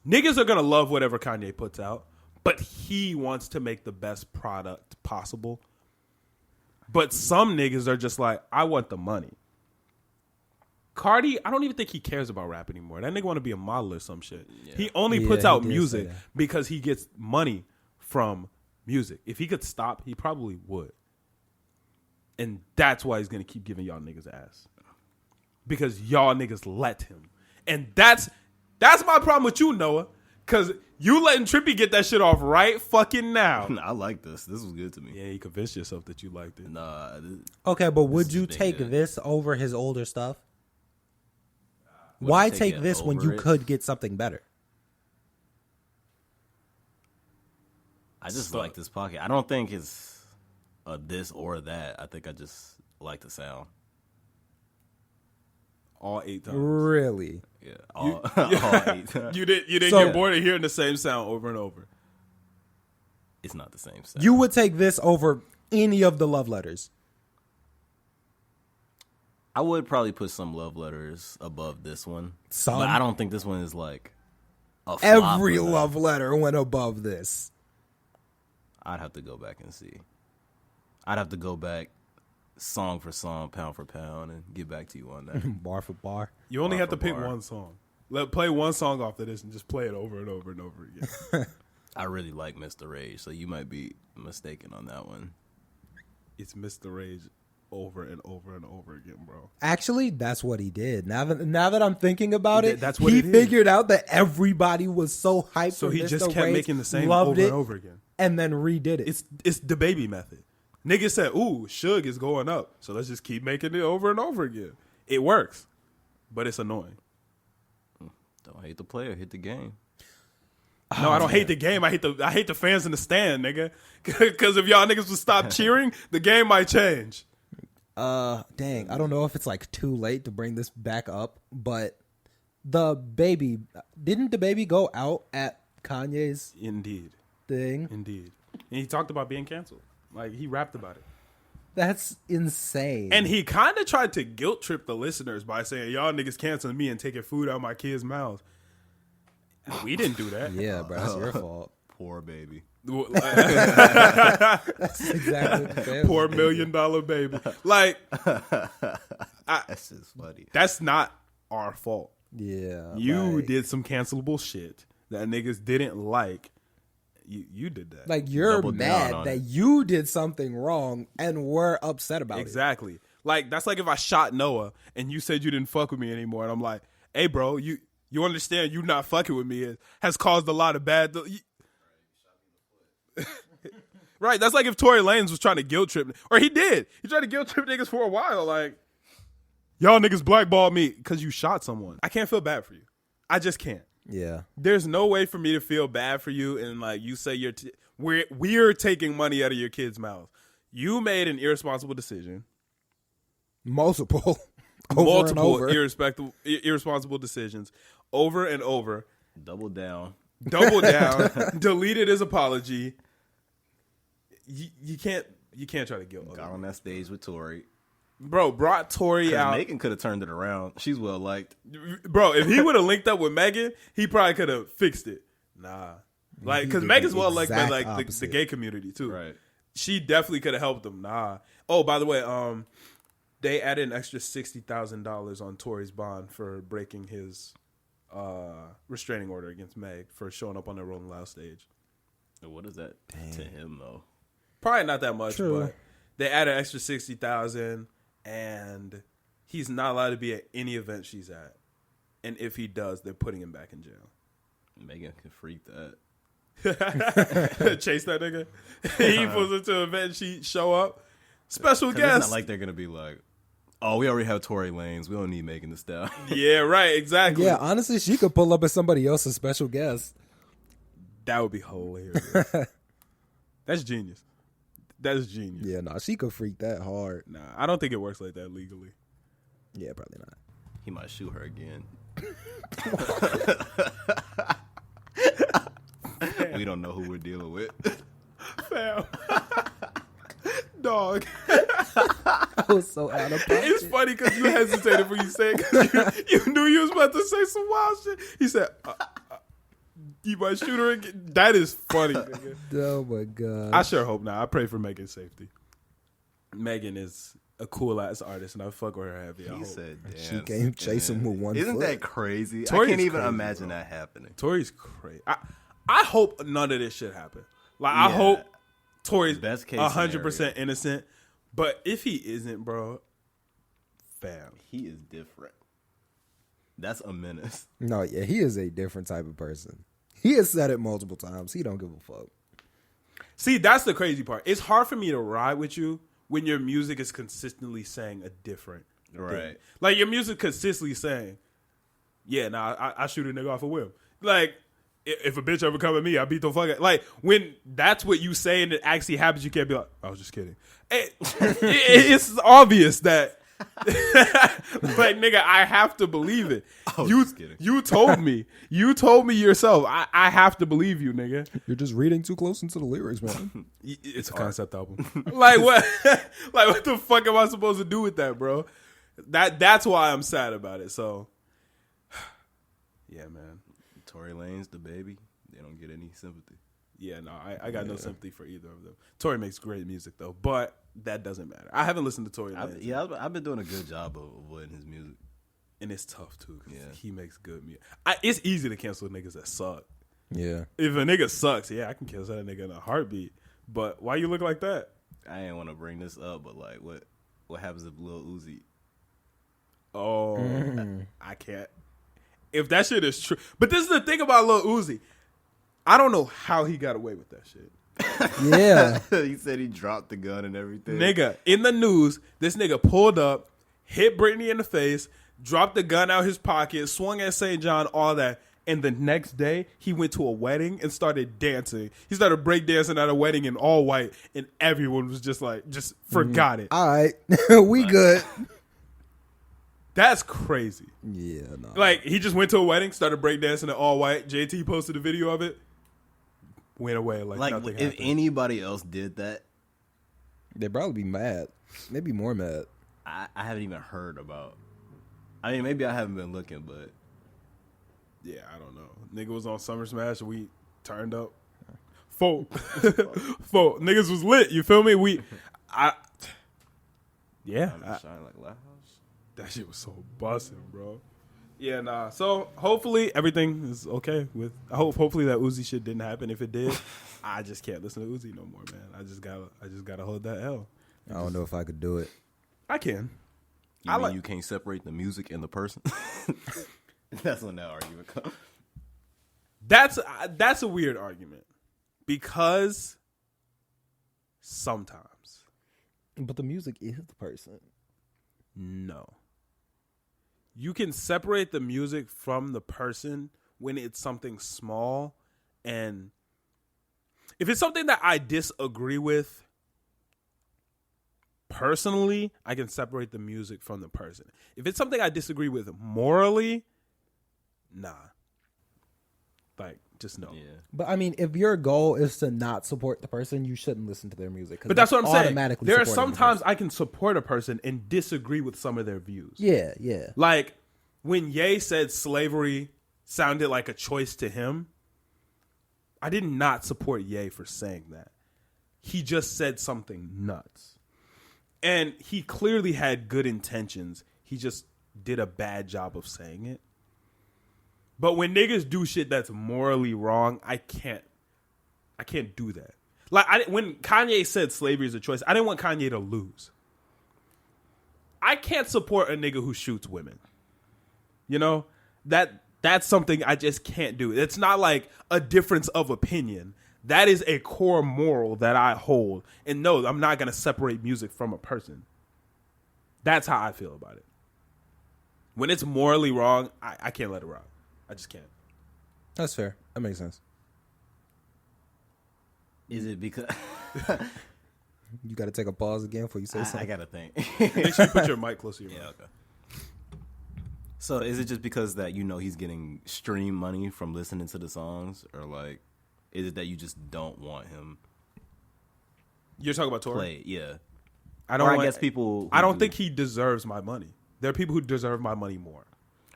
Speaker 1: niggas are gonna love whatever Kanye puts out, but he wants to make the best product possible. But some niggas are just like, I want the money. Cardi, I don't even think he cares about rap anymore. That nigga want to be a model or some shit. Yeah. He only puts out music because he gets money from music. If he could stop, he probably would. And that's why he's going to keep giving y'all niggas ass. Because y'all niggas let him. And that's my problem with you, Noah. Because you letting Trippie get that shit off right fucking now.
Speaker 3: I like this. This was good to me.
Speaker 1: Yeah, you convinced yourself that you liked it.
Speaker 3: Nah.
Speaker 2: Okay, but would you take this over his older stuff? Why take this when you could get something better?
Speaker 3: I just like this pocket. I don't think it's a this or that. I think I just like the sound.
Speaker 1: All 8 times.
Speaker 2: Really?
Speaker 3: Yeah, all 8 times.
Speaker 1: You didn't get bored of hearing the same sound over and over.
Speaker 3: It's not the same sound.
Speaker 2: You would take this over any of the love letters?
Speaker 3: I would probably put some love letters above this one.
Speaker 2: Some?
Speaker 3: But I don't think this one is like a flop.
Speaker 2: Every love letter went above this.
Speaker 3: I'd have to go back and see. I'd have to go back song for song, pound for pound, and get back to you on that.
Speaker 2: Bar for bar.
Speaker 1: You only
Speaker 3: Bar
Speaker 1: have to
Speaker 3: for
Speaker 1: pick
Speaker 3: bar.
Speaker 1: one song. Play one song off of this and just play it over and over and over again.
Speaker 3: I really like Mr. Rage, so you might be mistaken on that one.
Speaker 1: It's Mr. Rage over and over and over again, bro.
Speaker 2: Actually, that's what he did. Now that I'm thinking about it,
Speaker 1: That's what
Speaker 2: he
Speaker 1: it is.
Speaker 2: figured out that everybody was so hyped.
Speaker 1: So
Speaker 2: for
Speaker 1: he
Speaker 2: Mr.
Speaker 1: just kept
Speaker 2: Rage,
Speaker 1: making the same
Speaker 2: loved
Speaker 1: over
Speaker 2: it,
Speaker 1: and over again.
Speaker 2: and then redid it.
Speaker 1: It's the baby method. Niggas said, ooh, Suge is going up. So let's just keep making it over and over again. It works. But it's annoying.
Speaker 3: Don't hate the player, hit the game.
Speaker 1: No, I don't hate the game. I hate the fans in the stand, nigga. Because if y'all niggas would stop cheering, the game might change.
Speaker 2: Dang, I don't know if it's like too late to bring this back up, but didn't the baby go out at Kanye's
Speaker 1: Indeed.
Speaker 2: thing?
Speaker 1: Indeed. And he talked about being canceled. Like, he rapped about it.
Speaker 2: That's insane.
Speaker 1: And he kind of tried to guilt trip the listeners by saying, y'all niggas canceling me and taking food out of my kids' mouths. We didn't do that.
Speaker 2: Yeah, bro, that's your fault.
Speaker 3: Poor baby.
Speaker 2: That's exactly what the
Speaker 1: Poor $1 million baby. Like,
Speaker 3: That's just funny.
Speaker 1: that's not our fault.
Speaker 2: Yeah.
Speaker 1: You
Speaker 2: like,
Speaker 1: did some cancelable shit that niggas didn't like. You did that.
Speaker 2: Like, you're
Speaker 3: Double down
Speaker 2: mad
Speaker 3: on
Speaker 2: that
Speaker 3: it.
Speaker 2: you did something wrong and we're upset about it.
Speaker 1: Exactly. Like, that's like if I shot Noah and you said you didn't fuck with me anymore, and I'm like, hey, bro, you understand you not fucking with me has caused a lot of bad. Right. That's like if Tory Lanez was trying to guilt trip, or he did. He tried to guilt trip niggas for a while. Like, y'all niggas blackballed me because you shot someone. I can't feel bad for you. I just can't.
Speaker 2: Yeah.
Speaker 1: There's no way for me to feel bad for you, and like you say we're taking money out of your kid's mouth. You made an irresponsible decision.
Speaker 2: Multiple. Over and over.
Speaker 1: Irresponsible decisions over and over.
Speaker 3: Double down.
Speaker 1: Deleted his apology. You can't try to guilt.
Speaker 3: Got on that stage with Tori.
Speaker 1: Bro, brought Tori out.
Speaker 3: Megan could have turned it around. She's well liked.
Speaker 1: Bro, if he would have linked up with Megan, he probably could have fixed it. Nah. Like,
Speaker 2: He
Speaker 1: because
Speaker 2: did
Speaker 1: Megan's
Speaker 2: the
Speaker 1: well liked by
Speaker 2: exact
Speaker 1: like the
Speaker 2: opposite.
Speaker 1: gay community too.
Speaker 3: Right.
Speaker 1: She definitely could have helped him. Nah. Oh, by the way, they added an extra $60,000 on Tory's bond for breaking his restraining order against Meg for showing up on the Rolling Loud stage.
Speaker 3: What is that to him though?
Speaker 1: Probably not that much,
Speaker 2: True.
Speaker 1: but they added an extra $60,000, and he's not allowed to be at any event she's at. And if he does, they're putting him back in jail.
Speaker 3: Megan can freak that.
Speaker 1: Chase that nigga. He pulls into an event, she show up. Special
Speaker 3: 'Cause
Speaker 1: guest.
Speaker 3: It's not like they're gonna be like, oh, we already have Tory Lanez. We don't need Megan Thee Stallion.
Speaker 1: Yeah, right, exactly.
Speaker 2: Yeah, honestly, she could pull up as somebody else's special guest.
Speaker 1: That would be hilarious. That's genius. That's genius.
Speaker 2: Yeah, nah, she could freak that hard.
Speaker 1: Nah, I don't think it works like that legally.
Speaker 2: Yeah, probably not.
Speaker 3: He might shoot her again. We don't know who we're dealing with.
Speaker 1: Fam. Dog.
Speaker 2: I was so out of pocket.
Speaker 1: It's funny because you hesitated when you said it. You knew you was about to say some wild shit. He said, you might shoot her again. That is funny, nigga.
Speaker 2: Oh my god.
Speaker 1: I sure hope not. I pray for Megan's safety. Megan is a cool ass artist, and I fuck with her heavy. I
Speaker 3: He
Speaker 1: hope.
Speaker 3: said,
Speaker 2: She
Speaker 3: "Dance."
Speaker 2: can't chase him with one
Speaker 3: Isn't
Speaker 2: foot.
Speaker 3: that crazy?
Speaker 1: Tory's
Speaker 3: I can't even
Speaker 1: crazy,
Speaker 3: imagine
Speaker 1: bro.
Speaker 3: that happening.
Speaker 1: Tory's crazy. I hope none of this shit happen. Like, I
Speaker 3: Yeah.
Speaker 1: hope Tory's
Speaker 3: Best case
Speaker 1: 100% innocent. But if he isn't, bro, fam.
Speaker 3: He is different. That's a menace.
Speaker 2: No, yeah, he is a different type of person. He has said it multiple times. He don't give a fuck.
Speaker 1: See, that's the crazy part. It's hard for me to ride with you when your music is consistently saying a different thing.
Speaker 3: Right.
Speaker 1: Like, your music consistently saying, yeah, nah, I shoot a nigga off a whim. Like, if a bitch ever come at me, I beat the fuck out. Like, when that's what you say and it actually happens, you can't be like, I was just kidding. It's obvious that, like, nigga, I have to believe it.
Speaker 3: I was just kidding.
Speaker 1: You told me. You told me yourself. I have to believe you, nigga.
Speaker 2: You're just reading too close into the lyrics, man.
Speaker 1: It's a concept album. Like, what? Like, what the fuck am I supposed to do with that, bro? That's why I'm sad about it. So, yeah, man.
Speaker 3: Tory Lanez, the baby, they don't get any sympathy.
Speaker 1: Yeah, no, I got no sympathy for either of them. Tory makes great music, though, but that doesn't matter. I haven't listened to Tory Lanez.
Speaker 3: I've been doing a good job of avoiding his music.
Speaker 1: And it's tough, too, because
Speaker 3: Yeah.
Speaker 1: he makes good music. It's easy to cancel niggas that suck.
Speaker 2: Yeah.
Speaker 1: If a nigga sucks, yeah, I can cancel that nigga in a heartbeat. But why you look like that?
Speaker 3: I ain't want to bring this up, but like, what happens if Lil Uzi?
Speaker 1: Oh, I can't. If that shit is true. But this is the thing about Lil Uzi. I don't know how he got away with that shit.
Speaker 2: Yeah.
Speaker 3: He said he dropped the gun and everything.
Speaker 1: Nigga, in the news, this nigga pulled up, hit Britney in the face, dropped the gun out his pocket, swung at St. John, all that. And the next day, he went to a wedding and started dancing. He started breakdancing at a wedding in all white, and everyone was just like, just forgot it.
Speaker 2: All right. We good.
Speaker 1: That's crazy.
Speaker 2: Yeah, no.
Speaker 1: Like, he just went to a wedding, started breakdancing in all white. JT posted a video of it, went away like nothing
Speaker 3: if
Speaker 1: happened.
Speaker 3: anybody else did that,
Speaker 2: They'd probably be mad. They'd be more mad.
Speaker 3: I haven't even heard about. I mean, maybe I haven't been looking, but
Speaker 1: Yeah, I don't know. Nigga was on Summer Smash and we turned up. Folk. Folk. Niggas was lit. You feel me? Yeah.
Speaker 3: Shine like Lighthouse.
Speaker 1: That shit was so busting, bro. Yeah, nah. So hopefully everything is okay with. Hopefully that Uzi shit didn't happen. If it did, I just can't listen to Uzi no more, man. I just gotta hold that L.
Speaker 2: I don't know if I could do it.
Speaker 1: I can.
Speaker 3: You mean you can't separate the music and the person? That's when that argument comes.
Speaker 1: That's a weird argument because sometimes
Speaker 2: But the music is the person.
Speaker 1: no. You can separate the music from the person when it's something small, and if it's something that I disagree with personally, I can separate the music from the person. If it's something I disagree with morally, nah. Like, just no.
Speaker 3: Yeah.
Speaker 2: But I mean, if your goal is to not support the person, you shouldn't listen to their music. 'cause
Speaker 1: But that's what I'm saying.
Speaker 2: automatically
Speaker 1: There are
Speaker 2: supporting the
Speaker 1: sometimes
Speaker 2: person.
Speaker 1: I can support a person and disagree with some of their views.
Speaker 2: Yeah, yeah.
Speaker 1: Like, when Ye said slavery sounded like a choice to him, I did not support Ye for saying that. He just said something nuts. And he clearly had good intentions. He just did a bad job of saying it. But when niggas do shit that's morally wrong, I can't do that. Like when Kanye said slavery is a choice, I didn't want Kanye to lose. I can't support a nigga who shoots women. You know? That's something I just can't do. It's not like a difference of opinion. That is a core moral that I hold. And no, I'm not going to separate music from a person. That's how I feel about it. When it's morally wrong, I can't let it rock. I just can't.
Speaker 2: That's fair. That makes sense.
Speaker 3: Is it because...
Speaker 2: You got to take a pause again before you say something.
Speaker 3: I got to think.
Speaker 1: Make sure you put your mic close to your mouth.
Speaker 3: Okay. So is it just because that he's getting stream money from listening to the songs, or like, is it that you just don't want him?
Speaker 1: You're talking about Tory?
Speaker 3: Play, yeah.
Speaker 1: I don't.
Speaker 3: I guess people.
Speaker 1: I don't think he deserves my money. There are people who deserve my money more.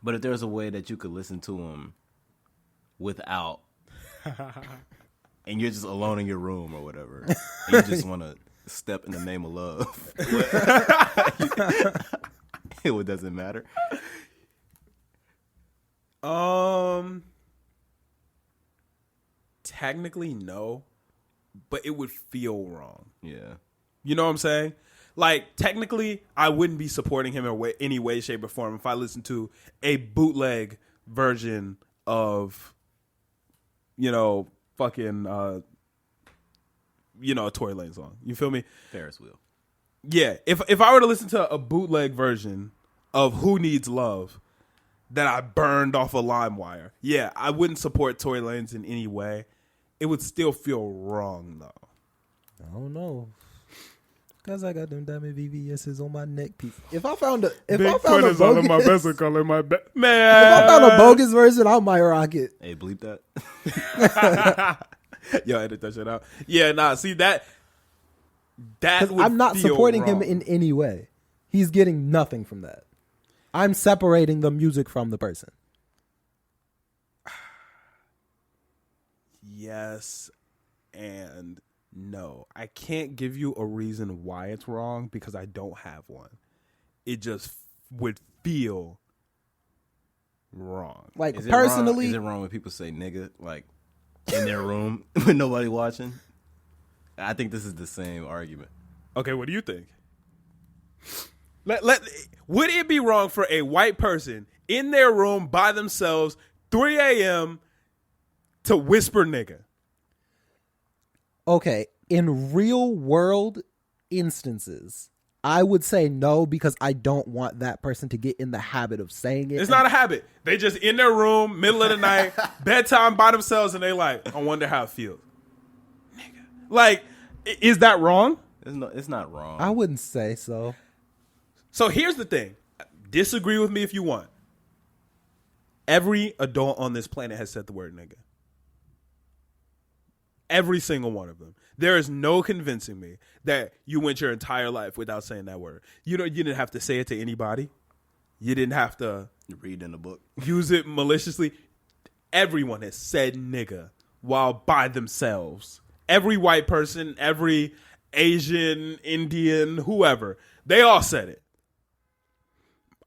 Speaker 3: But if there's a way that you could listen to him without, and you're just alone in your room or whatever, and you just want to step in the name of love, it doesn't matter.
Speaker 1: Technically no, but it would feel wrong.
Speaker 3: Yeah.
Speaker 1: You know what I'm saying? Like, technically, I wouldn't be supporting him in any way, shape, or form if I listened to a bootleg version of, fucking, a Tory Lanez song. You feel me?
Speaker 3: Ferris wheel.
Speaker 1: Yeah. If I were to listen to a bootleg version of Who Needs Love that I burned off a LimeWire, yeah, I wouldn't support Tory Lanez in any way. It would still feel wrong, though.
Speaker 2: I don't know. Cause I got them diamond VVS's on my neck. If I found a bogus,
Speaker 1: all in my vessel, calling my man.
Speaker 2: If I found a bogus version, I might rock it.
Speaker 3: Hey, bleep that.
Speaker 1: Yo, edit that shit out. Yeah, nah. See that would
Speaker 2: I'm not
Speaker 1: feel
Speaker 2: supporting
Speaker 1: wrong.
Speaker 2: him in any way. He's getting nothing from that. I'm separating the music from the person.
Speaker 1: Yes and no. I can't give you a reason why it's wrong because I don't have one. It just would feel wrong.
Speaker 2: Like,
Speaker 3: Is
Speaker 2: personally,
Speaker 3: it wrong when people say nigga like in their room with nobody watching? I think this is the same argument.
Speaker 1: Okay, what do you think? Would it be wrong for a white person in their room by themselves, 3 a.m., to whisper nigga?
Speaker 2: okay, in real world instances, I would say no because I don't want that person to get in the habit of saying it.
Speaker 1: It's not a habit. They just in their room, middle of the night, bedtime by themselves, and they like, I wonder how it feels. Nigga. Like, is that wrong?
Speaker 3: It's not wrong.
Speaker 2: I wouldn't say so.
Speaker 1: So here's the thing. Disagree with me if you want. Every adult on this planet has said the word nigga. Every single one of them. There is no convincing me that you went your entire life without saying that word. You didn't have to say it to anybody. You didn't have to
Speaker 3: read in the book.
Speaker 1: Use it maliciously. Everyone has said nigga while by themselves. Every white person, every Asian, Indian, whoever, they all said it.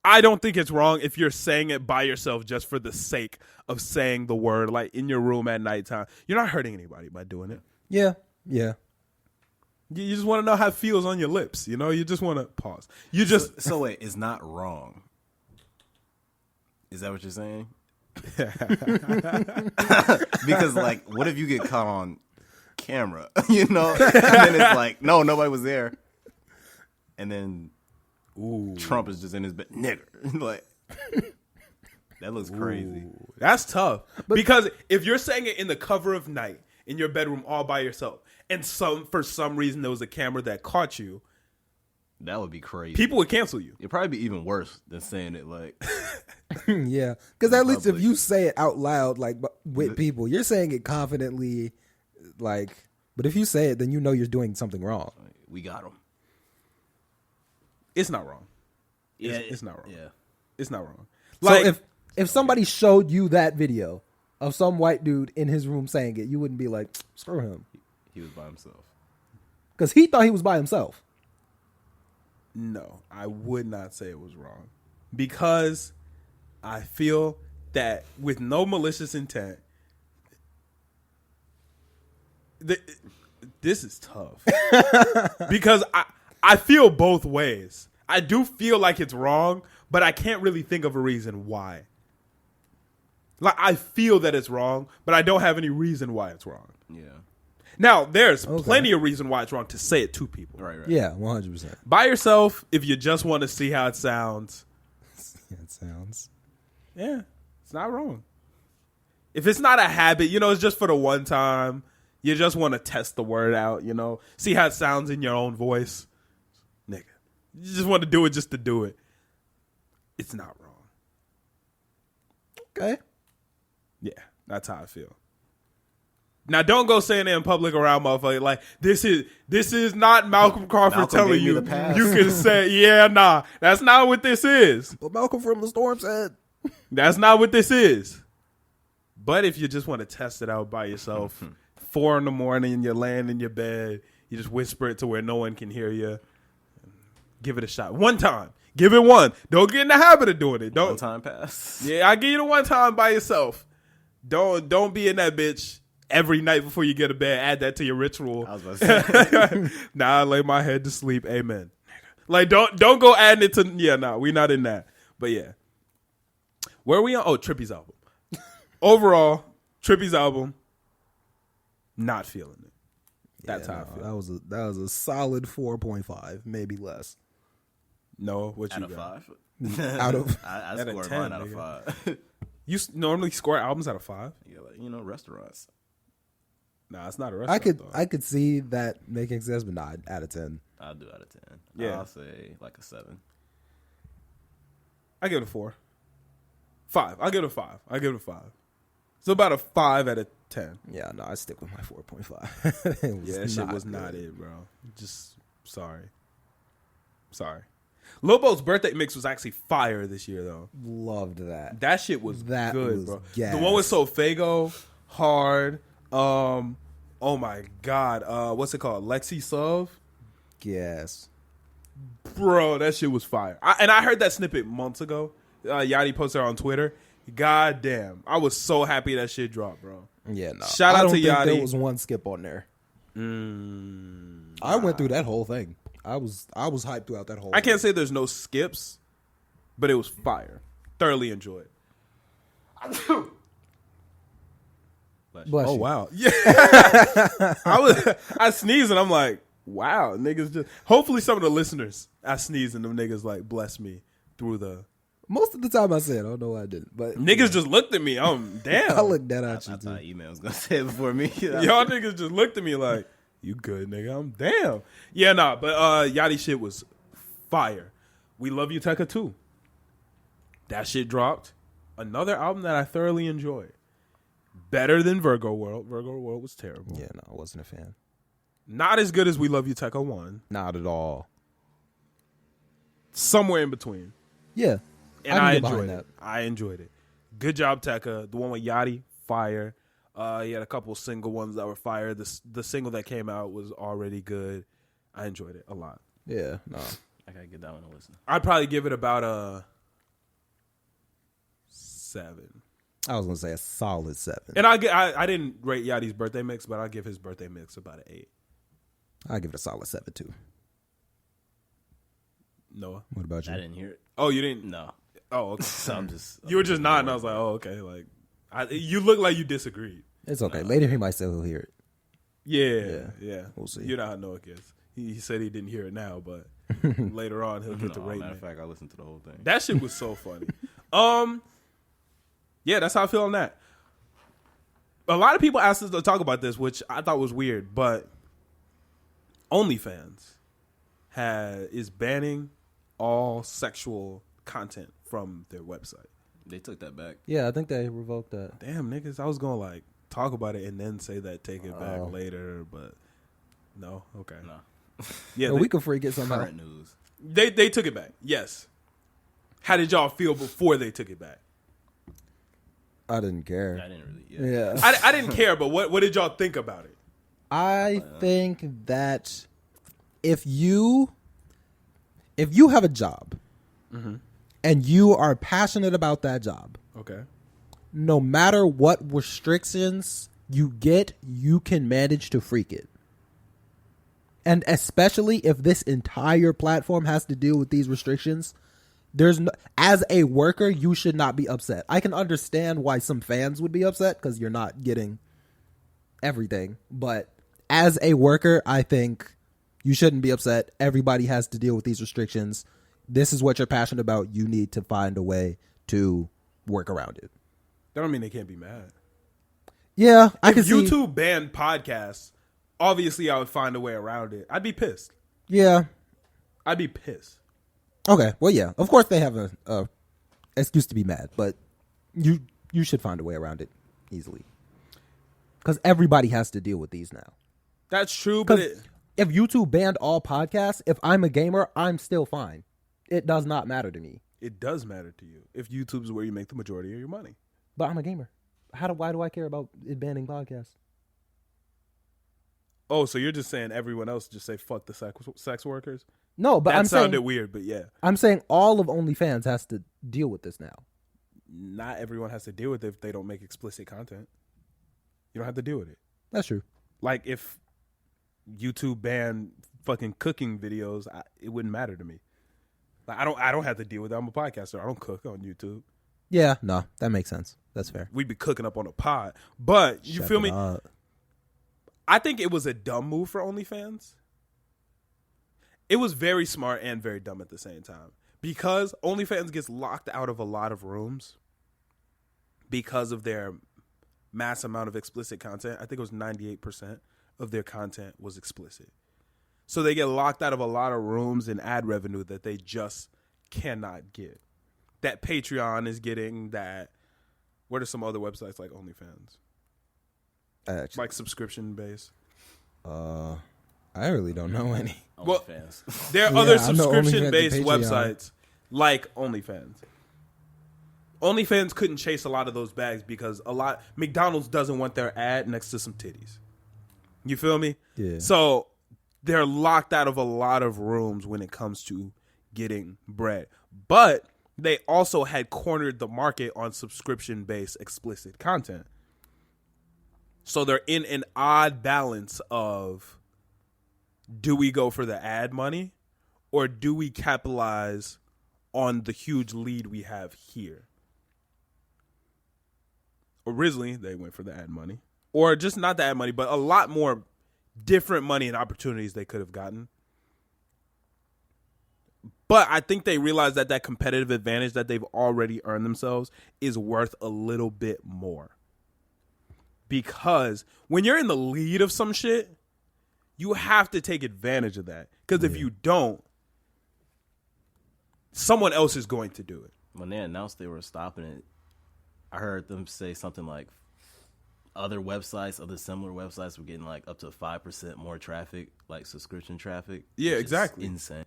Speaker 1: I don't think it's wrong if you're saying it by yourself just for the sake of saying the word, like in your room at nighttime. You're not hurting anybody by doing it.
Speaker 2: Yeah.
Speaker 1: You just want to know how it feels on your lips. You just want to pause.
Speaker 3: So wait, it's not wrong. Is that what you're saying? Because like, what if you get caught on camera? And then it's like, no, nobody was there. And then Trump is just in his bed, nigger. Like, that looks crazy.
Speaker 1: That's tough. Because if you're saying it in the cover of night in your bedroom all by yourself, and for some reason there was a camera that caught you,
Speaker 3: that would be crazy.
Speaker 1: People would cancel you.
Speaker 3: It'd probably be even worse than saying it like.
Speaker 2: Yeah, because at least if you say it out loud, like with people, you're saying it confidently, like. But if you say it, then you're doing something wrong.
Speaker 3: We got him.
Speaker 1: It's not wrong.
Speaker 3: Yeah,
Speaker 1: it's not wrong.
Speaker 3: Yeah,
Speaker 1: it's not wrong.
Speaker 2: Like, so if somebody showed you that video of some white dude in his room saying it, you wouldn't be like, screw him.
Speaker 3: He was by himself.
Speaker 2: Because he thought he was by himself.
Speaker 1: No, I would not say it was wrong. Because I feel that with no malicious intent, this is tough. Because I feel both ways. I do feel like it's wrong, but I can't really think of a reason why. Like, I feel that it's wrong, but I don't have any reason why it's wrong.
Speaker 3: Yeah.
Speaker 1: Now, there's plenty of reason why it's wrong to say it to people.
Speaker 3: Right.
Speaker 2: Yeah, 100%.
Speaker 1: By yourself, if you just want to see how it sounds.
Speaker 2: It sounds.
Speaker 1: Yeah, it's not wrong. If it's not a habit, it's just for the one time. You just want to test the word out, see how it sounds in your own voice. Nigga, you just want to do it just to do it. It's not wrong.
Speaker 2: Okay.
Speaker 1: Yeah, that's how I feel. Now, don't go saying it in public around motherfucker. Like, this is not Malcolm Crawford telling you. You can say, yeah, nah, that's not what this is.
Speaker 2: But Malcolm from the Storm said.
Speaker 1: That's not what this is. But if you just want to test it out by yourself, 4 a.m, you're laying in your bed, you just whisper it to where no one can hear you. Give it a shot. One time. Give it one. Don't get in the habit of doing it. Don't.
Speaker 3: One time pass.
Speaker 1: Yeah, I give you the one time by yourself. Don't be in that bitch every night before you get to bed. Add that to your ritual.
Speaker 3: I was about to say.
Speaker 1: Now I lay my head to sleep. Amen. Like, don't go adding it to. Yeah, nah, we not in that. But yeah. Where are we on? Oh, Trippie's album. Overall, Trippie's album, not feeling it. That's how I feel.
Speaker 2: That was a solid 4.5, maybe less.
Speaker 1: No, what you
Speaker 3: Out of
Speaker 1: got?
Speaker 3: 5.
Speaker 2: Out of
Speaker 3: I
Speaker 1: Out of
Speaker 3: scored
Speaker 1: 10,
Speaker 3: mine out of
Speaker 1: nigga.
Speaker 3: 5.
Speaker 1: You normally score albums out of 5?
Speaker 3: Yeah, like, restaurants.
Speaker 1: Nah, it's not a restaurant.
Speaker 2: I could see that making sense, but not out of 10.
Speaker 3: I'll do out of 10.
Speaker 1: Yeah.
Speaker 3: I'll say like a 7.
Speaker 1: I give it a 4. 5. I'll give it a 5. So about a 5 out of 10.
Speaker 2: Yeah, no, I stick with my 4.5.
Speaker 1: Yeah, that shit was not it, bro. Just sorry. Lil Bo's birthday mix was actually fire this year, though.
Speaker 2: Loved that.
Speaker 1: That shit was good,
Speaker 2: was
Speaker 1: bro.
Speaker 2: gas.
Speaker 1: The one with Sofago, hard. Oh my god, what's it called? Lexi Sov.
Speaker 2: Yes.
Speaker 1: Bro, that shit was fire. I heard that snippet months ago. Yachty posted it on Twitter. God damn, I was so happy that shit dropped, bro.
Speaker 2: Yeah, no.
Speaker 1: Shout out to Yachty.
Speaker 2: There was one skip on there. I went through that whole thing. I was hyped throughout that whole.
Speaker 1: I can't say there's no skips, but it was fire. Thoroughly enjoyed.
Speaker 2: Bless
Speaker 1: Oh
Speaker 2: you.
Speaker 1: wow, yeah. I sneezed and I'm like, wow, niggas just. Hopefully, some of the listeners, I sneezed and them niggas like bless me through the.
Speaker 2: Most of the time I said, I don't know why I didn't, but
Speaker 1: Niggas just looked at me. Damn.
Speaker 2: I looked that at
Speaker 3: I
Speaker 2: you
Speaker 3: thought
Speaker 2: too.
Speaker 3: email was gonna say it before me.
Speaker 1: Y'all niggas just looked at me like, you good, nigga? I'm damn. Yeah, nah, but Yachty shit was fire. We Love You, Tekka too. That shit dropped. Another album that I thoroughly enjoyed. Better than Virgo World. Virgo World was terrible.
Speaker 2: Yeah, no, I wasn't a fan.
Speaker 1: Not as good as We Love You, Tekka 1.
Speaker 2: Not at all.
Speaker 1: Somewhere in between.
Speaker 2: Yeah,
Speaker 1: And
Speaker 2: I
Speaker 1: I
Speaker 2: can get
Speaker 1: enjoyed
Speaker 2: behind
Speaker 1: it. I enjoyed it. Good job, Tekka. The one with Yachty, fire. He had a couple single ones that were fire. The single that came out was already good. I enjoyed it a lot.
Speaker 2: Yeah, no.
Speaker 3: I gotta get that one to listen.
Speaker 1: I'd probably give it about a 7.
Speaker 2: I was gonna say a solid 7.
Speaker 1: And I didn't rate Yachty's birthday mix, but I'll give his birthday mix about an 8.
Speaker 2: I'll give it a solid 7 too.
Speaker 1: Noah?
Speaker 2: What about you?
Speaker 3: I didn't hear it.
Speaker 1: Oh, you didn't?
Speaker 3: No.
Speaker 1: Oh, okay.
Speaker 3: So I'm just.
Speaker 1: You were just nodding. I was like, oh, okay. Like, you look like you disagreed.
Speaker 2: It's okay. Later he might still hear it.
Speaker 1: Yeah.
Speaker 2: We'll see.
Speaker 1: You know how Noah gets. He said he didn't hear it now, but later on he'll get the rating.
Speaker 3: Matter of fact, I listened to the whole thing.
Speaker 1: That shit was so funny. Yeah, that's how I feel on that. A lot of people asked us to talk about this, which I thought was weird, but OnlyFans is banning all sexual content from their website.
Speaker 3: They took that back.
Speaker 2: Yeah, I think they revoked that.
Speaker 1: Damn, niggas, I was gonna like talk about it and then say that take it back later, but no, okay.
Speaker 3: No.
Speaker 1: Yeah,
Speaker 2: Well, we could freak it somehow.
Speaker 3: Current news.
Speaker 1: they took it back. Yes. How did y'all feel before they took it back?
Speaker 2: I didn't care.
Speaker 3: I didn't really. Yeah.
Speaker 1: I didn't care, but what did y'all think about it?
Speaker 2: I think that if you have a job and you are passionate about that job,
Speaker 1: Okay.
Speaker 2: no matter what restrictions you get, you can manage to freak it. And especially if this entire platform has to deal with these restrictions, as a worker, you should not be upset. I can understand why some fans would be upset because you're not getting everything. But as a worker, I think you shouldn't be upset. Everybody has to deal with these restrictions. This is what you're passionate about. You need to find a way to work around it.
Speaker 1: That don't mean they can't be mad.
Speaker 2: Yeah, I can
Speaker 1: If
Speaker 2: see.
Speaker 1: YouTube banned podcasts, obviously I would find a way around it. I'd be pissed.
Speaker 2: Yeah.
Speaker 1: I'd be pissed.
Speaker 2: Okay. Well, yeah. Of course, they have a excuse to be mad, but you should find a way around it easily because everybody has to deal with these now.
Speaker 1: That's true, but
Speaker 2: if YouTube banned all podcasts, if I'm a gamer, I'm still fine. It does not matter to me.
Speaker 1: it does matter to you if YouTube's where you make the majority of your money.
Speaker 2: But I'm a gamer. Why do I care about it banning podcasts?
Speaker 1: Oh, so you're just saying everyone else just say fuck the sex workers?
Speaker 2: No, but
Speaker 1: that
Speaker 2: I'm
Speaker 1: sounded
Speaker 2: saying
Speaker 1: weird, but yeah.
Speaker 2: I'm saying all of OnlyFans has to deal with this now.
Speaker 1: Not everyone has to deal with it if they don't make explicit content. You don't have to deal with it.
Speaker 2: That's true.
Speaker 1: Like if YouTube banned fucking cooking videos, it wouldn't matter to me. Like I don't have to deal with it. I'm a podcaster. I don't cook on YouTube.
Speaker 2: Yeah, no, that makes sense. That's fair.
Speaker 1: We'd be cooking up on a pod. But you
Speaker 2: Shut
Speaker 1: feel me?
Speaker 2: up.
Speaker 1: I think it was a dumb move for OnlyFans. It was very smart and very dumb at the same time. Because OnlyFans gets locked out of a lot of rooms because of their mass amount of explicit content. I think it was 98% of their content was explicit. So they get locked out of a lot of rooms and ad revenue that they just cannot get. That Patreon is getting, that what are some other websites like OnlyFans?
Speaker 2: Actually,
Speaker 1: Like subscription based.
Speaker 2: I really don't know any.
Speaker 1: Well,
Speaker 3: OnlyFans.
Speaker 1: there are
Speaker 2: Yeah,
Speaker 1: other
Speaker 2: I know
Speaker 1: subscription based
Speaker 2: OnlyFans and Patreon.
Speaker 1: websites like OnlyFans. OnlyFans couldn't chase a lot of those bags because McDonald's doesn't want their ad next to some titties. You feel me?
Speaker 2: Yeah.
Speaker 1: So they're locked out of a lot of rooms when it comes to getting bread. But they also had cornered the market on subscription based explicit content. So they're in an odd balance of, do we go for the ad money or do we capitalize on the huge lead we have here? Originally, they went for the ad money, or just not the ad money, but a lot more different money and opportunities they could have gotten. But I think they realized that that competitive advantage that they've already earned themselves is worth a little bit more. Because when you're in the lead of some shit, you have to take advantage of that. Because if you don't, someone else is going to do it.
Speaker 3: When they announced they were stopping it, I heard them say something like other similar websites were getting like up to 5% more traffic, like subscription traffic.
Speaker 1: Yeah,
Speaker 3: which is
Speaker 1: exactly.
Speaker 3: insane.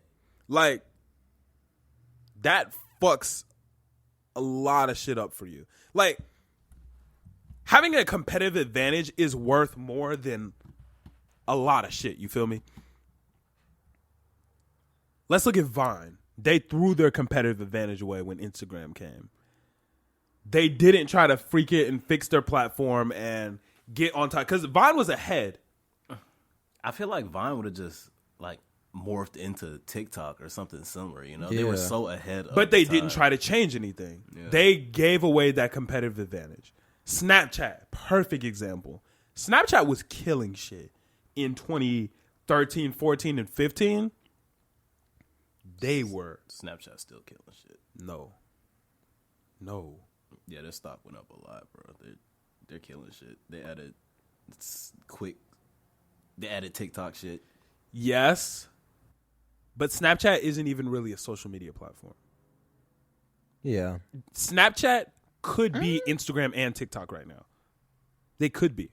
Speaker 1: Like, that fucks a lot of shit up for you. Like, having a competitive advantage is worth more than a lot of shit. You feel me? Let's look at Vine. They threw their competitive advantage away when Instagram came. They didn't try to freak it and fix their platform and get on top. Because Vine was ahead.
Speaker 3: I feel like Vine would have just like morphed into TikTok or something similar, you know?
Speaker 2: Yeah.
Speaker 3: They were so ahead of
Speaker 1: But they
Speaker 3: the
Speaker 1: didn't
Speaker 3: time.
Speaker 1: try to change anything.
Speaker 3: Yeah.
Speaker 1: They gave away that competitive advantage. Snapchat, perfect example. Snapchat was killing shit in 2013, 14, and 15. They were.
Speaker 3: Snapchat still killing shit.
Speaker 1: No.
Speaker 3: Yeah, their stock went up a lot, bro. They're killing shit. They added They added TikTok shit.
Speaker 1: Yes. But Snapchat isn't even really a social media platform.
Speaker 2: Yeah.
Speaker 1: Snapchat could be Instagram and TikTok right now. They could be.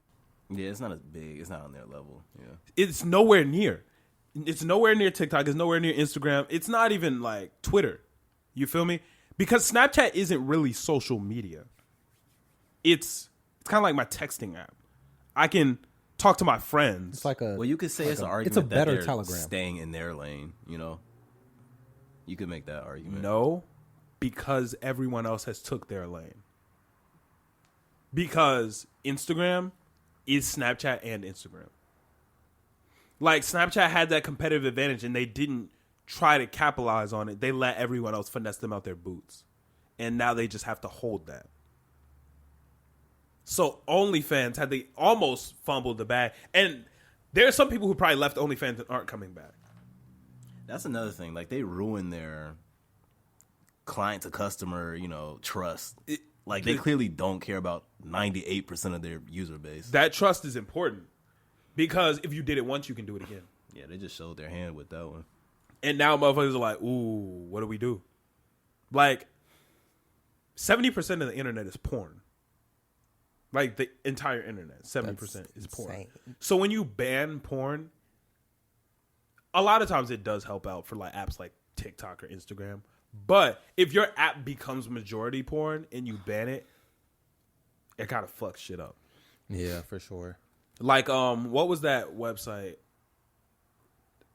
Speaker 3: Yeah, it's not as big. It's not on their level. Yeah.
Speaker 1: It's nowhere near. It's nowhere near TikTok. It's nowhere near Instagram. It's not even like Twitter. You feel me? Because Snapchat isn't really social media. it's kind of like my texting app. I can talk to my friends.
Speaker 2: It's like a.
Speaker 3: Well, you could say it's an argument
Speaker 2: it's a better
Speaker 3: that they're
Speaker 2: Telegram.
Speaker 3: staying in their lane. You know, you could make that argument.
Speaker 1: No, because everyone else has took their lane. Because Instagram is Snapchat and Instagram. Like, Snapchat had that competitive advantage, and they didn't try to capitalize on it. They let everyone else finesse them out their boots. And now they just have to hold that. So OnlyFans they almost fumbled the bag. And there are some people who probably left OnlyFans and aren't coming back.
Speaker 3: That's another thing. Like, they ruin their client to customer, trust. They clearly don't care about 98% of their user base.
Speaker 1: That trust is important. Because if you did it once, you can do it again.
Speaker 3: Yeah, they just showed their hand with that one.
Speaker 1: And now motherfuckers are like, ooh, what do we do? Like, 70% of the internet is porn. Like, the entire internet, 70% is porn.
Speaker 2: Insane.
Speaker 1: So when you ban porn, a lot of times it does help out for like apps like TikTok or Instagram. But if your app becomes majority porn and you ban it, it kind of fucks shit up.
Speaker 2: Yeah, for sure.
Speaker 1: Like, what was that website?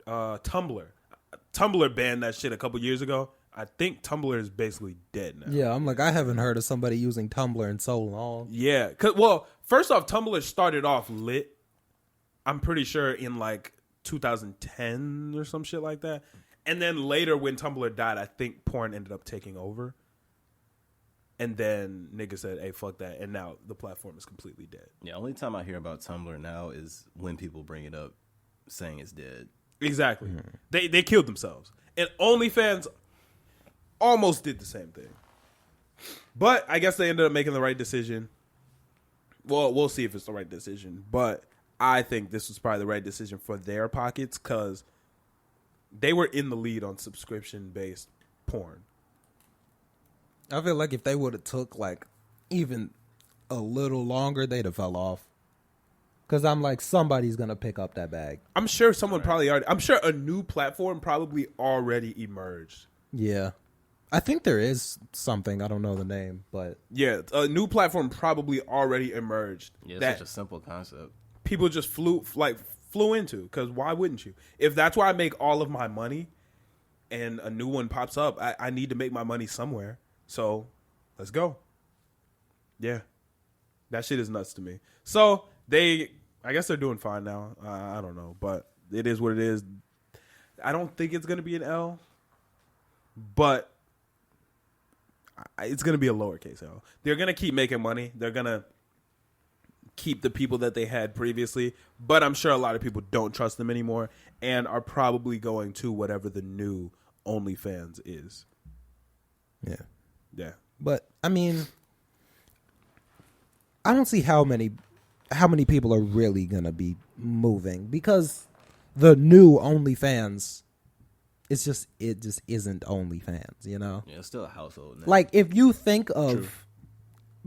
Speaker 1: Tumblr. Tumblr banned that shit a couple years ago. I think Tumblr is basically dead now.
Speaker 2: Yeah, I'm like, I haven't heard of somebody using Tumblr in so long.
Speaker 1: Yeah. Well, first off, Tumblr started off lit. I'm pretty sure in like 2010 or some shit like that. And then later when Tumblr died, I think porn ended up taking over. And then niggas said, hey, fuck that. And now the platform is completely dead.
Speaker 3: Yeah, only time I hear about Tumblr now is when people bring it up saying it's dead.
Speaker 1: Exactly. They killed themselves. And OnlyFans almost did the same thing. But I guess they ended up making the right decision. Well, we'll see if it's the right decision. But I think this was probably the right decision for their pockets because they were in the lead on subscription-based porn.
Speaker 2: I feel like if they would have took like even a little longer, they'd have fell off. Because I'm like, somebody's going to pick up that bag.
Speaker 1: I'm sure I'm sure a new platform probably already emerged.
Speaker 2: Yeah. I think there is something. I don't know the name, but.
Speaker 1: Yeah, a new platform probably already emerged.
Speaker 3: Yeah, it's
Speaker 1: that
Speaker 3: such a simple concept.
Speaker 1: people just flew into. Because why wouldn't you? If that's where I make all of my money and a new one pops up, I need to make my money somewhere. So let's go. Yeah. That shit is nuts to me. So I guess they're doing fine now. I don't know, but it is what it is. I don't think it's going to be an L, but it's going to be a lowercase L. They're going to keep making money. They're going to keep the people that they had previously, but I'm sure a lot of people don't trust them anymore and are probably going to whatever the new OnlyFans is.
Speaker 2: Yeah.
Speaker 1: Yeah.
Speaker 2: But, I mean, I don't see how many people are really going to be moving because the new OnlyFans, it just isn't OnlyFans, you know?
Speaker 3: Yeah, it's still a household name.
Speaker 2: Like, if you think of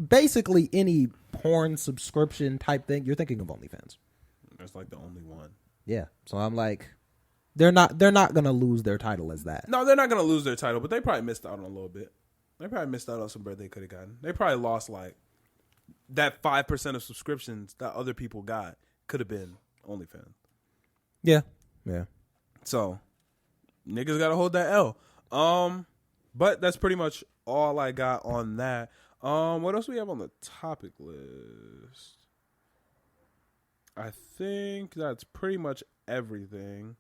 Speaker 2: basically any porn subscription type thing, you're thinking of OnlyFans.
Speaker 1: That's like the only one.
Speaker 2: Yeah. So I'm like, they're not going to lose their title as that.
Speaker 1: No, they're not going to lose their title, but they probably missed out on a little bit. They probably missed out on some bread they could have gotten. They probably lost like that 5% of subscriptions that other people got could have been OnlyFans.
Speaker 2: Yeah. Yeah.
Speaker 1: So niggas got to hold that L. But that's pretty much all I got on that. What else do we have on the topic list? I think that's pretty much everything.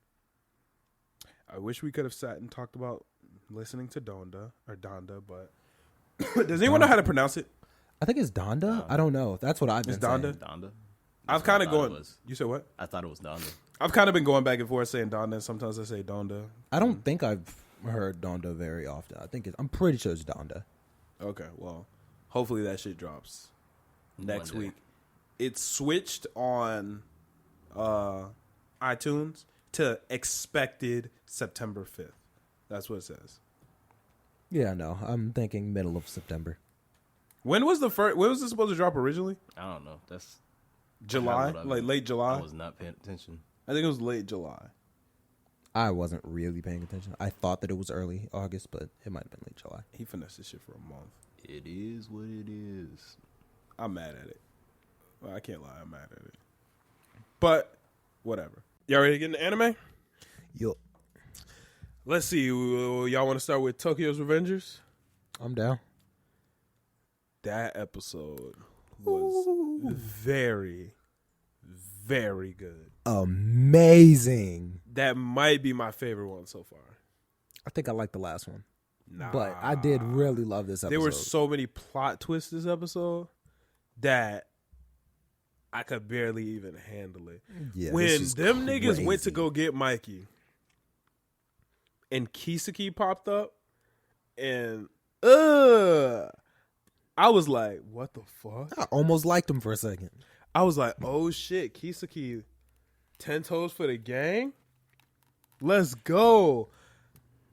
Speaker 1: I wish we could have sat and talked about listening to Donda, but does anyone know how to pronounce it?
Speaker 2: I think it's Donda. I don't know. That's what I've been saying.
Speaker 3: Donda.
Speaker 1: I've kind of going. You said what?
Speaker 3: I thought it was Donda.
Speaker 1: I've kind of been going back and forth saying Donda, and sometimes I say Donda.
Speaker 2: I don't think I've heard Donda very often. I'm pretty sure it's Donda.
Speaker 1: Okay, well, hopefully that shit drops next
Speaker 3: Monday.
Speaker 1: week. It's switched on iTunes to expected September 5th. That's what it says.
Speaker 2: Yeah, no. I'm thinking middle of September.
Speaker 1: When was this supposed to drop originally?
Speaker 3: I don't know. That's
Speaker 1: July? Like late July?
Speaker 3: I was not paying attention.
Speaker 1: I think it was late July.
Speaker 2: I wasn't really paying attention. I thought that it was early August, but it might have been late July.
Speaker 1: He finessed this shit for a month.
Speaker 3: It is what it is.
Speaker 1: I'm mad at it. Well, I can't lie. I'm mad at it. But whatever. Y'all ready to get into anime?
Speaker 2: Yup.
Speaker 1: Let's see. Y'all want to start with Tokyo's Revengers?
Speaker 2: I'm down.
Speaker 1: That episode was very, very good.
Speaker 2: Amazing.
Speaker 1: That might be my favorite one so far.
Speaker 2: I think I like the last one.
Speaker 1: Nah.
Speaker 2: But I did really love this episode.
Speaker 1: There were so many plot twists this episode that I could barely even handle it.
Speaker 2: Yeah,
Speaker 1: when them niggas went to go get Mikey and Kisaki popped up and I was like, what the fuck?
Speaker 2: I almost liked him for a second.
Speaker 1: I was like, oh shit, Kisaki 10 toes for the gang? Let's go.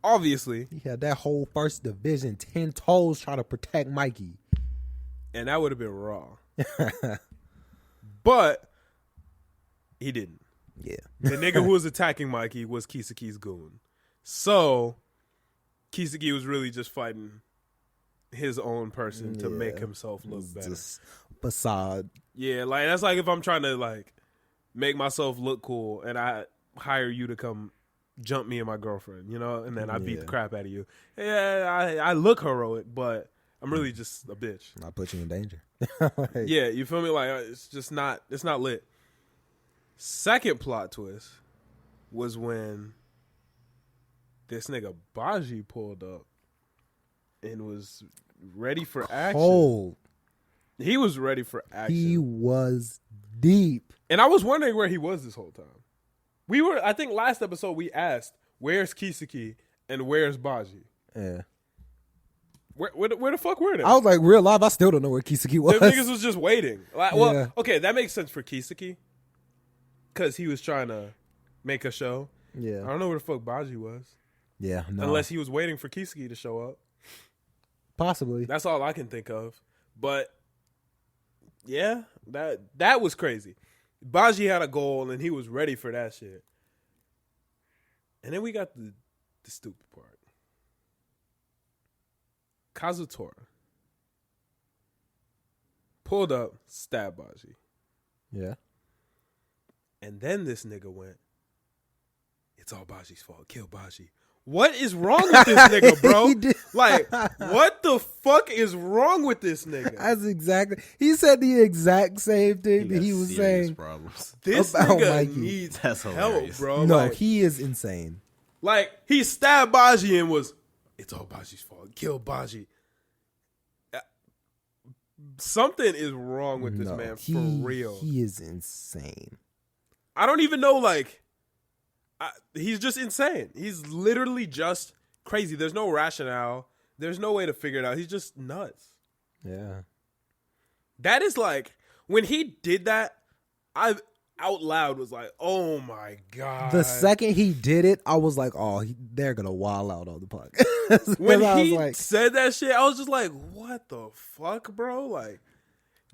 Speaker 1: Obviously.
Speaker 2: He had that whole first division 10 toes trying to protect Mikey.
Speaker 1: And that would have been raw. But he didn't.
Speaker 2: Yeah.
Speaker 1: The nigga who was attacking Mikey was Kisaki's goon. So Kisaki was really just fighting his own person to make himself look better.
Speaker 2: Just facade.
Speaker 1: Yeah, like that's like if I'm trying to like make myself look cool and I hire you to come jump me and my girlfriend, you know, and then I beat the crap out of you. Yeah, I look heroic, but I'm really just a bitch.
Speaker 2: Not put you in danger.
Speaker 1: Yeah, you feel me? Like it's not lit. Second plot twist was when this nigga Baji pulled up and was ready for action.
Speaker 2: Cold.
Speaker 1: He was ready for action.
Speaker 2: He was deep.
Speaker 1: And I was wondering where he was this whole time. I think last episode we asked, where's Kisaki and where's Baji?
Speaker 2: Yeah.
Speaker 1: Where the fuck were they?
Speaker 2: I was like, real life, I still don't know where Kisaki was.
Speaker 1: Them niggas was just waiting. Like, well, okay, that makes sense for Kisaki. Because he was trying to make a show.
Speaker 2: Yeah.
Speaker 1: I don't know where the fuck Baji was.
Speaker 2: Yeah, no.
Speaker 1: Unless he was waiting for Kisaki to show up.
Speaker 2: Possibly.
Speaker 1: That's all I can think of. But, yeah, that was crazy. Baji had a goal, and he was ready for that shit. And then we got the stupid part. Kazutora pulled up, stabbed Baji.
Speaker 2: Yeah.
Speaker 1: And then this nigga went, it's all Baji's fault. Kill Baji. What is wrong with this nigga, bro? Like, what the fuck is wrong with this nigga?
Speaker 2: That's exactly. He said the exact same thing that he was saying.
Speaker 3: Problems.
Speaker 1: This
Speaker 2: about
Speaker 1: nigga
Speaker 2: Mikey.
Speaker 1: needs
Speaker 3: That's
Speaker 1: help,
Speaker 3: hilarious.
Speaker 1: bro.
Speaker 2: No,
Speaker 1: like,
Speaker 2: he is insane.
Speaker 1: Like, he stabbed Baji and was, it's all Baji's fault. Kill Baji. Something is wrong with this man, for real.
Speaker 2: He is insane.
Speaker 1: I don't even know, like, he's just insane. He's literally just crazy. There's no rationale. There's no way to figure it out. He's just nuts.
Speaker 2: Yeah.
Speaker 1: That is like, when he did that, I out loud was like, oh my God.
Speaker 2: The second he did it, I was like, oh, they're going to wild out on the podcast.
Speaker 1: When
Speaker 2: I
Speaker 1: he
Speaker 2: was like,
Speaker 1: said that shit, I was just like, what the fuck, bro? Like,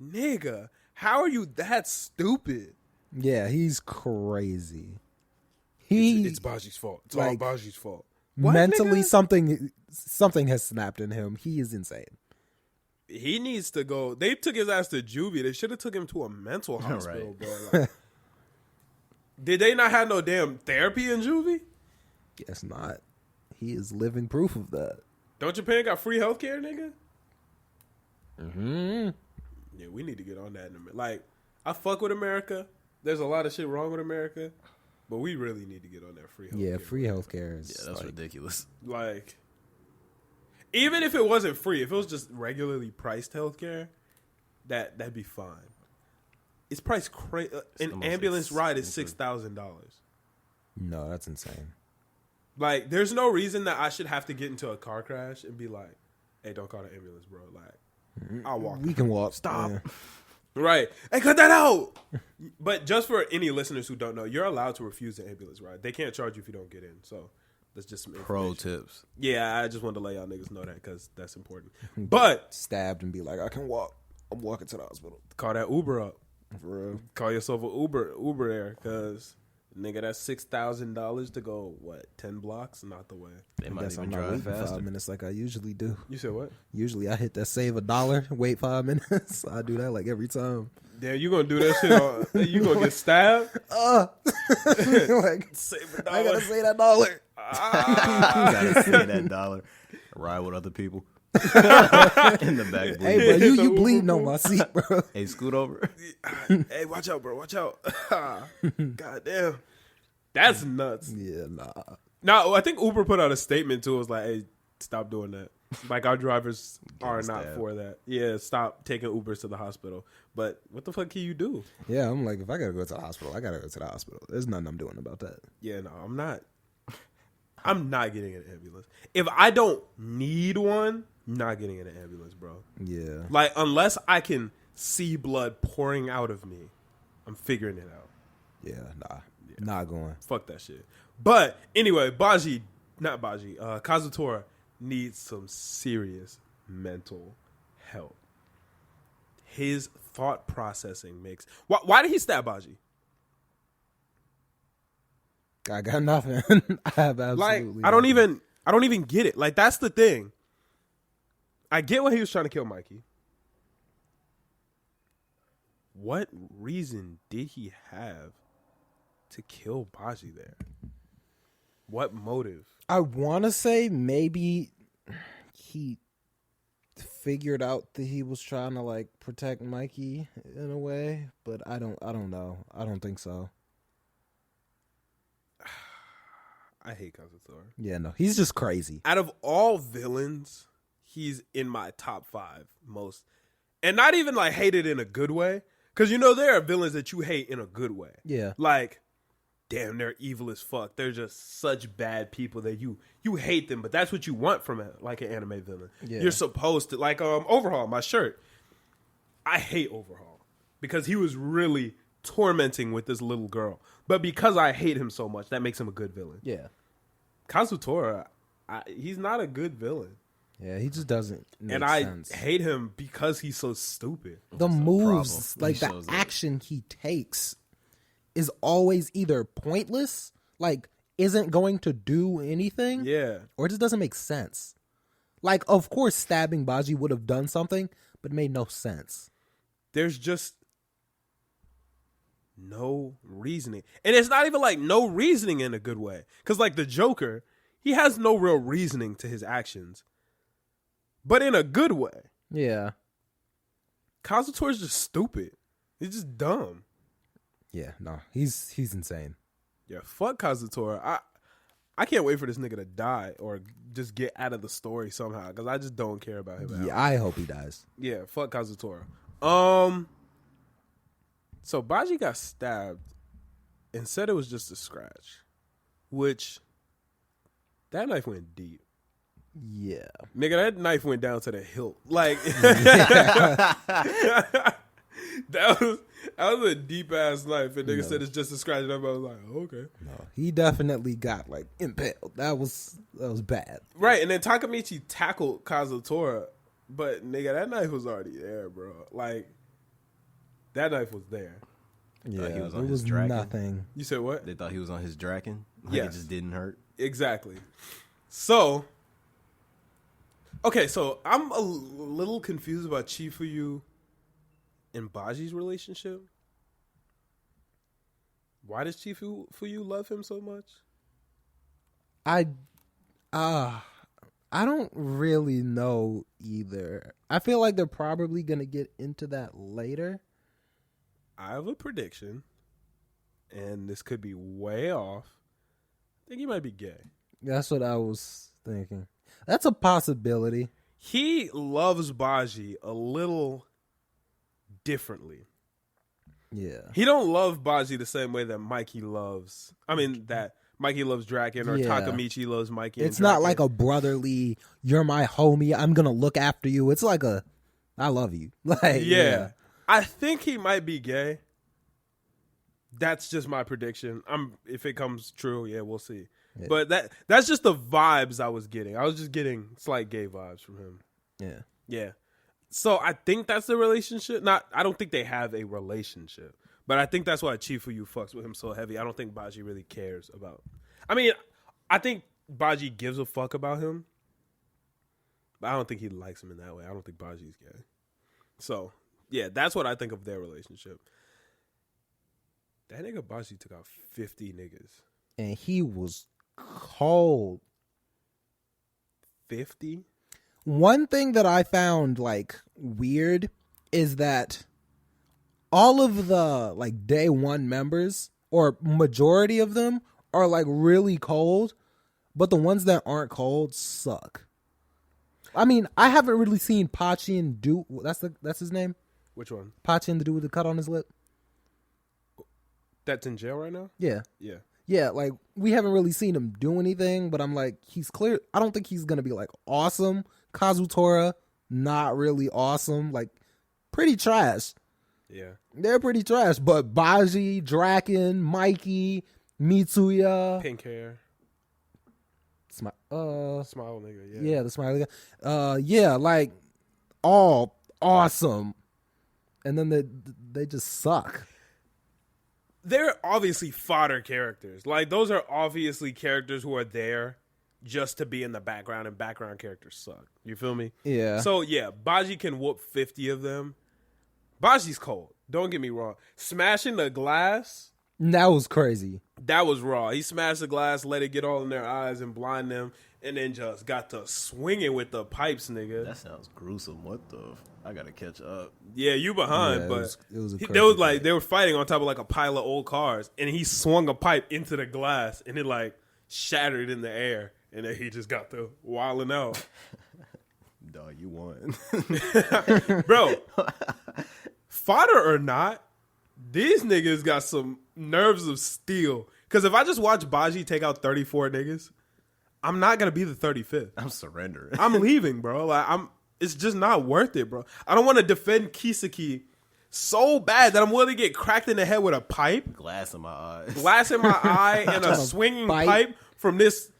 Speaker 1: nigga, how are you that stupid?
Speaker 2: yeah, he's crazy.
Speaker 1: It's Baji's fault. It's
Speaker 2: like,
Speaker 1: all Baji's fault. What,
Speaker 2: mentally,
Speaker 1: nigga?
Speaker 2: something has snapped in him. He is insane.
Speaker 1: He needs to go. They took his ass to juvie. They should have took him to a mental hospital, bro. Like, did they not have no damn therapy in juvie?
Speaker 2: Guess not. He is living proof of that.
Speaker 1: Don't Japan got free healthcare, nigga?
Speaker 2: Mm-hmm.
Speaker 1: Yeah, we need to get on that in a minute. Like, I fuck with America. There's a lot of shit wrong with America, but we really need to get on that free healthcare.
Speaker 2: Yeah, free healthcare is
Speaker 3: Yeah, that's ridiculous.
Speaker 1: Like, even if it wasn't free, if it was just regularly priced healthcare, that'd be fine. It's priced crazy. An ambulance ride is $6,000.
Speaker 2: No, that's insane.
Speaker 1: Like, there's no reason that I should have to get into a car crash and be like, "Hey, don't call the ambulance, bro." Like, I'll walk.
Speaker 2: We can walk.
Speaker 1: Stop.
Speaker 2: Yeah.
Speaker 1: Right. Hey, cut that out. But just for any listeners who don't know, you're allowed to refuse an ambulance ride. They can't charge you if you don't get in. So that's just some
Speaker 3: Pro
Speaker 1: information.
Speaker 3: tips.
Speaker 1: Yeah, I just wanted to let y'all niggas know that because that's important. But
Speaker 2: Stabbed and be like, I can walk. I'm walking to the hospital.
Speaker 1: call that Uber up.
Speaker 2: For real.
Speaker 1: Call yourself an Uber there because Nigga, that's $6,000 to go, 10 blocks? Not the way.
Speaker 3: They might even
Speaker 2: I'm not
Speaker 3: drive
Speaker 2: waiting
Speaker 3: faster.
Speaker 2: 5 minutes like I usually do.
Speaker 1: You said what?
Speaker 2: Usually I hit that save $1, wait 5 minutes. I do that like every time.
Speaker 1: Damn, you gonna do that shit you gonna get stabbed?
Speaker 2: Like,
Speaker 1: Save $1.
Speaker 2: I gotta say that $1.
Speaker 3: You gotta say that $1. Ride with other people. In the back.
Speaker 2: Hey, bro, you bleeding on my seat, bro.
Speaker 3: Hey, scoot over.
Speaker 1: Hey, watch out, bro. Watch out. God damn. That's nuts.
Speaker 2: Yeah, nah.
Speaker 1: Now, I think Uber put out a statement too. It was like, hey, stop doing that. Like, our drivers are not for that. Yeah, stop taking Ubers to the hospital. But what the fuck can you do?
Speaker 2: Yeah, I'm like, if I gotta go to the hospital, I gotta go to the hospital. There's nothing I'm doing about that.
Speaker 1: Yeah, no, I'm not. I'm not getting an ambulance. If I don't need one, I'm not getting in an ambulance, bro.
Speaker 2: Yeah.
Speaker 1: Like, unless I can see blood pouring out of me, I'm figuring it out.
Speaker 2: Yeah, nah. Not going.
Speaker 1: Fuck that shit. But anyway, Kazutora needs some serious mental help. His thought processing makes. Why did he stab Baji?
Speaker 2: I got nothing. I have absolutely
Speaker 1: I don't even get it. Like, that's the thing. I get why he was trying to kill Mikey. What reason did he have to kill Baji there? What motive?
Speaker 2: I want to say maybe he figured out that he was trying to like protect Mikey in a way, but I don't know. I don't think so.
Speaker 1: I hate Kazutora.
Speaker 2: Yeah, no, he's just crazy.
Speaker 1: Out of all villains, he's in my top 5 most, and not even like hated in a good way. Because there are villains that you hate in a good way.
Speaker 2: Yeah,
Speaker 1: like, damn, they're evil as fuck. They're just such bad people that you hate them, but that's what you want from like an anime villain.
Speaker 2: Yeah.
Speaker 1: You're supposed to like Overhaul, my shirt. I hate Overhaul because he was really tormenting with this little girl. But because I hate him so much, that makes him a good villain.
Speaker 2: yeah,
Speaker 1: Kazutora, he's not a good villain.
Speaker 2: yeah. He just doesn't make
Speaker 1: And I
Speaker 2: sense.
Speaker 1: hate him because he's so stupid.
Speaker 2: The moves,
Speaker 3: problem.
Speaker 2: like
Speaker 3: He
Speaker 2: the
Speaker 3: shows it.
Speaker 2: action he takes, is always either pointless, like isn't going to do anything,
Speaker 1: Yeah.
Speaker 2: or it just doesn't make sense. Like, of course, stabbing Baji would have done something, but it made no sense.
Speaker 1: There's just no reasoning. And it's not even like no reasoning in a good way. Because like the Joker, he has no real reasoning to his actions. But in a good way.
Speaker 2: Yeah,
Speaker 1: Kazutora's just stupid. He's just dumb.
Speaker 2: yeah. No, he's insane.
Speaker 1: Yeah, fuck Kazutora. I can't wait for this nigga to die or just get out of the story somehow. Because I just don't care about him.
Speaker 2: Yeah, I hope he dies.
Speaker 1: Yeah, fuck Kazutora. So Baji got stabbed and said it was just a scratch, which that knife went deep.
Speaker 2: Yeah,
Speaker 1: Nigga, that knife went down to the hilt. Like that was a deep ass knife. And nigga said it's just a scratch. And I was like, okay.
Speaker 2: no, he definitely got like impaled. That was bad.
Speaker 1: Right, and then Takamichi tackled Kazutora, but nigga, that knife was already there, bro. Like that knife was there.
Speaker 2: Yeah,
Speaker 3: he was on
Speaker 2: it
Speaker 3: his
Speaker 2: was
Speaker 3: dragon.
Speaker 2: nothing.
Speaker 1: You said what?
Speaker 3: They thought he was on his Draken. Like
Speaker 1: Yes.
Speaker 3: it just didn't hurt.
Speaker 1: Exactly. So, okay, so I'm a little confused about Chifuyu and Baji's relationship. Why does Chifuyu love him so much?
Speaker 2: I don't really know either. I feel like they're probably gonna get into that later.
Speaker 1: I have a prediction, and this could be way off. I think he might be gay.
Speaker 2: That's what I was thinking. That's a possibility.
Speaker 1: He loves Baji a little differently.
Speaker 2: Yeah.
Speaker 1: He don't love Baji the same way that Mikey loves. I mean, that Mikey loves Draken or
Speaker 2: Yeah.
Speaker 1: Takamichi loves Mikey.
Speaker 2: It's not like a brotherly, you're my homie, I'm gonna look after you. It's like a, I love you. Like,
Speaker 1: Yeah. I think he might be gay. That's just my prediction. If it comes true, yeah, we'll see.
Speaker 2: Yeah.
Speaker 1: But that's just the vibes I was getting. I was just getting slight gay vibes from him.
Speaker 2: Yeah.
Speaker 1: Yeah. So I think that's the relationship. I don't think they have a relationship, But I think that's why Chifuyu fucks with him so heavy. I don't think Baji really cares about. I mean, I think Baji gives a fuck about him, but I don't think he likes him in that way. I don't think Baji's gay. So, yeah, that's what I think of their relationship. That nigga Baji took out 50 niggas.
Speaker 2: And he was cold.
Speaker 1: 50?
Speaker 2: One thing that I found, like, weird is that all of the, like, day one members, or majority of them, are, like, really cold, but the ones that aren't cold suck. I mean, I haven't really seen Pachin do... That's his name?
Speaker 1: Which one?
Speaker 2: Pachin, the dude with the cut on his lip?
Speaker 1: That's in jail right now?
Speaker 2: Yeah.
Speaker 1: Yeah.
Speaker 2: Yeah, like, we haven't really seen him do anything, but I'm like, he's clear. I don't think he's going to be, like, awesome. Kazutora, not really awesome. Like, pretty trash.
Speaker 1: Yeah.
Speaker 2: They're pretty trash, but Baji, Draken, Mikey, Mitsuya.
Speaker 1: Pink hair.
Speaker 2: Smile
Speaker 1: nigga, yeah.
Speaker 2: Yeah, the smiley guy. Yeah, like, all awesome. And then they just suck.
Speaker 1: They're obviously fodder characters. Like, those are obviously characters who are there just to be in the background, and background characters suck. You feel me?
Speaker 2: Yeah.
Speaker 1: So, yeah, Baji can whoop 50 of them. Baji's cold. Don't get me wrong. Smashing the glass...
Speaker 2: That was crazy.
Speaker 1: That was raw. He smashed the glass, let it get all in their eyes and blind them, and then just got to swinging with the pipes, nigga.
Speaker 3: That sounds gruesome. What the... I gotta catch up.
Speaker 1: Yeah, you behind,
Speaker 2: Yeah,
Speaker 1: but
Speaker 2: it was a
Speaker 1: they was like they were fighting on top of like a pile of old cars, and he swung a pipe into the glass, and it like shattered in the air, and then he just got to wilding out.
Speaker 3: Dog, you won.
Speaker 1: Bro, fodder or not, these niggas got some nerves of steel. Because if I just watch Baji take out 34 niggas, I'm not gonna be the 35th.
Speaker 3: I'm surrendering.
Speaker 1: I'm leaving, bro. Like it's just not worth it, bro. I don't want to defend Kiseki so bad that I'm willing to get cracked in the head with a pipe.
Speaker 3: Glass in my eyes.
Speaker 1: Glass in my eye and a swinging pipe from this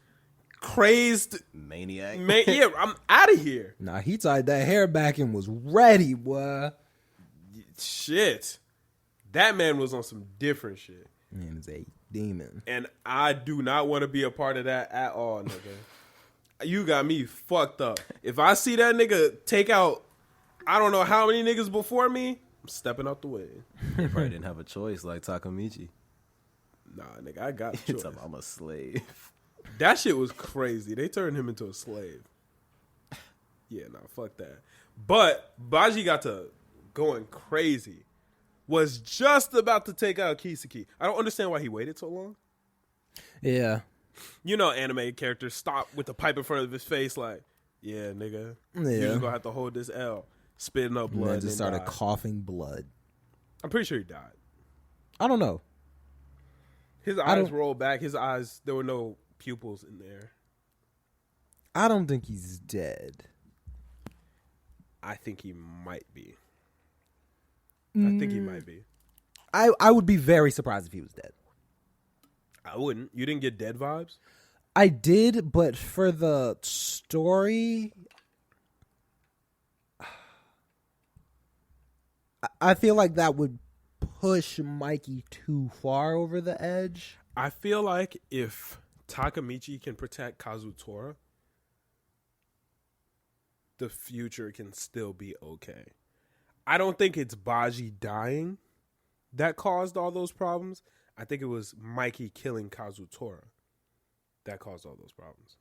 Speaker 1: crazed
Speaker 3: maniac.
Speaker 1: Yeah, I'm out of here.
Speaker 2: Nah, he tied that hair back and was ready, boy.
Speaker 1: Shit. That man was on some different shit.
Speaker 2: Man is a demon.
Speaker 1: And I do not want to be a part of that at all, nigga. You got me fucked up. If I see that nigga take out, I don't know how many niggas before me, I'm stepping out the way.
Speaker 3: They probably didn't have a choice like Takamichi.
Speaker 1: Nah, nigga, I got a choice.
Speaker 3: I'm a slave.
Speaker 1: That shit was crazy. They turned him into a slave. Yeah, nah, fuck that. But Baji got to going crazy. Was just about to take out Kiseki. I don't understand why he waited so long.
Speaker 2: Yeah.
Speaker 1: You know, anime characters stop with the pipe in front of his face, like, yeah, nigga, you're just gonna have to hold this L, spitting up blood.
Speaker 2: And just started coughing blood.
Speaker 1: I'm pretty sure he died.
Speaker 2: I don't know.
Speaker 1: His eyes rolled back. His eyes, there were no pupils in there.
Speaker 2: I don't think he's dead.
Speaker 1: I think he might be. I think he might be.
Speaker 2: I would be very surprised if he was dead.
Speaker 1: I wouldn't. You didn't get dead vibes?
Speaker 2: I did, but for the story, I feel like that would push Mikey too far over the edge.
Speaker 1: I feel like if Takamichi can protect Kazutora, the future can still be okay. I don't think it's Baji dying that caused all those problems. I think it was Mikey killing Kazutora that caused all those problems.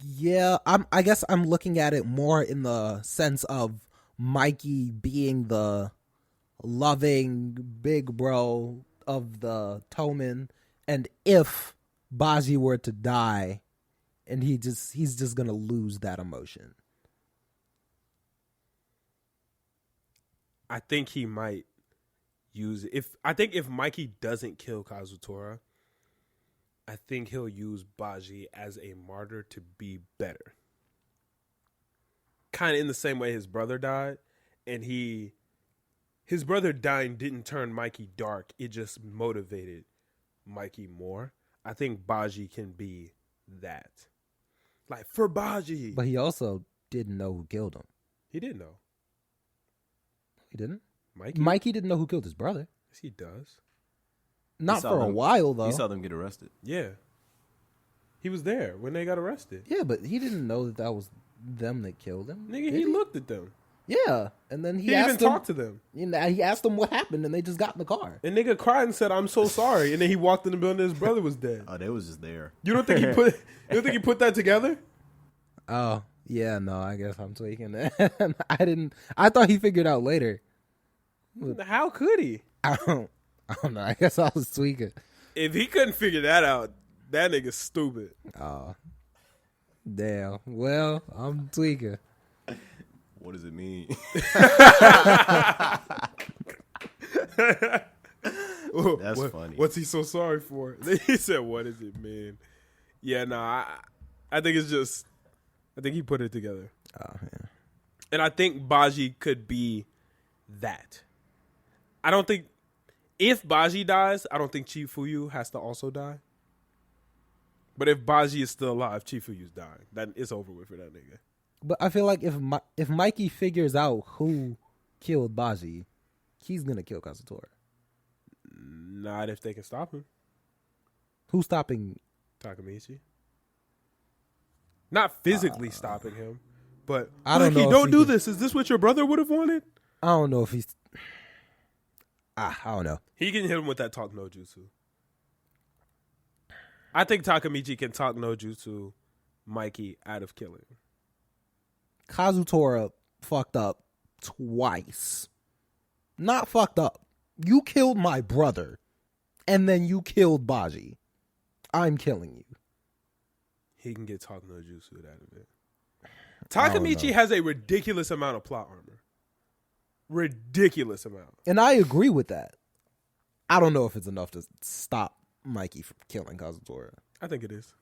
Speaker 2: Yeah, I guess I'm looking at it more in the sense of Mikey being the loving big bro of the Toman, and if Baji were to die, and he's just gonna lose that emotion.
Speaker 1: I think he might use it. If Mikey doesn't kill Kazutora, I think he'll use Baji as a martyr to be better. Kind of in the same way his brother died, and his brother dying didn't turn Mikey dark. It just motivated Mikey more. I think Baji can be that. Like, for Baji.
Speaker 2: But he also didn't know who killed him.
Speaker 1: He didn't know.
Speaker 2: He didn't? Mikey didn't know who killed his brother.
Speaker 1: Yes, he does.
Speaker 2: Not for a while, though.
Speaker 3: He saw them get arrested.
Speaker 1: Yeah. He was there when they got arrested.
Speaker 2: Yeah, but he didn't know that was them that killed him.
Speaker 1: Nigga, he looked at them.
Speaker 2: Yeah, and then
Speaker 1: he even talked to them.
Speaker 2: You know, he asked them what happened, and they just got in the car.
Speaker 1: And nigga cried and said, "I'm so sorry." And then he walked in the building, and his brother was dead.
Speaker 3: Oh, they was just there.
Speaker 1: You don't think he put? You don't think he put that together?
Speaker 2: Oh, yeah, no, I guess I'm tweaking. I thought he figured out later.
Speaker 1: How could he?
Speaker 2: I don't know. I guess I was tweaking.
Speaker 1: If he couldn't figure that out, that nigga's stupid.
Speaker 2: Oh, damn. Well, I'm tweaking.
Speaker 3: What does it mean? That's funny.
Speaker 1: What's he so sorry for? He said, "What does it mean?" Yeah, nah. I think it's just. I think he put it together.
Speaker 2: Oh, yeah.
Speaker 1: And I think Baji could be that. I don't think if Baji dies, I don't think Chifuyu has to also die. But if Baji is still alive, Chifuyu's dying. That it's over with for that nigga.
Speaker 2: But I feel like if Mikey figures out who killed Baji, he's gonna kill Kazutora.
Speaker 1: Not if they can stop him.
Speaker 2: Who's stopping
Speaker 1: Takamichi? Not physically stopping him, but
Speaker 2: I don't know.
Speaker 1: Don't do this. Is this what your brother would have wanted?
Speaker 2: I don't know if he's. I don't know.
Speaker 1: He can hit him with that talk no jutsu. I think Takamichi can talk no jutsu Mikey out of killing.
Speaker 2: Kazutora fucked up twice. Not fucked up. You killed my brother, and then you killed Baji. I'm killing you.
Speaker 1: He can get talk no jutsu out of it. Takamichi has a ridiculous amount of plot armor. Ridiculous amount.
Speaker 2: And I agree with that. I don't know if it's enough to stop Mikey from killing Kazutora.
Speaker 1: I think it is.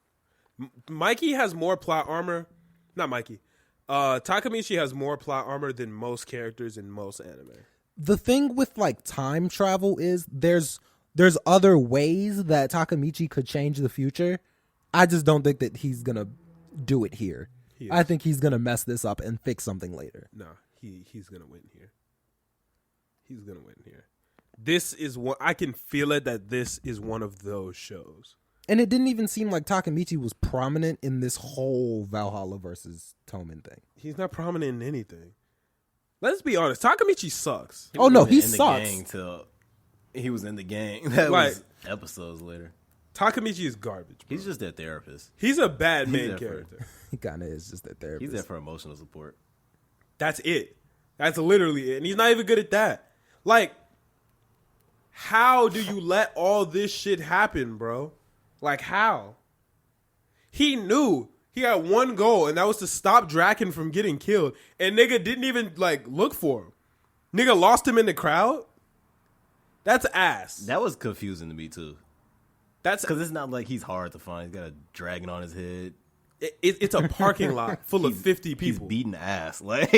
Speaker 1: Mikey has more plot armor. Not Mikey. Takamichi has more plot armor than most characters in most anime.
Speaker 2: The thing with like time travel is there's other ways that Takamichi could change the future. I just don't think that he's gonna do it here. I think he's gonna mess this up and fix something later.
Speaker 1: No, he's gonna win here. He's gonna win here. This is what I can feel it that this is one of those shows.
Speaker 2: And it didn't even seem like Takamichi was prominent in this whole Valhalla versus Toman thing.
Speaker 1: He's not prominent in anything. Let's be honest. Takamichi sucks.
Speaker 2: Oh no, he
Speaker 3: sucks.
Speaker 2: sucks.
Speaker 3: The gang till he was in the gang. That was episodes later.
Speaker 1: Takamichi is garbage. Bro.
Speaker 3: He's just their therapist.
Speaker 1: He's a bad main character.
Speaker 2: He kind of is just their therapist.
Speaker 3: He's there for emotional support.
Speaker 1: That's it. That's literally it. And he's not even good at that. Like, how do you let all this shit happen, bro? Like, how? He knew he had one goal, and that was to stop Draken from getting killed. And nigga didn't even, like, look for him. Nigga lost him in the crowd? That's ass.
Speaker 3: That was confusing to me, too.
Speaker 1: That's
Speaker 3: because it's not like he's hard to find. He's got a dragon on his head.
Speaker 1: It's a parking lot full of 50 people.
Speaker 3: He's beating ass. Like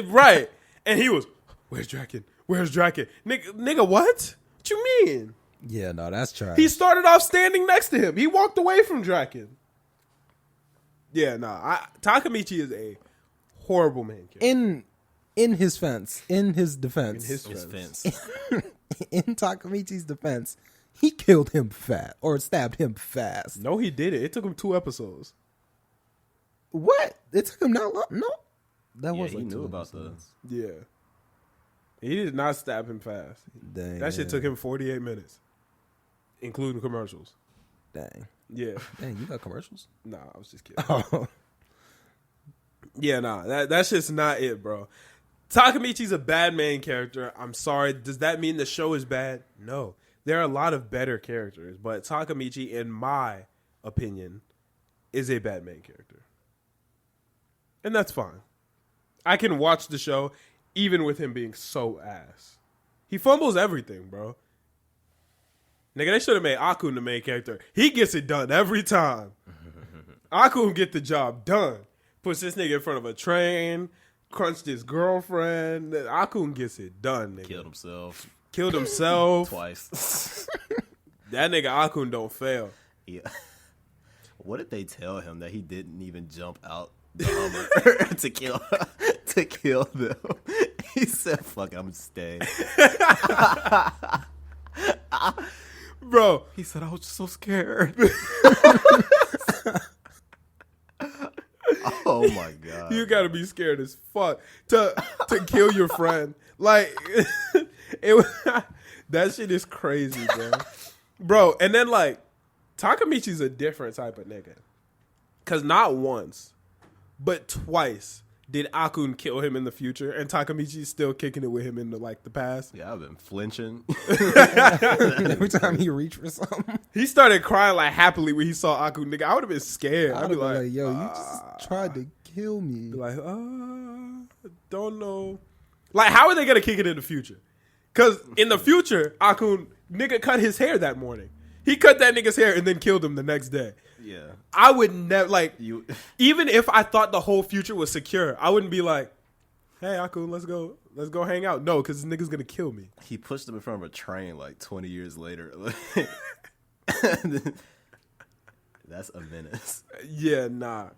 Speaker 1: right. And he was, where's Draken? Where's Draken? Nigga, what? What you mean?
Speaker 2: Yeah, no, that's trash.
Speaker 1: He started off standing next to him. He walked away from Draken. Yeah, nah. Takamichi is a horrible main character.
Speaker 2: In his defense. In Takamichi's defense, he killed him fast or stabbed him fast.
Speaker 1: No, he did it. It took him 2 episodes.
Speaker 2: What? It took him that long? No. That was
Speaker 3: he
Speaker 2: like
Speaker 3: knew
Speaker 2: 2
Speaker 3: about
Speaker 2: episodes.
Speaker 1: Yeah. He did not stab him fast.
Speaker 2: Dang.
Speaker 1: That shit took him 48 minutes, including commercials.
Speaker 2: Dang.
Speaker 1: Yeah.
Speaker 2: Dang, you got commercials?
Speaker 1: Nah, I was just kidding. Yeah, nah. That's just not it, bro. Takamichi's a bad main character. I'm sorry. Does that mean the show is bad? No. There are a lot of better characters, but Takamichi, in my opinion, is a bad main character. And that's fine. I can watch the show even with him being so ass. He fumbles everything, bro. Nigga, they should have made Akun the main character. He gets it done every time. Akun get the job done. Puts this nigga in front of a train, crunched his girlfriend. Akun gets it done, nigga. Killed himself.
Speaker 3: Twice.
Speaker 1: That nigga Akun don't fail.
Speaker 3: Yeah. What did they tell him that he didn't even jump out the Hummer to kill them? He said, "Fuck it, I'm staying."
Speaker 1: Bro,
Speaker 3: he said, "I was just so scared." Oh my god!
Speaker 1: you gotta be scared as fuck to kill your friend. Like, that shit is crazy, bro. And then like, Takamichi's a different type of nigga, cause not once, but twice did Akun kill him in the future, and Takamichi's still kicking it with him in the past.
Speaker 3: Yeah, I've been flinching.
Speaker 2: Every time he reached for something,
Speaker 1: He started crying like happily when he saw Akun, nigga. I would have been scared. I'd be like,
Speaker 2: yo, you just tried to kill me.
Speaker 1: Be like, don't know. Like, how are they gonna kick it in the future? Because in the future, Akun nigga cut his hair that morning. He cut that nigga's hair and then killed him the next day.
Speaker 3: Yeah,
Speaker 1: I would never even if I thought the whole future was secure, I wouldn't be like, hey Akun, let's go hang out. No, because this nigga's gonna kill me.
Speaker 3: He pushed him in front of a train like 20 years later. That's a menace.
Speaker 1: Yeah, nah.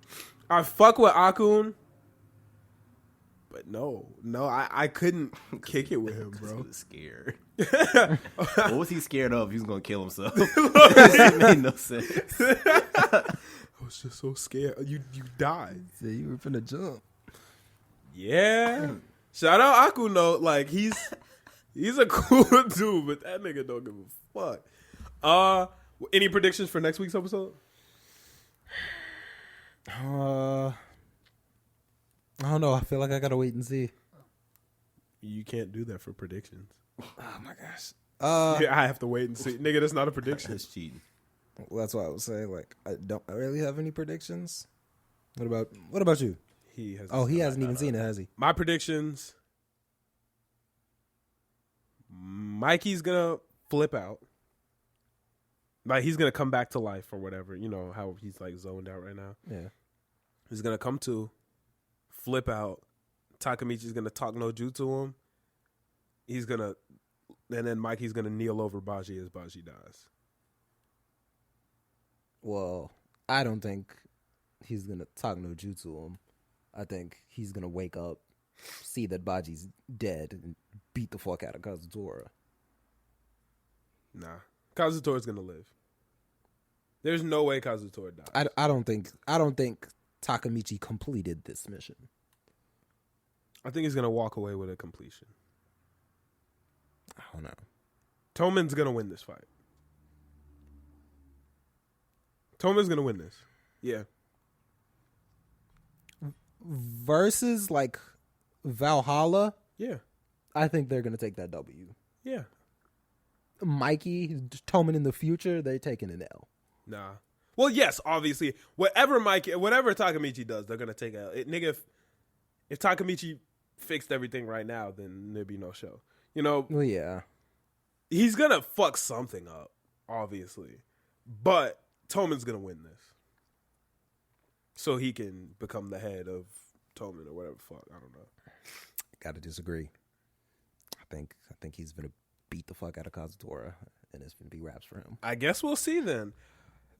Speaker 1: I fuck with Akun, but no, I couldn't kick it with him, bro.
Speaker 3: He was scared. What was he scared of? He was gonna kill himself. It made no sense.
Speaker 1: I was just so scared. You died.
Speaker 2: So you were finna jump.
Speaker 1: Yeah. Shout out Akun though. Like he's a cool dude, but that nigga don't give a fuck. Any predictions for next week's episode?
Speaker 2: I don't know. I feel like I gotta wait and see.
Speaker 1: You can't do that for predictions.
Speaker 2: Oh my gosh.
Speaker 1: Yeah, I have to wait and see. Nigga, that's not a prediction.
Speaker 3: It's cheating.
Speaker 2: Well, that's why I was saying, like, I don't really have any predictions. What about you?
Speaker 1: He
Speaker 2: hasn't even seen it, has he?
Speaker 1: My predictions. Mikey's gonna flip out. Like he's gonna come back to life or whatever. You know how he's like zoned out right now.
Speaker 2: Yeah.
Speaker 1: He's gonna come to, flip out. Takamichi's gonna talk no jutsu to him. And then Mikey's gonna kneel over Baji as Baji dies.
Speaker 2: Well, I don't think he's gonna talk no jutsu to him. I think he's gonna wake up, see that Baji's dead, and beat the fuck out of Kazutora.
Speaker 1: Nah, Kazutora's gonna live. There's no way Kazutora dies.
Speaker 2: I don't think Takamichi completed this mission.
Speaker 1: I think he's gonna walk away with a completion.
Speaker 2: I don't know.
Speaker 1: Toman's gonna win this fight. Toman's gonna win this. Yeah.
Speaker 2: Versus like Valhalla,
Speaker 1: Yeah.
Speaker 2: I think they're gonna take that W.
Speaker 1: Yeah.
Speaker 2: Mikey, Toman in the future, they're taking an L.
Speaker 1: Nah. Well, yes, obviously. Whatever Takamichi does, they're gonna take a nigga. If Takamichi fixed everything right now, then there'd be no show. You know.
Speaker 2: Well, yeah.
Speaker 1: He's gonna fuck something up, obviously, but Toman's gonna win this, so he can become the head of Toman or whatever the fuck. I don't know.
Speaker 2: Gotta disagree. I think he's gonna beat the fuck out of Kazutora, and it's gonna be raps for him.
Speaker 1: I guess we'll see then.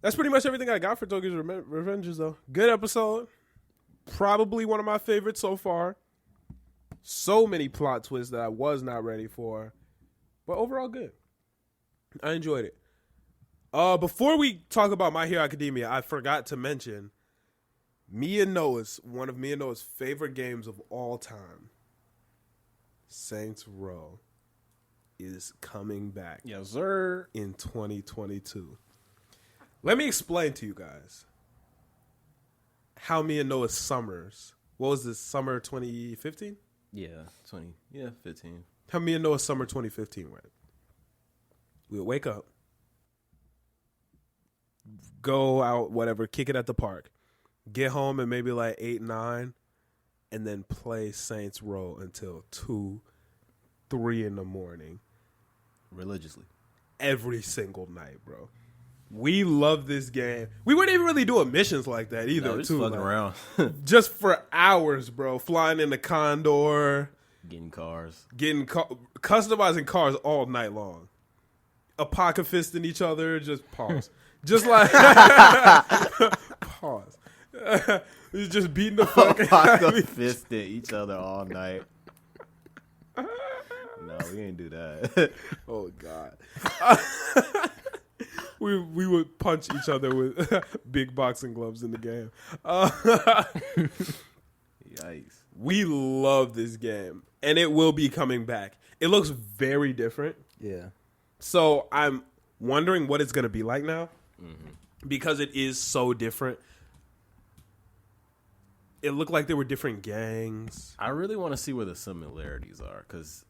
Speaker 1: That's pretty much everything I got for Tokyo's Revengers, though. Good episode. Probably one of my favorites so far. So many plot twists that I was not ready for. But overall, good. I enjoyed it. Before we talk about My Hero Academia, I forgot to mention one of me and Noah's favorite games of all time, Saints Row, is coming back.
Speaker 3: Yes, sir.
Speaker 1: In 2022. Let me explain to you guys how me and Noah's summers. What was this, summer 2015?
Speaker 3: Yeah, 15.
Speaker 1: How me and Noah's summer 2015 went. We would wake up, go out, whatever, kick it at the park, get home at maybe like 8, 9, and then play Saints Row until 2, 3 in the morning.
Speaker 3: Religiously.
Speaker 1: Every single night, bro. We love this game. We weren't even really doing missions like that either,
Speaker 3: No, just
Speaker 1: too.
Speaker 3: fucking around.
Speaker 1: Just for hours, bro. Flying in the Condor.
Speaker 3: Getting cars.
Speaker 1: Customizing cars all night long. Apocalypsing each other. Just pause. Just like... pause. Just beating the fuck out of
Speaker 3: fisted each other all night. No, we ain't do that.
Speaker 1: Oh God. We would punch each other with big boxing gloves in the game.
Speaker 3: Yikes.
Speaker 1: We love this game, and it will be coming back. It looks very different.
Speaker 2: Yeah.
Speaker 1: So I'm wondering what it's going to be like now, because it is so different. It looked like there were different gangs.
Speaker 3: I really want to see where the similarities are, because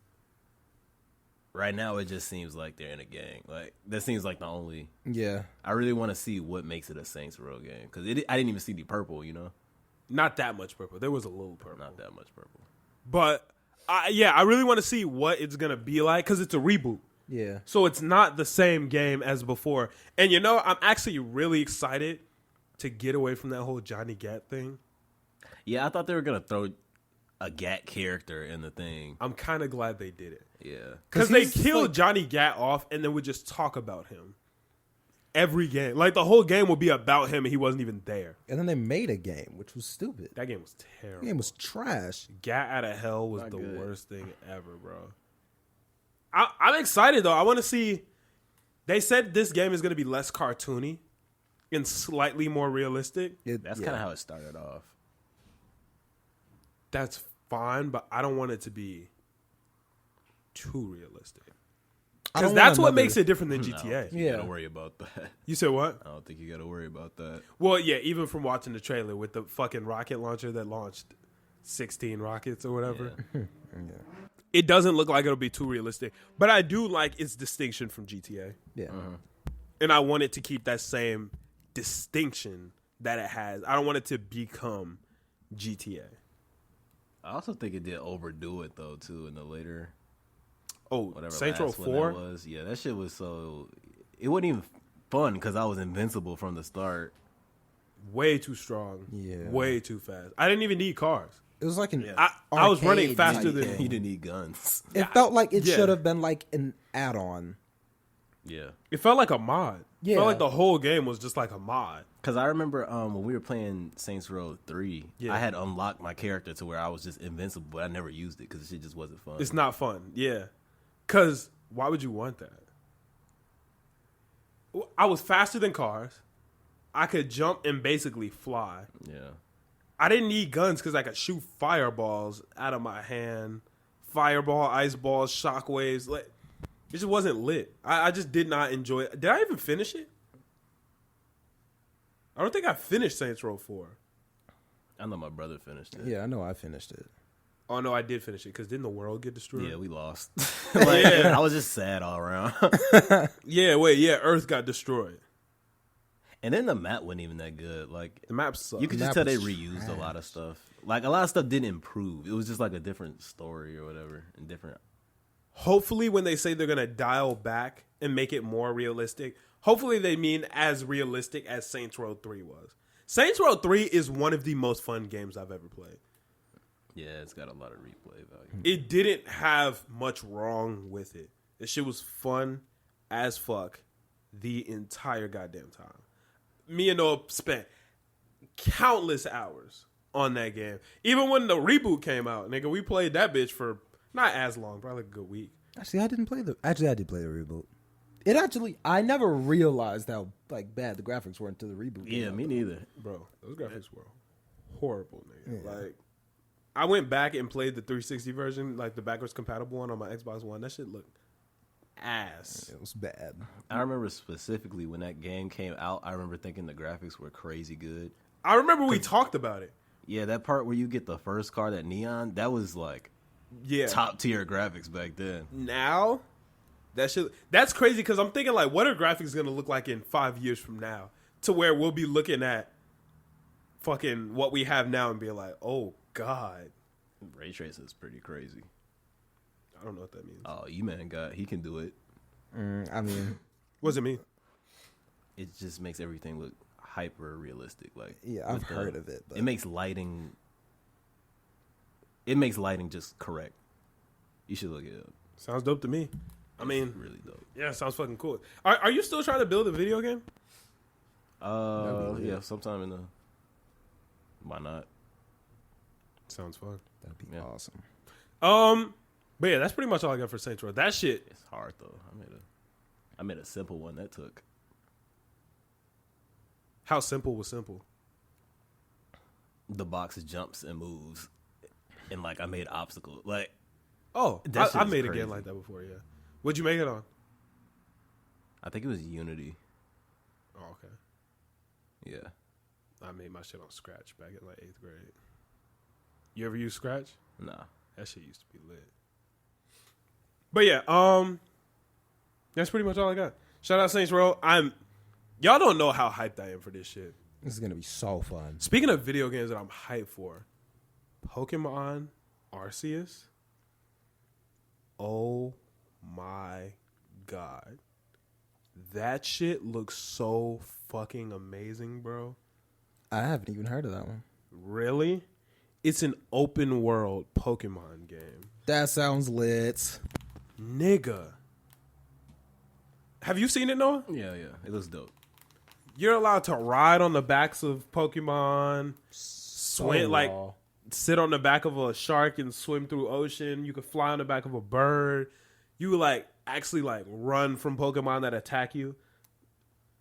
Speaker 3: right now it just seems like they're in a gang. Like, that seems like the only...
Speaker 2: Yeah.
Speaker 3: I really want to see what makes it a Saints Row game, because I didn't even see the purple, you know?
Speaker 1: Not that much purple. There was a little purple.
Speaker 3: Not that much purple.
Speaker 1: But, I really want to see what it's going to be like, because it's a reboot.
Speaker 2: Yeah.
Speaker 1: So it's not the same game as before. And, you know, I'm actually really excited to get away from that whole Johnny Gat thing.
Speaker 3: Yeah, I thought they were going to throw a Gat character in the thing.
Speaker 1: I'm kind of glad they did it.
Speaker 3: Yeah.
Speaker 1: Because they killed Johnny Gat off and then would just talk about him. Every game. Like, the whole game would be about him and he wasn't even there.
Speaker 2: And then they made a game, which was stupid.
Speaker 1: That game was terrible.
Speaker 2: The game was trash.
Speaker 1: Gat Out of Hell was
Speaker 3: Not
Speaker 1: the
Speaker 3: good.
Speaker 1: worst thing ever, bro. I'm excited, though. I want to see... They said this game is going to be less cartoony and slightly more realistic.
Speaker 3: That's kind of how it started off.
Speaker 1: That's fine, but I don't want it to be too realistic. Because that's what makes it different than GTA.
Speaker 3: You gotta worry about that.
Speaker 1: You said what?
Speaker 3: I don't think you gotta worry about that.
Speaker 1: Well, yeah, even from watching the trailer with the fucking rocket launcher that launched 16 rockets or whatever.
Speaker 3: Yeah.
Speaker 1: It doesn't look like it'll be too realistic. But I do like its distinction from GTA.
Speaker 2: Yeah.
Speaker 1: And I want it to keep that same distinction that it has. I don't want it to become GTA.
Speaker 3: I also think it did overdo it though too in the later whatever
Speaker 1: Saints Row
Speaker 3: last one
Speaker 1: 4?
Speaker 3: that was. Yeah, that shit was so... It wasn't even fun because I was invincible from the start.
Speaker 1: Way too strong.
Speaker 2: Yeah.
Speaker 1: Way too fast. I didn't even need cars.
Speaker 2: It was like an
Speaker 1: I was running
Speaker 2: arcade
Speaker 1: faster
Speaker 2: type
Speaker 1: than...
Speaker 2: game.
Speaker 3: You didn't need guns.
Speaker 2: It felt like it
Speaker 1: Yeah.
Speaker 2: should have been like an add-on.
Speaker 3: Yeah.
Speaker 1: It felt like a mod.
Speaker 2: Yeah.
Speaker 1: It felt like the whole game was just like a mod.
Speaker 3: Because I remember when we were playing Saints Row 3,
Speaker 1: Yeah.
Speaker 3: I had unlocked my character to where I was just invincible, but I never used it because the shit just wasn't fun.
Speaker 1: It's not fun. Yeah. Because why would you want that? I was faster than cars. I could jump and basically fly.
Speaker 3: Yeah.
Speaker 1: I didn't need guns because I could shoot fireballs out of my hand. Fireball, ice balls, shockwaves. Like, it just wasn't lit. I just did not enjoy it. Did I even finish it? I don't think I finished Saints Row 4.
Speaker 3: I know my brother finished it.
Speaker 2: Yeah, I know I finished it.
Speaker 1: Oh, no, I did finish it because didn't the world get destroyed?
Speaker 3: Yeah, we lost. Like,
Speaker 1: Yeah.
Speaker 3: I was just sad all around.
Speaker 1: Yeah, Earth got destroyed.
Speaker 3: And then the map wasn't even that good. Like,
Speaker 1: The map sucked.
Speaker 3: you could just
Speaker 2: map
Speaker 3: tell they
Speaker 2: was
Speaker 3: reused a lot of
Speaker 2: trash.
Speaker 3: stuff. Like, a lot of stuff didn't improve. It was just like a different story or whatever. And different.
Speaker 1: Hopefully when they say they're going to dial back and make it more realistic, hopefully they mean as realistic as Saints Row 3 was. Saints Row 3 is one of the most fun games I've ever played.
Speaker 3: Yeah, it's got a lot of replay value.
Speaker 1: It didn't have much wrong with it. This shit was fun as fuck the entire goddamn time. Me and Noah spent countless hours on that game. Even when the reboot came out, nigga, we played that bitch for not as long, probably a good week.
Speaker 2: Actually, I did play the reboot. I never realized how like bad the graphics were until the reboot. came
Speaker 3: Yeah,
Speaker 2: out.
Speaker 3: me neither.
Speaker 1: Bro, those graphics were horrible, nigga. Like, I went back and played the 360 version, like the backwards compatible one on my Xbox One. That shit looked ass.
Speaker 2: It was bad.
Speaker 3: I remember specifically when that game came out, I remember thinking the graphics were crazy good.
Speaker 1: I remember we talked about it.
Speaker 3: Yeah, that part where you get the first car, that neon, that was like
Speaker 1: Yeah.
Speaker 3: top tier graphics back then.
Speaker 1: Now, that's crazy because I'm thinking, like, what are graphics going to look like in 5 years from now? To where we'll be looking at fucking what we have now and be like, oh, God.
Speaker 3: Ray tracing is pretty crazy.
Speaker 1: I don't know what that means.
Speaker 3: Oh, E-Man he can do it.
Speaker 2: I mean,
Speaker 1: What does it mean?
Speaker 3: It just makes everything look hyper realistic. Like,
Speaker 2: yeah, I've
Speaker 3: with
Speaker 2: heard of it. But
Speaker 3: It makes lighting just correct. You should look it up.
Speaker 1: Sounds dope to me. I mean,
Speaker 3: Really dope.
Speaker 1: yeah, sounds fucking cool. Are you still trying to build a video game?
Speaker 3: Yeah, sometime in the... Why not?
Speaker 1: Sounds fun.
Speaker 2: that'd be
Speaker 3: Yeah.
Speaker 2: awesome.
Speaker 1: But yeah, that's pretty much all I got for Saints Row. That shit.
Speaker 3: It's hard though. I made a simple one that took.
Speaker 1: How simple was simple?
Speaker 3: The box jumps and moves, and like I made obstacles. Like,
Speaker 1: oh,
Speaker 3: that
Speaker 1: I
Speaker 3: shit
Speaker 1: made
Speaker 3: is
Speaker 1: a game
Speaker 3: crazy.
Speaker 1: like that before. Yeah, what'd you make it on?
Speaker 3: I think it was Unity.
Speaker 1: Oh, okay.
Speaker 3: Yeah.
Speaker 1: I made my shit on Scratch back in like 8th grade. You ever use Scratch?
Speaker 3: Nah.
Speaker 1: That shit used to be lit. But yeah, that's pretty much all I got. Shout out Saints Row. Y'all don't know how hyped I am for this shit.
Speaker 2: This is gonna be so fun.
Speaker 1: Speaking of video games that I'm hyped for, Pokemon Arceus. Oh my god. That shit looks so fucking amazing, bro.
Speaker 2: I haven't even heard of that one.
Speaker 1: Really? It's an open world Pokemon game.
Speaker 2: That sounds lit.
Speaker 1: Nigga. Have you seen it, Noah?
Speaker 3: Yeah. It looks dope.
Speaker 1: You're allowed to ride on the backs of Pokemon, swim, like sit on the back of a shark and swim through ocean. You could fly on the back of a bird. You would like actually like run from Pokemon that attack you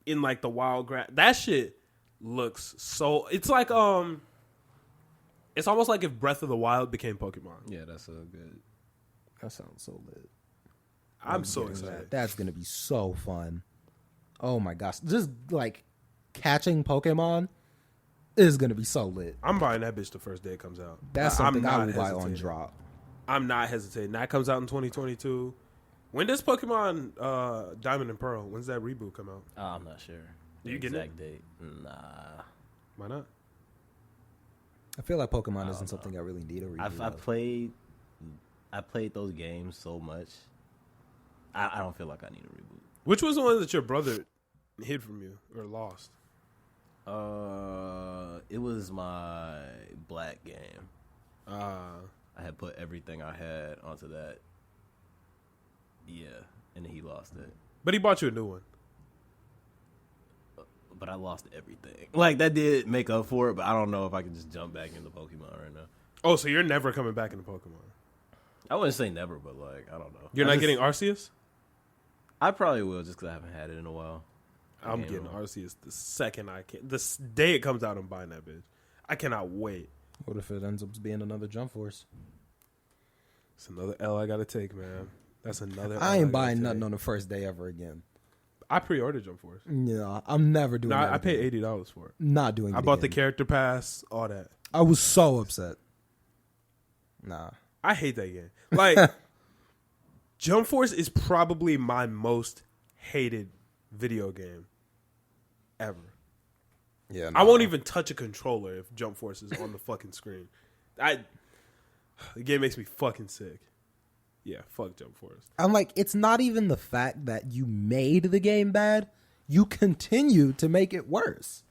Speaker 1: in like the wild grass. That shit looks so. It's like it's almost like if Breath of the Wild became Pokemon.
Speaker 3: Yeah, that's so good.
Speaker 2: That sounds so lit.
Speaker 1: I'm so excited.
Speaker 2: That's gonna be so fun. Oh my gosh, just like catching Pokemon is gonna be so lit.
Speaker 1: I'm buying that bitch the first day it comes out.
Speaker 2: That's something I will buy on
Speaker 1: hesitating.
Speaker 2: drop.
Speaker 1: I'm not hesitating. That comes out in 2022. When does Pokemon Diamond and Pearl? When's that reboot come out?
Speaker 3: I'm not sure.
Speaker 1: You getting
Speaker 3: exact date? Nah.
Speaker 1: Why not?
Speaker 2: I feel like Pokemon isn't something I really need a reboot.
Speaker 3: I played those games so much. I don't feel like I need a reboot.
Speaker 1: Which was the one that your brother hid from you or lost?
Speaker 3: It was my black game.
Speaker 1: I
Speaker 3: had put everything I had onto that. Yeah, and then he lost it.
Speaker 1: But he bought you a new one.
Speaker 3: But I lost everything. Like, that did make up for it, but I don't know if I can just jump back into Pokemon right now.
Speaker 1: Oh, so you're never coming back into Pokemon?
Speaker 3: I wouldn't say never, but, like, I don't know.
Speaker 1: You're not getting Arceus?
Speaker 3: I probably will, just because I haven't had it in a while.
Speaker 1: I'm getting Arceus the second I can. The day it comes out, I'm buying that bitch. I cannot wait.
Speaker 2: What if it ends up being another Jump Force?
Speaker 1: It's another L I gotta take, man. That's another L
Speaker 2: I ain't
Speaker 1: gotta
Speaker 2: buying
Speaker 1: take.
Speaker 2: nothing on the first day ever again.
Speaker 1: I pre-ordered Jump Force.
Speaker 2: No, I'm never doing
Speaker 1: No,
Speaker 2: that.
Speaker 1: I paid
Speaker 2: again.
Speaker 1: $80 for it.
Speaker 2: Not doing it
Speaker 1: I bought the
Speaker 2: again.
Speaker 1: character pass, all that.
Speaker 2: I was so upset. Nah.
Speaker 1: I hate that game. Like, Jump Force is probably my most hated video game ever.
Speaker 2: Yeah,
Speaker 1: I won't even touch a controller if Jump Force is on the fucking screen. The game makes me fucking sick. Yeah, fuck Jump Force.
Speaker 2: I'm like, it's not even the fact that you made the game bad. You continue to make it worse.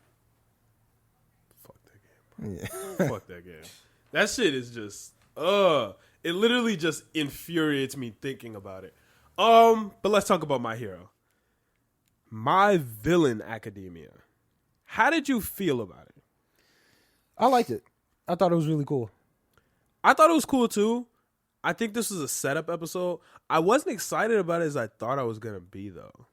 Speaker 1: Fuck that game, bro. Fuck that game. That shit is just, it literally just infuriates me thinking about it. But let's talk about My Hero. My Villain Academia. How did you feel about it?
Speaker 2: I liked it. I thought it was really cool.
Speaker 1: I thought it was cool too. I think this was a setup episode. I wasn't excited about it as I thought I was gonna be though.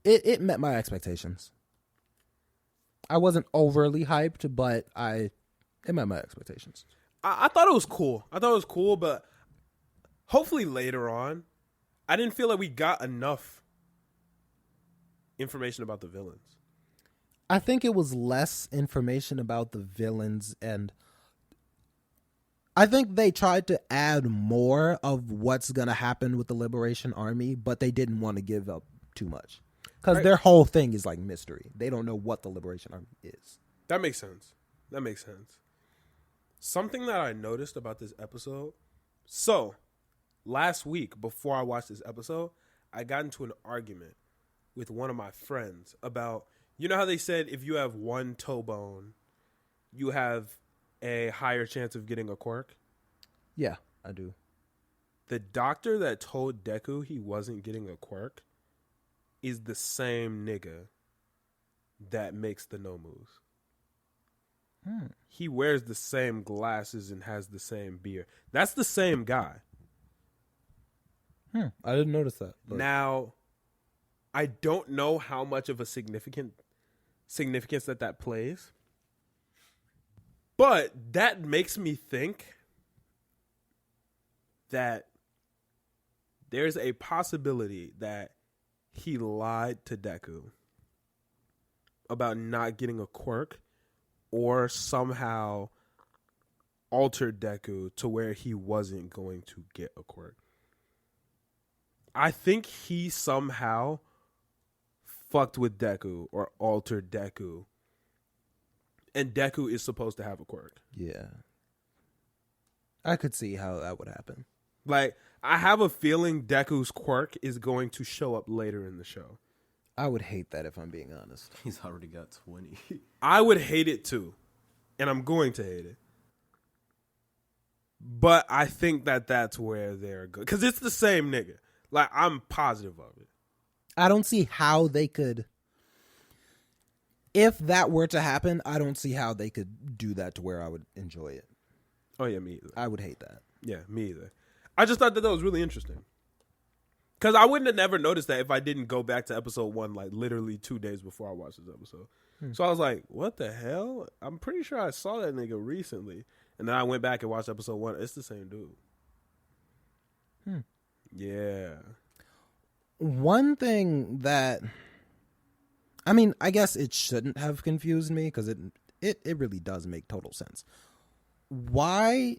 Speaker 2: It met my expectations. I wasn't overly hyped, but it met my expectations.
Speaker 1: I thought it was cool. But hopefully later on, I didn't feel like we got enough information about the villains.
Speaker 2: I think it was less information about the villains, and I think they tried to add more of what's going to happen with the Liberation Army, but they didn't want to give up too much. Because their whole thing is like mystery. They don't know what the Liberation Army is.
Speaker 1: That makes sense. Something that I noticed about this episode. So, last week, before I watched this episode, I got into an argument with one of my friends about, you know how they said if you have one toe bone, you have a higher chance of getting a quirk?
Speaker 2: Yeah, I do.
Speaker 1: The doctor that told Deku he wasn't getting a quirk is the same nigga that makes the no moves. He wears the same glasses and has the same beard. That's the same guy.
Speaker 2: I didn't notice that. But.
Speaker 1: Now, I don't know how much of a significance that plays, but that makes me think that there's a possibility that he lied to Deku about not getting a quirk, or somehow altered Deku to where he wasn't going to get a quirk. I think he somehow fucked with Deku or altered Deku, and Deku is supposed to have a quirk.
Speaker 2: Yeah. I could see how that would happen.
Speaker 1: Like, I have a feeling Deku's quirk is going to show up later in the show.
Speaker 2: I would hate that if I'm being honest.
Speaker 3: He's already got 20.
Speaker 1: I would hate it too, and I'm going to hate it. But I think that that's where they're good, because it's the same nigga. Like, I'm positive of it.
Speaker 2: I don't see how they could. If that were to happen, I don't see how they could do that to where I would enjoy it.
Speaker 1: Oh yeah, me either.
Speaker 2: I would hate that.
Speaker 1: Yeah, me either. I just thought that was really interesting. Because I wouldn't have never noticed that if I didn't go back to episode 1, like, literally 2 days before I watched this episode. So I was like, what the hell? I'm pretty sure I saw that nigga recently. And then I went back and watched episode 1. It's the same dude. Yeah.
Speaker 2: One thing that, I mean, I guess it shouldn't have confused me, because it really does make total sense. Why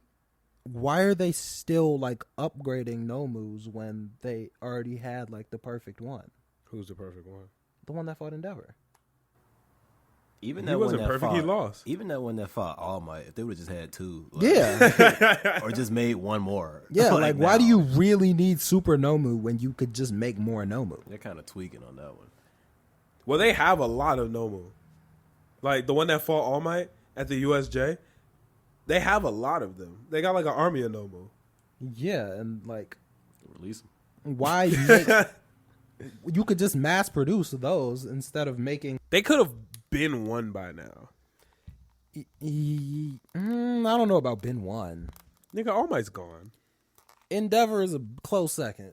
Speaker 2: are they still, like, upgrading Nomus when they already had, like, the perfect one?
Speaker 1: Who's the perfect one?
Speaker 2: The one that fought Endeavor.
Speaker 3: Even
Speaker 1: He
Speaker 3: that
Speaker 1: wasn't
Speaker 3: one that
Speaker 1: perfect,
Speaker 3: fought,
Speaker 1: he lost.
Speaker 3: Even that one that fought All Might, if they would have just had 2. Like,
Speaker 2: Yeah.
Speaker 3: or just made one more.
Speaker 2: Yeah, like why
Speaker 3: now.
Speaker 2: do you really need Super Nomu when you could just make more Nomu?
Speaker 3: They're kind of tweaking on that one.
Speaker 1: Well, they have a lot of Nomu. Like, the one that fought All Might at the USJ, they have a lot of them. They got, like, an army of Nomu.
Speaker 2: Yeah, and, like,
Speaker 3: Release them.
Speaker 2: why make... You could just mass produce those instead of making...
Speaker 1: They could have been one by now.
Speaker 2: I don't know about Ben 1.
Speaker 1: Nigga, All Might's gone.
Speaker 2: Endeavor is a close second.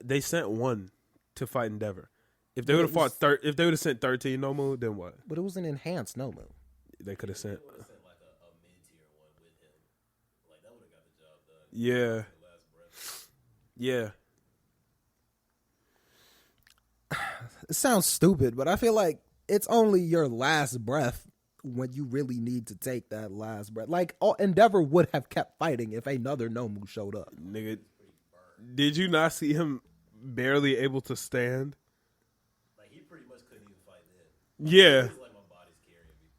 Speaker 1: They sent one to fight Endeavor. If they would have fought, if they would have sent 13 Nomu, then what?
Speaker 2: But it was an enhanced Nomu.
Speaker 1: They could have sent.
Speaker 3: Like a mid-tier one with him. Like, that would have got the job done.
Speaker 1: Yeah. Yeah.
Speaker 2: It sounds stupid, but I feel like it's only your last breath when you really need to take that last breath. Like, Endeavor would have kept fighting if another Nomu showed up.
Speaker 1: Nigga, did you not see him barely able to stand?
Speaker 3: Like, he pretty much couldn't even fight then.
Speaker 1: Yeah.
Speaker 3: It's like, my body's carrying me.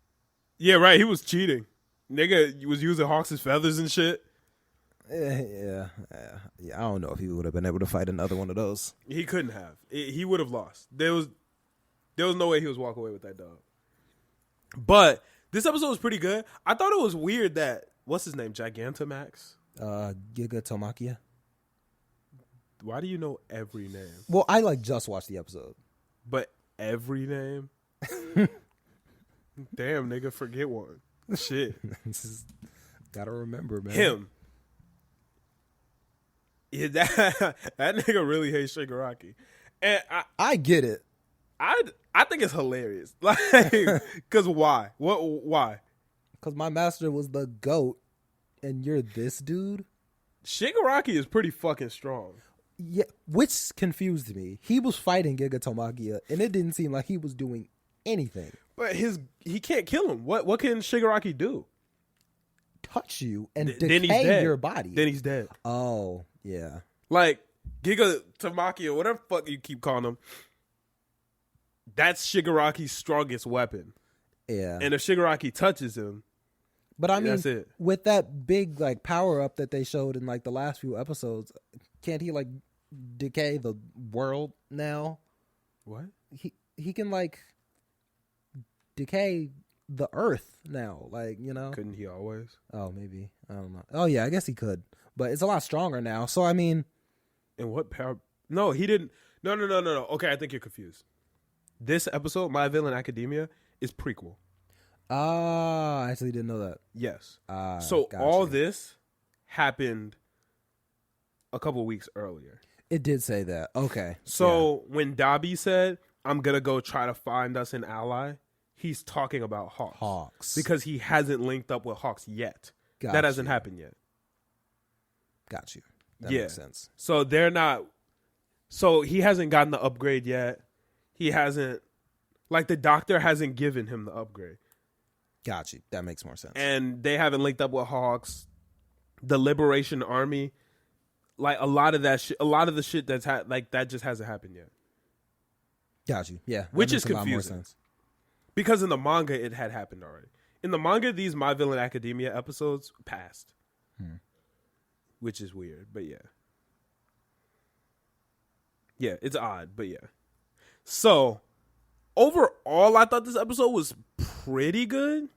Speaker 1: Yeah, right. He was cheating. Nigga was using Hawks' feathers and shit.
Speaker 2: Yeah. I don't know if he would have been able to fight another one of those.
Speaker 1: He couldn't have. He would have lost. There was no way he was walking away with that dog. But this episode was pretty good. I thought it was weird that, what's his name, Gigantamax?
Speaker 2: Giga Tomakia.
Speaker 1: Why do you know every name?
Speaker 2: Well, I just watched the episode.
Speaker 1: But every name? Damn, nigga, forget one. Shit.
Speaker 2: Gotta remember, man.
Speaker 1: Him. Yeah, that nigga really hates Shigaraki. And
Speaker 2: I get it.
Speaker 1: I think it's hilarious. Like, cause why? Why?
Speaker 2: Because my master was the GOAT and you're this dude?
Speaker 1: Shigaraki is pretty fucking strong.
Speaker 2: Yeah, which confused me. He was fighting Giga Tomakia and it didn't seem like he was doing anything.
Speaker 1: But he can't kill him. What can Shigaraki do?
Speaker 2: Touch you and
Speaker 1: then he's
Speaker 2: decay
Speaker 1: dead.
Speaker 2: your body.
Speaker 1: Then he's dead.
Speaker 2: Oh, yeah.
Speaker 1: Like, Giga Tomakia, whatever the fuck you keep calling him, that's Shigaraki's strongest weapon.
Speaker 2: Yeah.
Speaker 1: And if Shigaraki touches him,
Speaker 2: but I mean,
Speaker 1: that's it.
Speaker 2: With that big power up that they showed in the last few episodes, can't he decay the world now?
Speaker 1: What?
Speaker 2: He can decay the earth now,
Speaker 1: Couldn't he always?
Speaker 2: Oh, maybe. I don't know. Oh yeah, I guess he could. But it's a lot stronger now. So I mean,
Speaker 1: And what power? No, he didn't. No. Okay, I think you're confused. This episode, My Villain Academia, is prequel.
Speaker 2: I actually didn't know that.
Speaker 1: Yes. So
Speaker 2: got
Speaker 1: all
Speaker 2: you.
Speaker 1: this happened a couple weeks earlier.
Speaker 2: It did say that. Okay.
Speaker 1: So when Dababy said, I'm going to go try to find us an ally, he's talking about Hawks.
Speaker 2: Hawks.
Speaker 1: Because he hasn't linked up with Hawks yet. That hasn't happened yet.
Speaker 2: Got you. That makes sense.
Speaker 1: So they're not. So he hasn't gotten the upgrade yet. He hasn't. Like the doctor hasn't given him the upgrade.
Speaker 2: Got you. That makes more sense.
Speaker 1: And they haven't linked up with Hawks. The Liberation Army. Like a lot of that shit. A lot of the shit that's like that just hasn't happened yet.
Speaker 2: Got you. Yeah.
Speaker 1: Which is
Speaker 2: a lot more
Speaker 1: confusing.
Speaker 2: sense.
Speaker 1: Because in the manga it had happened already. In the manga, these My Villain Academia episodes passed. Which is weird, but yeah. Yeah, it's odd, but yeah. So, overall, I thought this episode was pretty good.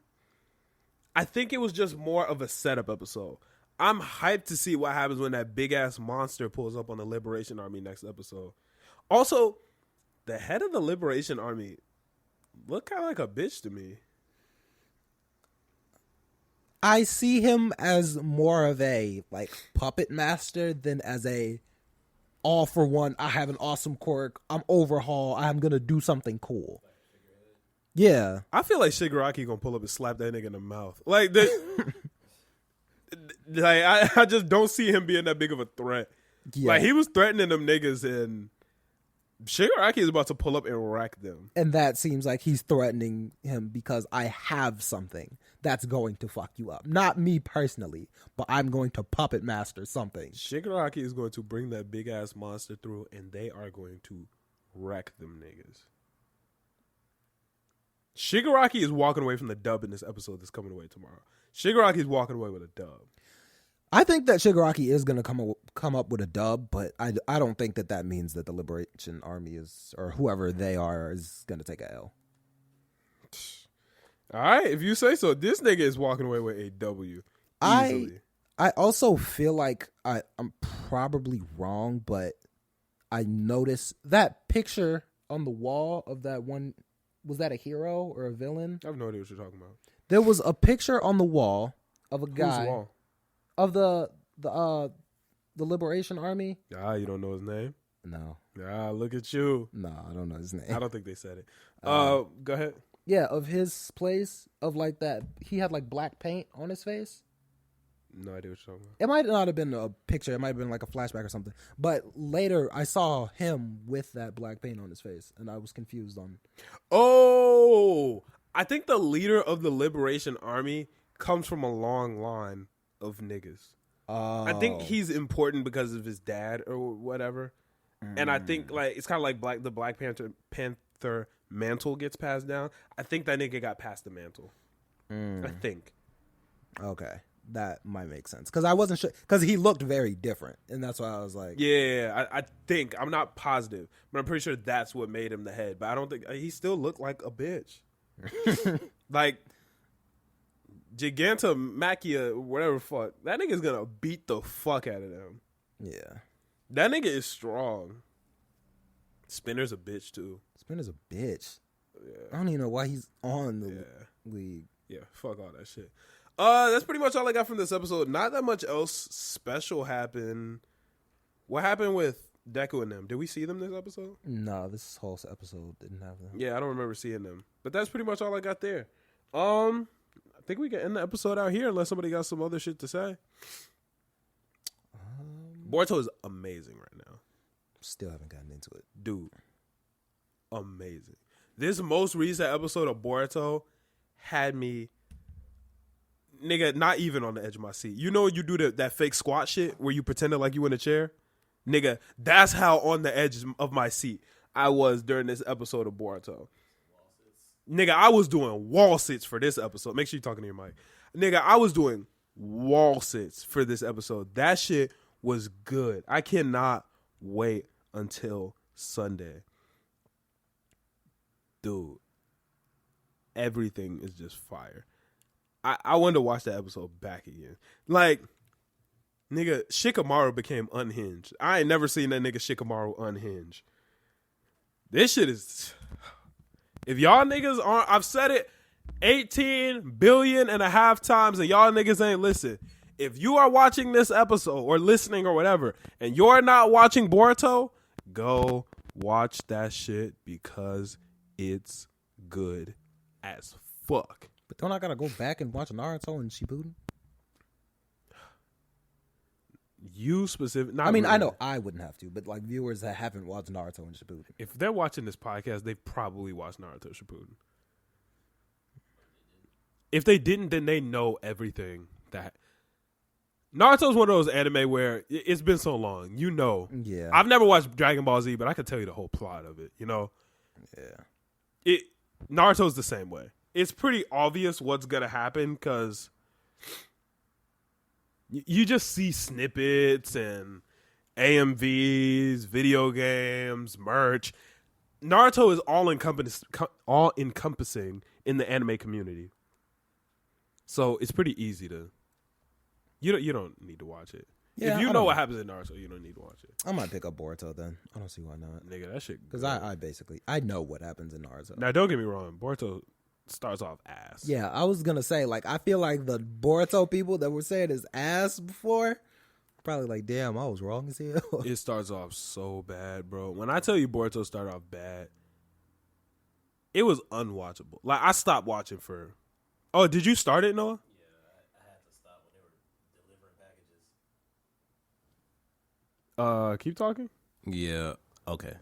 Speaker 1: I think it was just more of a setup episode. I'm hyped to see what happens when that big-ass monster pulls up on the Liberation Army next episode. Also, the head of the Liberation Army looked kind of like a bitch to me.
Speaker 2: I see him as more of a like puppet master than as a all for one. I have an awesome quirk. I'm overhaul. I'm gonna do something cool. Yeah,
Speaker 1: I feel like Shigaraki gonna pull up and slap that nigga in the mouth. Like, I just don't see him being that big of a threat.
Speaker 2: yeah.
Speaker 1: Like he was threatening them niggas, and Shigaraki is about to pull up and wreck them.
Speaker 2: And that seems like he's threatening him because I have something that's going to fuck you up. Not me personally, but I'm going to puppet master something.
Speaker 1: Shigaraki is going to bring that big ass monster through, and they are going to wreck them niggas. Shigaraki is walking away from the dub in this episode that's coming away tomorrow. Shigaraki is walking away with a dub.
Speaker 2: I think that Shigaraki is going to come up with a dub, but I don't think that means that the Liberation Army is, or whoever they are, is going to take a L.
Speaker 1: All right, if you say so. This nigga is walking away with a W easily.
Speaker 2: I also feel like I'm probably wrong, but I noticed that picture on the wall of that one. Was that a hero or a villain?
Speaker 1: I have no idea what you're talking about.
Speaker 2: There was a picture on the wall of a guy.
Speaker 1: Whose wall?
Speaker 2: Of the Liberation Army.
Speaker 1: Ah, you don't know his name?
Speaker 2: No.
Speaker 1: Ah, look at you.
Speaker 2: No, I don't know his name.
Speaker 1: I don't think they said it. Go ahead.
Speaker 2: Yeah, of his place, of like that. He had like black paint on his face.
Speaker 1: No idea what you're talking about.
Speaker 2: It might not have been a picture. It might have been like a flashback or something. But later, I saw him with that black paint on his face, and I was confused on.
Speaker 1: Oh, I think the leader of the Liberation Army comes from a long line of niggas. I think he's important because of his dad or whatever. And I think like it's kind of like the Black Panther mantle gets passed down. I think that nigga got passed the mantle. I think.
Speaker 2: Okay, that might make sense because I wasn't sure because he looked very different, and that's why I was like,
Speaker 1: yeah, I think I'm not positive, but I'm pretty sure that's what made him the head. But I don't think he still looked like a bitch. Like Giganta Machia, whatever the fuck, that nigga's gonna beat the fuck out of them.
Speaker 2: Yeah,
Speaker 1: that nigga is strong. Spinner's a bitch too.
Speaker 2: Spinner's a bitch.
Speaker 1: Yeah.
Speaker 2: I don't even know why he's on the league.
Speaker 1: Yeah, fuck all that shit. That's pretty much all I got from this episode. Not that much else special happened. What happened with Deku and them? Did we see them this episode?
Speaker 2: No, this whole episode didn't have them.
Speaker 1: Yeah, I don't remember seeing them. But that's pretty much all I got there. I think we can end the episode out here unless somebody got some other shit to say. Boruto is amazing right now.
Speaker 2: Still haven't gotten into it.
Speaker 1: Dude, amazing. This most recent episode of Boruto had me, nigga, not even on the edge of my seat. You know you do that fake squat shit where you pretended like you in a chair? Nigga, that's how on the edge of my seat I was during this episode of Boruto. Nigga, I was doing wall sits for this episode. Make sure you're talking to your mic. Nigga, I was doing wall sits for this episode. That shit was good. I cannot wait until Sunday. Dude, everything is just fire. I wanted to watch that episode back again. Like, nigga, Shikamaru became unhinged. I ain't never seen that nigga Shikamaru unhinged. This shit is... If y'all niggas aren't... I've said it, 18 billion and a half times, and y'all niggas ain't listen. If you are watching this episode or listening or whatever, and you're not watching Boruto, go watch that shit because it's good as fuck.
Speaker 2: But don't I gotta go back and watch Naruto and Shippuden?
Speaker 1: You specific?
Speaker 2: I mean, really. I know I wouldn't have to, but like viewers that haven't watched Naruto and Shippuden,
Speaker 1: if they're watching this podcast, they've probably watched Naruto Shippuden. If they didn't, then they know everything. That Naruto's one of those anime where it's been so long, you know.
Speaker 2: Yeah,
Speaker 1: I've never watched Dragon Ball Z, but I could tell you the whole plot of it. You know.
Speaker 2: Yeah.
Speaker 1: Naruto's the same way. It's pretty obvious what's gonna happen because you just see snippets and AMVs, video games, merch. Naruto is all encompassing in the anime community, so it's pretty easy to. You don't need to watch it. Yeah, if you know what happens in Naruto, you don't need to watch it.
Speaker 2: I might pick up Boruto then. I don't see why not.
Speaker 1: Nigga, that shit.
Speaker 2: Because I know what happens in Naruto.
Speaker 1: Now, don't get me wrong. Boruto starts off ass.
Speaker 2: Yeah, I was going to say, like, I feel like the Boruto people that were saying is ass before, probably like, damn, I was wrong as hell.
Speaker 1: It starts off so bad, bro. When I tell you Boruto started off bad, it was unwatchable. Like, I stopped watching for... Oh, did you start it, Noah? Keep talking.
Speaker 3: Yeah. Okay.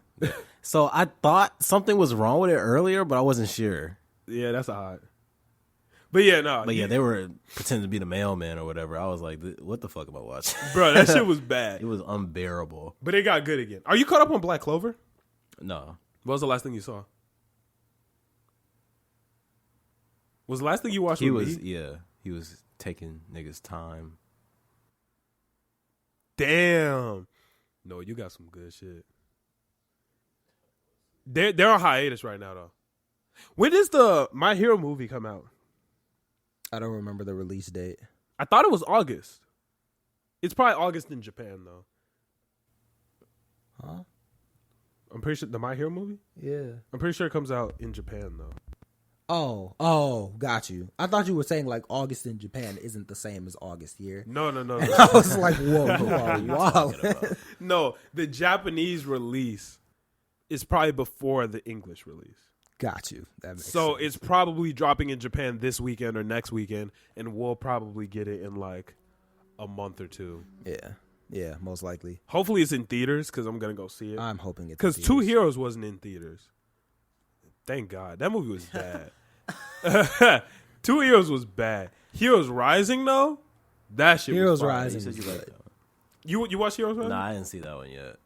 Speaker 3: So I thought something was wrong with it earlier, but I wasn't sure.
Speaker 1: Yeah, that's odd. But yeah, no.
Speaker 3: But yeah, they were pretending to be the mailman or whatever. I was like, what the fuck am I watching?
Speaker 1: Bro, that shit was bad.
Speaker 3: It was unbearable.
Speaker 1: But it got good again. Are you caught up on Black Clover?
Speaker 3: No.
Speaker 1: What was the last thing you saw? Was the last thing you watched
Speaker 3: He
Speaker 1: with
Speaker 3: was,
Speaker 1: me?
Speaker 3: yeah. He was taking niggas' time.
Speaker 1: Damn. No, you got some good shit. They're on hiatus right now, though. When does the My Hero movie come out?
Speaker 2: I don't remember the release date.
Speaker 1: I thought it was August. It's probably August in Japan, though.
Speaker 2: Huh?
Speaker 1: I'm pretty sure the My Hero movie?
Speaker 2: Yeah.
Speaker 1: I'm pretty sure it comes out in Japan, though.
Speaker 2: Oh, got you. I thought you were saying like August in Japan isn't the same as August here.
Speaker 1: No.
Speaker 2: I was like, whoa, you are wild.
Speaker 1: No, the Japanese release is probably before the English release.
Speaker 2: Got you. That makes
Speaker 1: so
Speaker 2: sense.
Speaker 1: It's probably dropping in Japan this weekend or next weekend, and we'll probably get it in like a month or two.
Speaker 2: Yeah, most likely.
Speaker 1: Hopefully it's in theaters because I'm gonna go see it.
Speaker 2: I'm hoping it's
Speaker 1: because Two Heroes wasn't in theaters. Thank God, that movie was bad. 2 Heroes was bad. Heroes Rising though, that shit.
Speaker 2: Heroes
Speaker 1: was
Speaker 2: Rising.
Speaker 3: You said you liked that one.
Speaker 1: You watched Heroes Rising?
Speaker 3: Nah, I didn't see that one yet.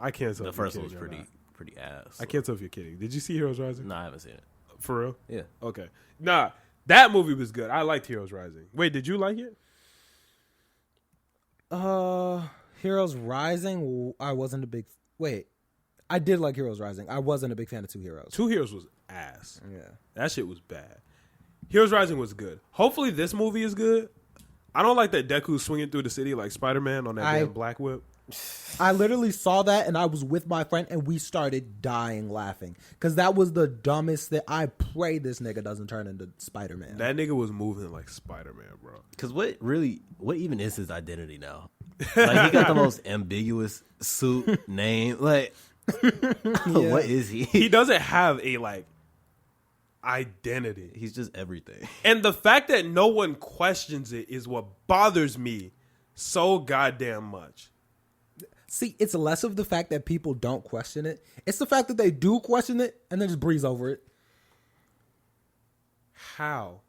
Speaker 1: I can't tell.
Speaker 3: The
Speaker 1: if you're
Speaker 3: first one was
Speaker 1: kidding
Speaker 3: pretty ass.
Speaker 1: I can't tell if you're kidding. Did you see Heroes Rising?
Speaker 3: Nah, I haven't seen it.
Speaker 1: For real?
Speaker 3: Yeah.
Speaker 1: Okay. Nah, that movie was good. I liked Heroes Rising. Wait, did you like it?
Speaker 2: Heroes Rising. I wasn't a big. Wait, I did like Heroes Rising. I wasn't a big fan of 2 Heroes.
Speaker 1: 2 Heroes was ass.
Speaker 2: Yeah,
Speaker 1: that shit was bad. Heroes Rising was good. Hopefully this movie is good. I don't like that Deku's swinging through the city like Spider-Man on that damn black whip.
Speaker 2: I literally saw that and I was with my friend and we started dying laughing because that was the dumbest thing. I pray this nigga doesn't turn into Spider-Man.
Speaker 1: That nigga was moving like Spider-Man, bro.
Speaker 3: Because what even is his identity now? Like, he got the most ambiguous suit name. Like, what is he?
Speaker 1: He doesn't have a like identity.
Speaker 3: He's just everything.
Speaker 1: And the fact that no one questions it is what bothers me so goddamn much.
Speaker 2: See, it's less of the fact that people don't question it. It's the fact that they do question it and then just breeze over it.
Speaker 1: How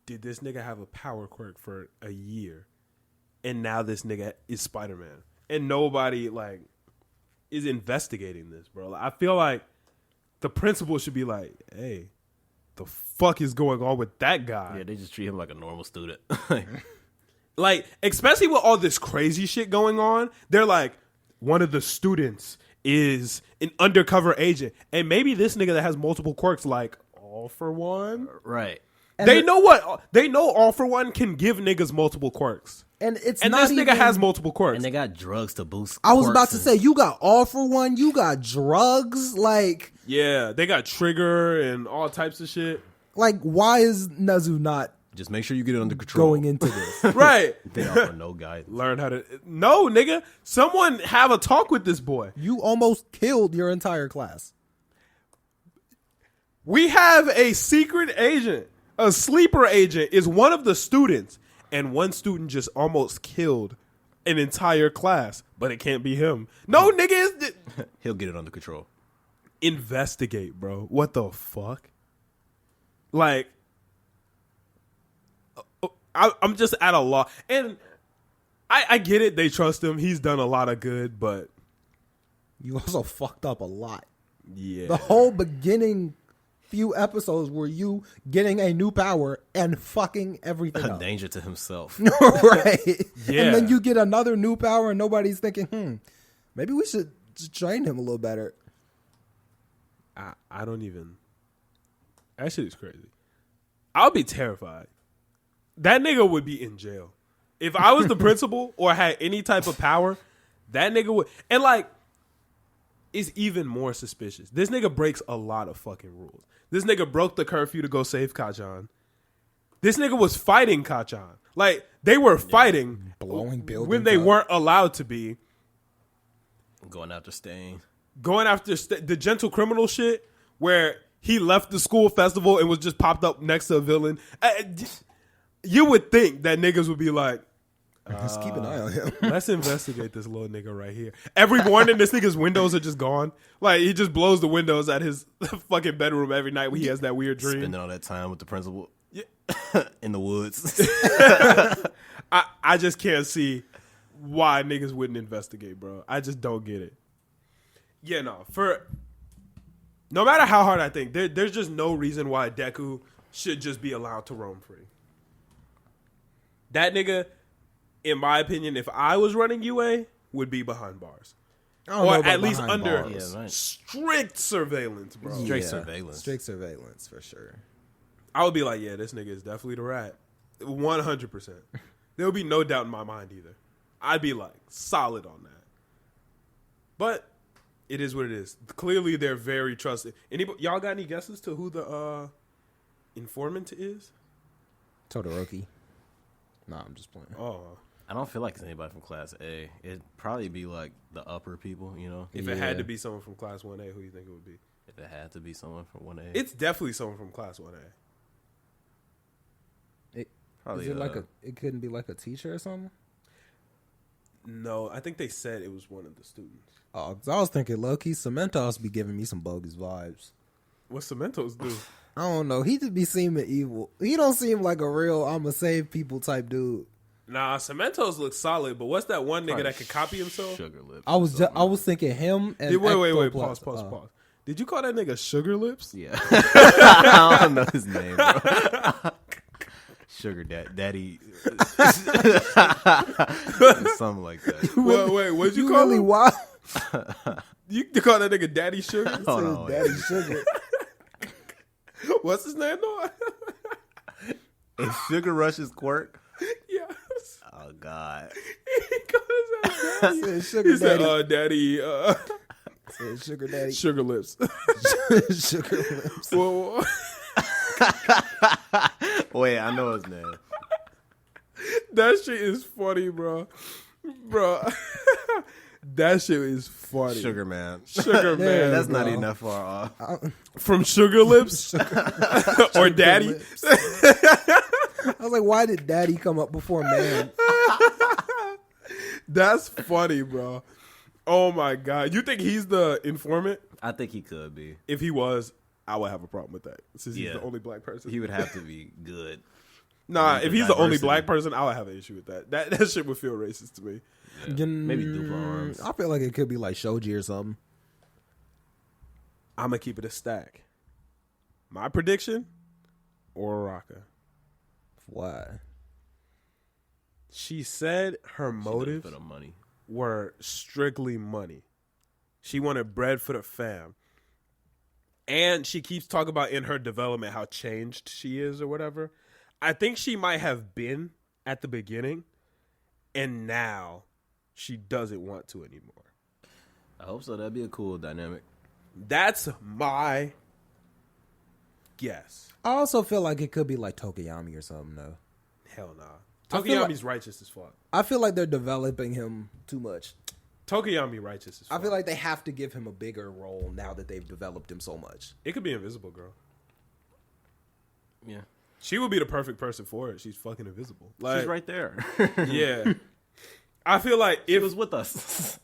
Speaker 1: did this nigga have a power quirk for a year and now this nigga is Spider-Man and nobody like is investigating this, bro? Like, I feel like the principal should be like, hey, the fuck is going on with that guy?
Speaker 3: Yeah, they just treat him like a normal student.
Speaker 1: Like, especially with all this crazy shit going on, they're like, one of the students is an undercover agent. And maybe this nigga that has multiple quirks, like, all for one.
Speaker 3: Right.
Speaker 2: And
Speaker 1: they know what they know. All for One can give niggas multiple quirks,
Speaker 2: and it's
Speaker 1: and
Speaker 2: not
Speaker 1: this nigga
Speaker 2: even,
Speaker 1: has multiple quirks.
Speaker 3: And they got drugs to boost.
Speaker 2: I was about to say, you got All for One, you got drugs, like
Speaker 1: yeah, they got Trigger and all types of shit.
Speaker 2: Like, why is Nezu not
Speaker 3: just make sure you get it under control.
Speaker 2: Going into this,
Speaker 1: right?
Speaker 3: They offer no guidance.
Speaker 1: Learn how to no, nigga. Someone have a talk with this boy.
Speaker 2: You almost killed your entire class.
Speaker 1: We have a secret agent, a sleeper agent is one of the students, and one student just almost killed an entire class, but it can't be him. No, nigga,
Speaker 3: he'll get it under control.
Speaker 1: Investigate, bro. What the fuck? Like, I'm just at a loss, and I get it. They trust him. He's done a lot of good, but
Speaker 2: you also fucked up a lot.
Speaker 1: Yeah,
Speaker 2: the whole beginning few episodes were you getting a new power and fucking everything up.
Speaker 3: Danger to himself.
Speaker 2: Right.
Speaker 1: Yeah.
Speaker 2: And then you get another new power and nobody's thinking, maybe we should train him a little better.
Speaker 1: I don't even. That shit is crazy. I'll be terrified. That nigga would be in jail. If I was the principal or had any type of power, that nigga would. And like, it's even more suspicious. This nigga breaks a lot of fucking rules. This nigga broke the curfew to go save Kachan. This nigga was fighting Kachan. Like, they were fighting
Speaker 2: blowing buildings
Speaker 1: when they weren't allowed to be.
Speaker 3: Going after Stain.
Speaker 1: Going after the gentle criminal shit where he left the school festival and was just popped up next to a villain. You would think that niggas would be like,
Speaker 2: let's keep an eye on him.
Speaker 1: Let's investigate this little nigga right here. Every morning, this nigga's windows are just gone. Like, he just blows the windows at his fucking bedroom every night when he has that weird dream.
Speaker 3: Spending all that time with the principal in the woods.
Speaker 1: I just can't see why niggas wouldn't investigate, bro. I just don't get it. Yeah, no. No matter how hard I think, there's just no reason why Deku should just be allowed to roam free. That nigga, in my opinion, if I was running UA, would be behind bars. Or at least under strict surveillance, bro.
Speaker 3: Strict surveillance.
Speaker 2: Strict surveillance, for sure.
Speaker 1: I would be like, yeah, this nigga is definitely the rat. 100%. There would be no doubt in my mind either. I'd be like, solid on that. But it is what it is. Clearly, they're very trusted. Y'all got any guesses to who the informant is?
Speaker 2: Todoroki. No, I'm just playing.
Speaker 1: Oh.
Speaker 3: I don't feel like it's anybody from Class A. It'd probably be like the upper people, you know?
Speaker 1: If it had to be someone from Class 1A, who do you think it would be?
Speaker 3: If it had to be someone from 1A.
Speaker 1: It's definitely someone from Class 1A.
Speaker 2: Is it like it couldn't be like a teacher or something?
Speaker 1: No, I think they said it was one of the students.
Speaker 2: Oh, 'cause I was thinking low-key Cementos be giving me some bogus vibes.
Speaker 1: What Cementos do?
Speaker 2: I don't know. He just be seeming evil. He don't seem like a real I'ma save people type dude.
Speaker 1: Nah, Cementos looks solid, but what's that one nigga that could copy himself?
Speaker 3: Sugar Lips.
Speaker 2: I was thinking him and
Speaker 1: wait. Pause. Did you call that nigga Sugar Lips?
Speaker 3: Yeah. I don't know his name, bro. Sugar Daddy. Something like that.
Speaker 1: Wait, what'd you
Speaker 2: You
Speaker 1: call
Speaker 2: really
Speaker 1: him?
Speaker 2: wild.
Speaker 1: You call that nigga Daddy Sugar?
Speaker 3: Hold on,
Speaker 2: Daddy Sugar.
Speaker 1: What's his name though?
Speaker 3: Is Sugar Rush's quirk?
Speaker 1: Yes.
Speaker 3: Oh God.
Speaker 1: He called his ass Daddy.
Speaker 2: Sugar
Speaker 1: He said,
Speaker 2: Daddy.
Speaker 1: Daddy,
Speaker 2: Sugar Daddy.
Speaker 1: Sugar Lips.
Speaker 2: Sugar Lips.
Speaker 1: Whoa.
Speaker 3: Wait, I know his name.
Speaker 1: That shit is funny, bro. That shit is funny.
Speaker 3: Sugar Man.
Speaker 1: Sugar Man.
Speaker 3: That's
Speaker 2: bro.
Speaker 3: not even that far off.
Speaker 1: From Sugar Lips? Or Daddy?
Speaker 2: Lips. I was like, why did Daddy come up before man?
Speaker 1: That's funny, bro. Oh my God. You think he's the informant?
Speaker 3: I think he could be.
Speaker 1: If he was, I would have a problem with that. Since he's
Speaker 3: Yeah.
Speaker 1: the only black person.
Speaker 3: He would have to be good.
Speaker 1: Nah, if he's the only
Speaker 3: diversity.
Speaker 1: black person, I would have an issue with that. That shit would feel racist to me.
Speaker 3: Yeah. Maybe Dupla Arms.
Speaker 2: I feel like it could be like Shoji or something.
Speaker 1: I'm going to keep it a stack. My prediction, Uraraka.
Speaker 2: Why?
Speaker 1: She said her motives
Speaker 3: For the money.
Speaker 1: were strictly money. She wanted bread for the fam. And she keeps talking about in her development how changed she is or whatever. I think she might have been at the beginning, and now she doesn't want to anymore.
Speaker 3: I hope so. That'd be a cool dynamic.
Speaker 1: That's my guess.
Speaker 2: I also feel like it could be like Tokiyami or something, though.
Speaker 1: Hell nah.
Speaker 2: I feel
Speaker 1: Tokiyami's righteous as fuck.
Speaker 2: I feel like they're developing him too much.
Speaker 1: Tokiyami righteous as fuck.
Speaker 2: I feel like they have to give him a bigger role now that they've developed him so much.
Speaker 1: It could be Invisible Girl.
Speaker 3: Yeah.
Speaker 1: She would be the perfect person for it. She's fucking invisible. Like,
Speaker 3: She's right there.
Speaker 1: Yeah. I feel like
Speaker 3: She
Speaker 1: if
Speaker 3: was with us.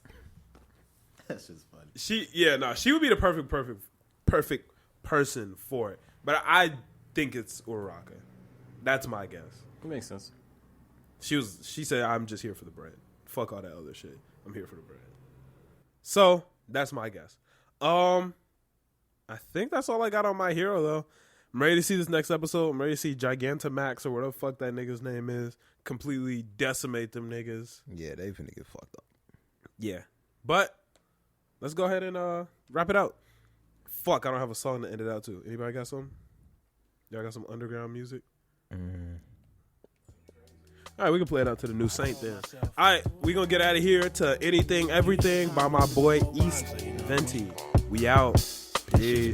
Speaker 3: That's just funny.
Speaker 1: she would be the perfect person for it. But I think it's Uraraka. That's my guess.
Speaker 3: It makes sense.
Speaker 1: She said, I'm just here for the bread. Fuck all that other shit. I'm here for the bread. So that's my guess. I think that's all I got on my hero though. I'm ready to see this next episode. I'm ready to see Gigantamax or whatever the fuck that nigga's name is completely decimate them niggas.
Speaker 2: Yeah, they finna get fucked up.
Speaker 1: Yeah. But let's go ahead and wrap it out. Fuck, I don't have a song to end it out to. Anybody got some? Y'all got some underground music? All right, we can play it out to the new Saint then. All right, we gonna get out of here to Anything, Everything by my boy East Venti. We out. Peace.